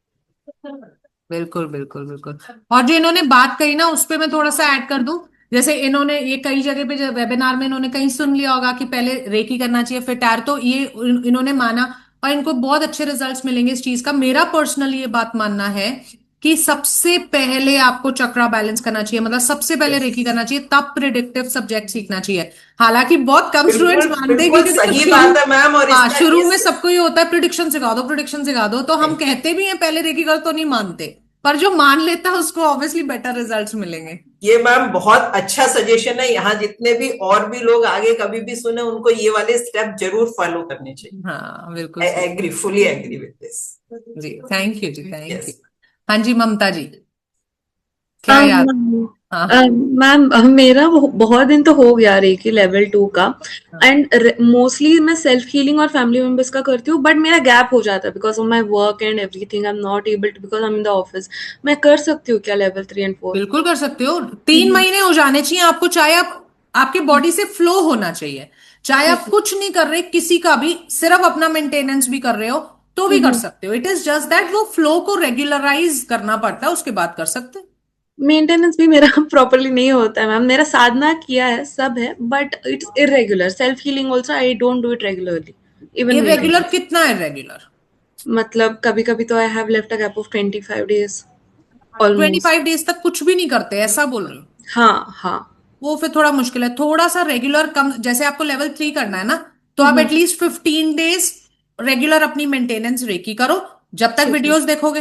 बिल्कुल बिल्कुल बिल्कुल। और जो इन्होंने बात कही ना, उस पे मैं थोड़ा सा ऐड कर दूं। जैसे इन्होंने ये कई जगह पे वेबिनार में इन्होंने कहीं सुन लिया होगा कि पहले रेकी करना चाहिए फिर टैर, तो ये इन्होंने माना और इनको बहुत अच्छे रिजल्ट्स मिलेंगे इस चीज का। मेरा पर्सनल ये बात मानना है कि सबसे पहले आपको चक्रा बैलेंस करना चाहिए, मतलब सबसे पहले रेकी करना चाहिए, तब प्रिडिक्टिव सब्जेक्ट सीखना चाहिए। हालांकि बहुत कम स्टूडेंट्स बिल्कुल मानते हैं, बिल्कुल क्योंकि देखो सही शुरू, बात है मैम। और हाँ इसका शुरू में इस सबको ये होता है प्रिडिक्शन सिखा दो, प्रिडिक्शन सिखा दो, तो हम कहते भी हैं पहले रेकी कर, तो नहीं मानते। पर जो मान लेता है उसको ऑब्वियसली बेटर रिजल्ट्स मिलेंगे। ये मैम बहुत अच्छा सजेशन है। यहाँ जितने भी और भी लोग आगे कभी भी सुने, उनको ये वाले स्टेप जरूर फॉलो करने चाहिए। हाँ बिल्कुल आई सही। Agree, fully agree with this. जी थैंक यू जी, थैंक यू। यस। हाँ जी ममता जी, क्या याद? हाँ मैम मेरा बहुत दिन तो हो गया रेकी लेवल 2 का। एंड मोस्टली मैं सेल्फ हीलिंग और फैमिली मेंबर्स का करती हूँ, बट मेरा गैप हो जाता है because of my work and everything. I am not able to, because I am in the office. मैं कर सकती हूँ क्या लेवल 3 एंड 4? बिल्कुल कर सकते हो। 3 महीने हो जाने चाहिए आपको, चाहे आप, आपके बॉडी से फ्लो होना चाहिए, चाहे आप कुछ नहीं कर रहे किसी का भी, सिर्फ अपना मेंटेनेंस भी कर रहे हो तो भी कर सकते हो। इट इज जस्ट दैट वो फ्लो को रेगुलराइज करना पड़ता है, उसके बाद कर सकते हैं। मेंटेनेंस भी मेरा प्रॉपरली नहीं होता है मैम। मेरा साधना किया है, सब है, but it's irregular. Self healing also I don't do it regularly, even irregular maintenance. कितना इरेगुलर? मतलब कभी कभी तो I have left a gap of 25 days almost. 25 days तक कुछ भी नहीं करते, ऐसा बोल रहे हो? हाँ हाँ। वो फिर थोड़ा मुश्किल है। थोड़ा सा रेगुलर कम, जैसे आपको लेवल 3 करना है ना, तो आप हम्म, एटलीस्ट 15 डेज रेगुलर अपनी मेंटेनेंस रेकी करो, जब तक ठीक है। वीडियोस देखोगे,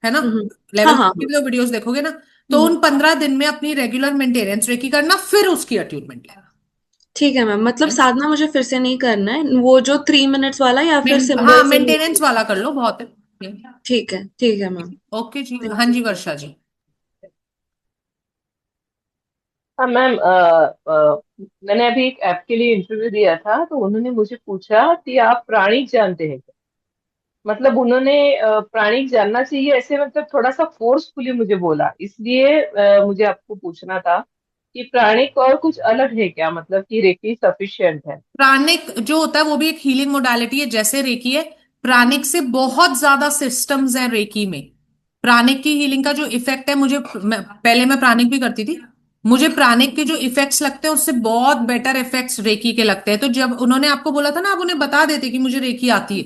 है ना? हाँ लेवल हाँ 3 की तो वीडियोस देखोगे ना, तो हम्म, उन 15 दिन में अपनी रेगुलर मेंटेनेंस रेकी करना, फिर उसकी अट्यूनमेंट लेना। ठीक है मैम। मतलब है ना? साधना मुझे फिर से नहीं करना है वो जो 3 मिनट्स वाला, या फिर हाँ, सिंबल से मेंटेनेंस वाला कर लो, बहुत है। ठीक है मैम। ओके जी, हाँ जी, वर्षा जी। हाँ मैम, मैंने अभी एक ऐप के लिए इंटरव्यू दिया था, तो उन्होंने मुझे पूछा कि आप प्राणिक जानते हैं क्या। मतलब उन्होंने प्राणिक जानना चाहिए ऐसे, मतलब थोड़ा सा फोर्सफुली मुझे बोला, इसलिए मुझे आपको पूछना था कि प्राणिक और कुछ अलग है क्या, मतलब कि रेकी सफिशिएंट है। प्राणिक जो होता है वो भी एक हीलिंग मोडालिटी है, जैसे रेकी है। प्राणिक से बहुत ज्यादा सिस्टम्स हैं रेकी में। प्राणिक की हीलिंग का जो इफेक्ट है, पहले मैं प्राणिक भी करती थी, मुझे प्राणिक के जो इफेक्ट्स लगते हैं उससे बहुत बेटर इफेक्ट्स रेकी के लगते हैं। तो जब उन्होंने आपको बोला था ना, आप उन्हें बता देते कि मुझे रेकी आती है,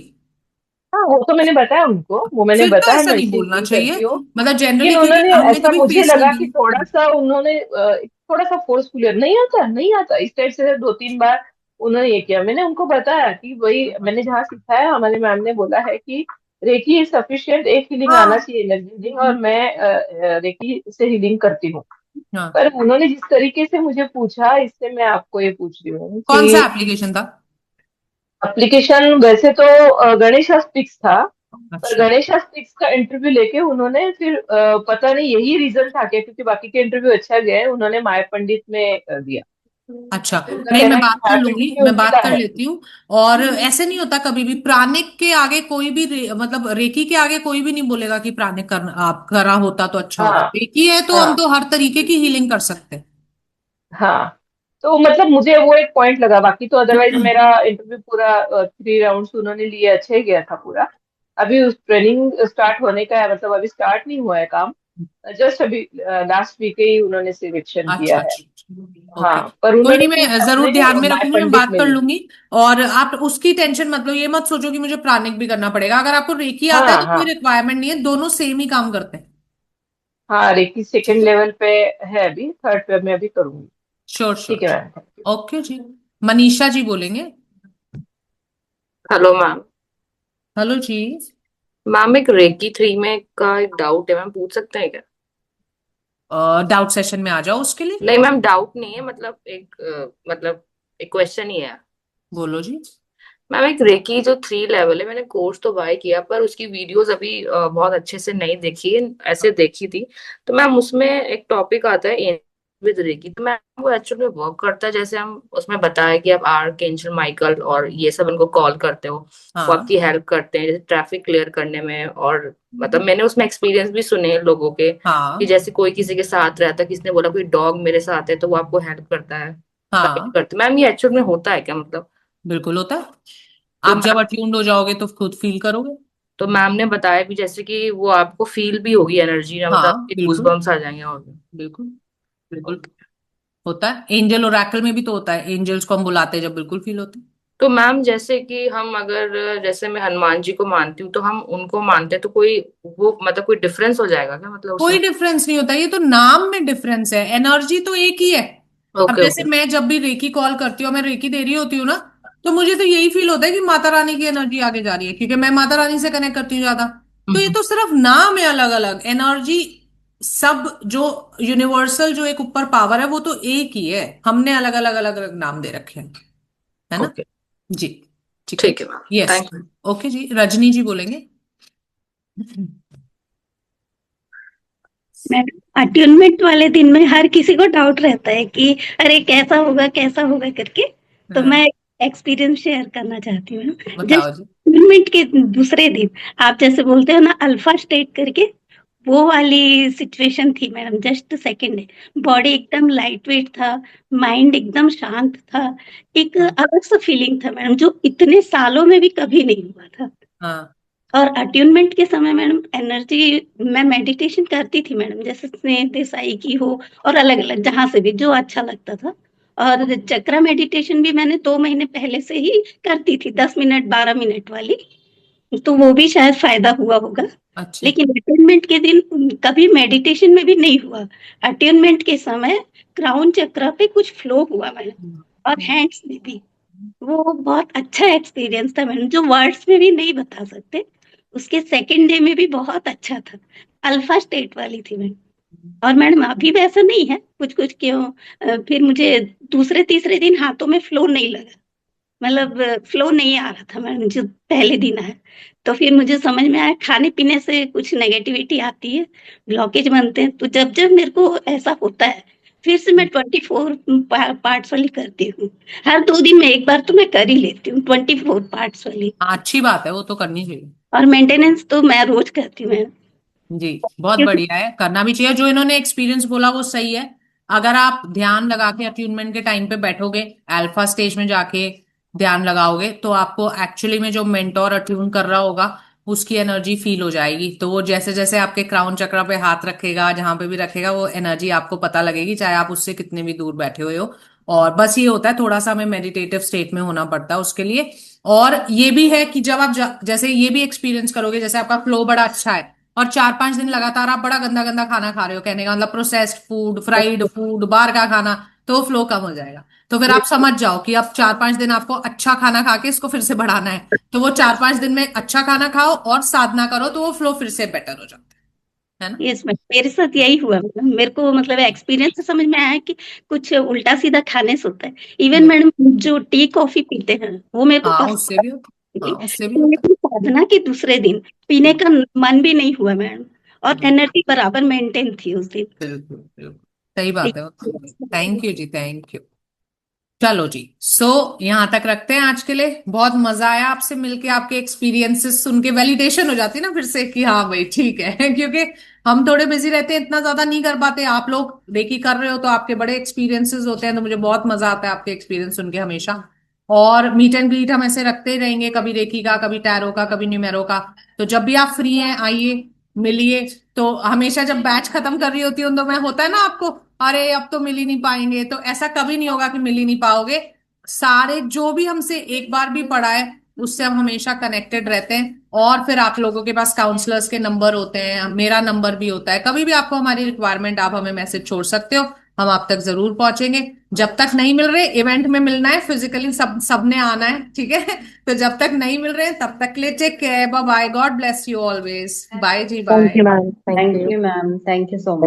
हाँ वो तो मैंने बताया उनको, वो मैंने फिर तो बताया ऐसा मैं नहीं इसी बोलना हीलिंग चाहिए। करती हूँ। मतलब लेकिन जनरली, क्योंकि उन्होंने हमने ऐसा कभी मुझे फेस नहीं लगा कि थोड़ा की। सा उन्होंने थोड़ा सा फोर्सफुल, नहीं आता नहीं आता इस टाइप से 2-3 बार उन्होंने ये किया। मैंने उनको बताया कि वही मैंने जहाँ सिखाया, हमारे मैम ने बोला है कि रेकी इज सफिशिएंट, एक हीलिंग आना हाँ चाहिए एनर्जी हीलिंग, और मैं रेकी से हीलिंग करती हूँ। हाँ। पर उन्होंने जिस तरीके से मुझे पूछा, इससे मैं आपको ये पूछ रही हूँ कौन सा कि एप्लीकेशन था? एप्लीकेशन वैसे तो गणेश स्टिक्स था, पर अच्छा गणेश स्टिक्स का इंटरव्यू लेके उन्होंने फिर पता नहीं यही रिजल्ट आ गया, क्योंकि बाकी के इंटरव्यू अच्छा गया, उन्होंने माय पंडित में दिया। अच्छा। उनका नहीं, कहना मैं है कि बात कर माय लूंगी, पंडित में मैं उनकी बात कर है। लेती हूँ। और ऐसे नहीं होता कभी भी, प्राणिक के आगे कोई भी मतलब रेकी के आगे कोई भी नहीं बोलेगा कि प्राणिक करना आप करा होता तो अच्छा होता। हाँ रेकी है तो हम हाँ तो हर तरीके की हीलिंग कर सकते हैं। हाँ। तो मतलब मुझे वो एक पॉइंट लगा, बाकी तो अदरवाइज मेरा इंटरव्यू पूरा 3 राउंड्स उन्होंने लिए, अच्छे गया था पूरा। अभी उस ट्रेनिंग स्टार्ट होने का है, मतलब अभी स्टार्ट नहीं हुआ है काम, जस्ट अभी लास्ट वीक ही उन्होंने सिलेक्शन किया अच्छा है। अच्छा, हाँ, ओके। पर कोई उन्होंने नहीं, फिर मैं से जरूर अपने ध्यान में माय रखूंगी, मैं पंडित बात में कर ली। लूंगी। और आप उसकी टेंशन मत लो, ये मत सोचो कि मुझे प्राणिक भी करना पड़ेगा। अगर आपको रेकी आता है हाँ तो कोई हाँ रिक्वायरमेंट नहीं है, दोनों सेम ही काम करते हैं। हाँ, रेकी सेकंड लेवल पे है, अभी थर्ड पे मैं अभी करूंगी। श्योर ठीक श्योर। है मैम। ओके जी। मनीषा जी बोलेंगे। Hello ma'am. हेलो जी। मैम एक रेकी 3 में का एक डाउट है, मैम पूछ सकते हैं क्या? डाउट सेशन में आ जाओ उसके लिए। नहीं मैम, डाउट नहीं है, मतलब मतलब एक क्वेश्चन ही है। बोलो जी। मैम एक रेकी जो 3 लेवल है, मैंने कोर्स तो बाय किया पर उसकी वीडियोस अभी बहुत अच्छे से नहीं देखी है, ऐसे देखी थी। तो मैम उसमें एक टॉपिक आता है विद रेकी, तो मैम वो एक्चुअली में वर्क करता है जैसे हम उसमें बताया कि आप आर्क एंजल माइकल और ये सब उनको कॉल करते हो, वो हाँ आपकी हेल्प करते हैं जैसे ट्रैफिक क्लियर करने में। और मतलब मैंने उसमें एक्सपीरियंस भी सुने हैं लोगों के कि हाँ जैसे कोई किसी के साथ रहता है, किसी ने बोला कोई डॉग मेरे साथ है, तो वो आपको हेल्प करता है, गाइड हाँ, करता है। मैम ये एक्चुअल में होता है क्या मतलब? बिल्कुल होता है। तो आप जब अट्यून्ड हो जाओगे तो खुद फील करोगे। तो मैम ने बताया भी जैसे कि वो आपको फील भी होगी एनर्जी ना, मतलब हाँ आपके बिल्कुल, गूजबम्स आ जाएंगे और भी। बिल्कुल बिल्कुल होता है। एंजल ओरेकल में भी तो होता है, एंजल्स को हम बुलाते हैं जब बिल्कुल फील होते हैं। तो मैम जैसे कि हम अगर जैसे मैं हनुमान जी को मानती हूँ तो हम उनको मानते हैं, तो कोई वो मतलब कोई डिफरेंस हो जाएगा क्या मतलब उससे? कोई डिफरेंस नहीं होता, ये तो नाम में डिफरेंस है, एनर्जी तो एक ही है। अब ओके जैसे ओके। मैं जब भी रेकी कॉल करती हूँ, मैं रेकी दे रही होती हूँ ना, तो मुझे तो यही फील होता है कि माता रानी की एनर्जी आगे जा रही है, क्योंकि मैं माता रानी से कनेक्ट करती हूँ ज्यादा। तो ये तो सिर्फ नाम है अलग अलग, एनर्जी सब जो यूनिवर्सल जो एक ऊपर पावर है वो तो एक ही है, हमने अलग अलग अलग अलग नाम दे रखे हैं, है ना? ओके जी। ठीक है। ठीक है ma'am, yes. Thank you. Okay जी, रजनी जी बोलेंगे। मैडम अट्यूनमेंट वाले दिन में हर किसी को डाउट रहता है कि अरे कैसा होगा करके। तो हाँ मैं एक्सपीरियंस शेयर करना चाहती हूँ। जस्ट बताओ जी। अट्यूनमेंट के दूसरे दिन आप जैसे बोलते हो ना अल्फा स्टेट करके, वो वाली सिचुएशन थी मैडम। जस्ट सेकंड है, बॉडी एकदम लाइट वेट था, माइंड एकदम शांत था, एक हाँ अलग सा फीलिंग था मैडम जो इतने सालों में भी कभी नहीं हुआ था। हाँ और अट्यूनमेंट के समय मैडम एनर्जी, मैं मेडिटेशन करती थी मैडम, जैसे स्नेह देसाई की हो और अलग अलग जहां से भी जो अच्छा लगता था। और चक्रा मेडिटेशन भी मैंने 2 महीने पहले से ही करती थी, 10 मिनट 12 मिनट वाली। तो वो भी शायद फायदा हुआ होगा। अच्छा। लेकिन अटेनमेंट के दिन कभी मेडिटेशन में भी नहीं हुआ। अटेनमेंट के समय क्राउन चक्र पे कुछ फ्लो हुआ मैडम, और हैंड्स में भी। वो बहुत अच्छा एक्सपीरियंस था मैडम, जो वर्ड्स में भी नहीं बता सकते। उसके सेकंड डे में भी बहुत अच्छा था। अल्फा स्टेट वाली थी मैडम। और मैडम अभी भी ऐसा नहीं है, कुछ कुछ क्यों फिर मुझे दूसरे तीसरे दिन हाथों में फ्लो नहीं लगा, मतलब फ्लो नहीं आ रहा था मैडम जो पहले दिन आया। तो फिर मुझे समझ में आया खाने पीने से कुछ नेगेटिविटी आती है, ब्लॉकेज बनते हैं। तो जब जब मेरे को ऐसा होता है, फिर से मैं 24 पार्ट्स वाली करती हूँ। हर 2 दिन में एक बार तो मैं कर ही लेती हूँ 24 पार्ट्स वाली। अच्छी बात है, वो तो करनी चाहिए और मेंटेनेंस तो मैं रोज करती हूँ मैडम। जी। बहुत क्योंकि बढ़िया है, करना भी चाहिए। जो इन्होंने एक्सपीरियंस बोला वो सही है। अगर आप ध्यान लगा के अट्यूनमेंट के टाइम पे बैठोगे, अल्फा स्टेज में जाके ध्यान लगाओगे, तो आपको एक्चुअली में जो मेंटोर अट्यून कर रहा होगा उसकी एनर्जी फील हो जाएगी। तो वो जैसे जैसे आपके क्राउन चक्र पे हाथ रखेगा, जहां पे भी रखेगा, वो एनर्जी आपको पता लगेगी, चाहे आप उससे कितने भी दूर बैठे हुए हो। और बस ये होता है, थोड़ा सा हमें मेडिटेटिव स्टेट में होना पड़ता है उसके लिए। और ये भी है कि जब आप जैसे ये भी एक्सपीरियंस करोगे, जैसे आपका फ्लो बड़ा अच्छा है और 4-5 दिन लगातार आप बड़ा गंदा गंदा खाना खा रहे हो, कहने का मतलब प्रोसेस्ड फूड, फ्राइड फूड, बाहर का खाना, तो फ्लो कम हो जाएगा। तो फिर आप समझ जाओ कि अब 4-5 दिन आपको अच्छा खाना खा के इसको फिर से बढ़ाना है। तो वो 4-5 दिन में अच्छा खाना खाओ और साधना करो, तो वो फ्लो फिर से बेटर हो जाता है ना। यस मैम, मेरे साथ यही हुआ मैडम। मेरे को मतलब एक्सपीरियंस से समझ में आया कि कुछ उल्टा सीधा खाने से होता है। इवन मैडम जो टी कॉफी पीते हैं वो मेरे को हाँ, पसंद उससे भी होता, हाँ उससे भी है, होता लेकिन साधना के दूसरे दिन पीने का मन भी नहीं हुआ मैडम। और है। एनर्जी बराबर मेंटेन थी उस दिन। बिल्कुल बिल्कुल सही बात है। थैंक यू जी, थैंक यू। चलो जी, यहाँ तक रखते हैं आज के लिए। बहुत मजा आया आपसे मिलके, आपके एक्सपीरियंसेस सुन के वैलिडेशन हो जाती है ना फिर से कि हाँ भाई ठीक है क्योंकि हम थोड़े बिजी रहते हैं, इतना ज्यादा नहीं कर पाते। आप लोग रेकी कर रहे हो तो आपके बड़े एक्सपीरियंसेस होते हैं, तो मुझे बहुत मजा आता है आपके एक्सपीरियंस सुन के हमेशा। और मीट एंड ग्रीट हम ऐसे रखते ही रहेंगे, कभी रेकी का, कभी टैरो का, कभी न्यूमेरो का। तो जब भी आप फ्री हैं आइए, मिलिए। तो हमेशा जब बैच खत्म कर रही होती हूँ तो मैं, होता है ना आपको, अरे अब तो मिल ही नहीं पाएंगे, तो ऐसा कभी नहीं होगा कि मिल ही नहीं पाओगे। सारे जो भी हमसे एक बार भी पढ़ा है उससे हम हमेशा कनेक्टेड रहते हैं। और फिर आप लोगों के पास काउंसलर्स के नंबर होते हैं, मेरा नंबर भी होता है। कभी भी आपको हमारी रिक्वायरमेंट, आप हमें मैसेज छोड़ सकते हो, हम आप तक जरूर पहुंचेंगे। जब तक नहीं मिल रहे, इवेंट में मिलना है फिजिकली, सबने आना है, ठीक है तो जब तक नहीं मिल रहे तब तक के लिए take care, bye bye, God bless you always, bye जी, thank bye. You ma'am, thank thank you. You ma'am, thank you so much.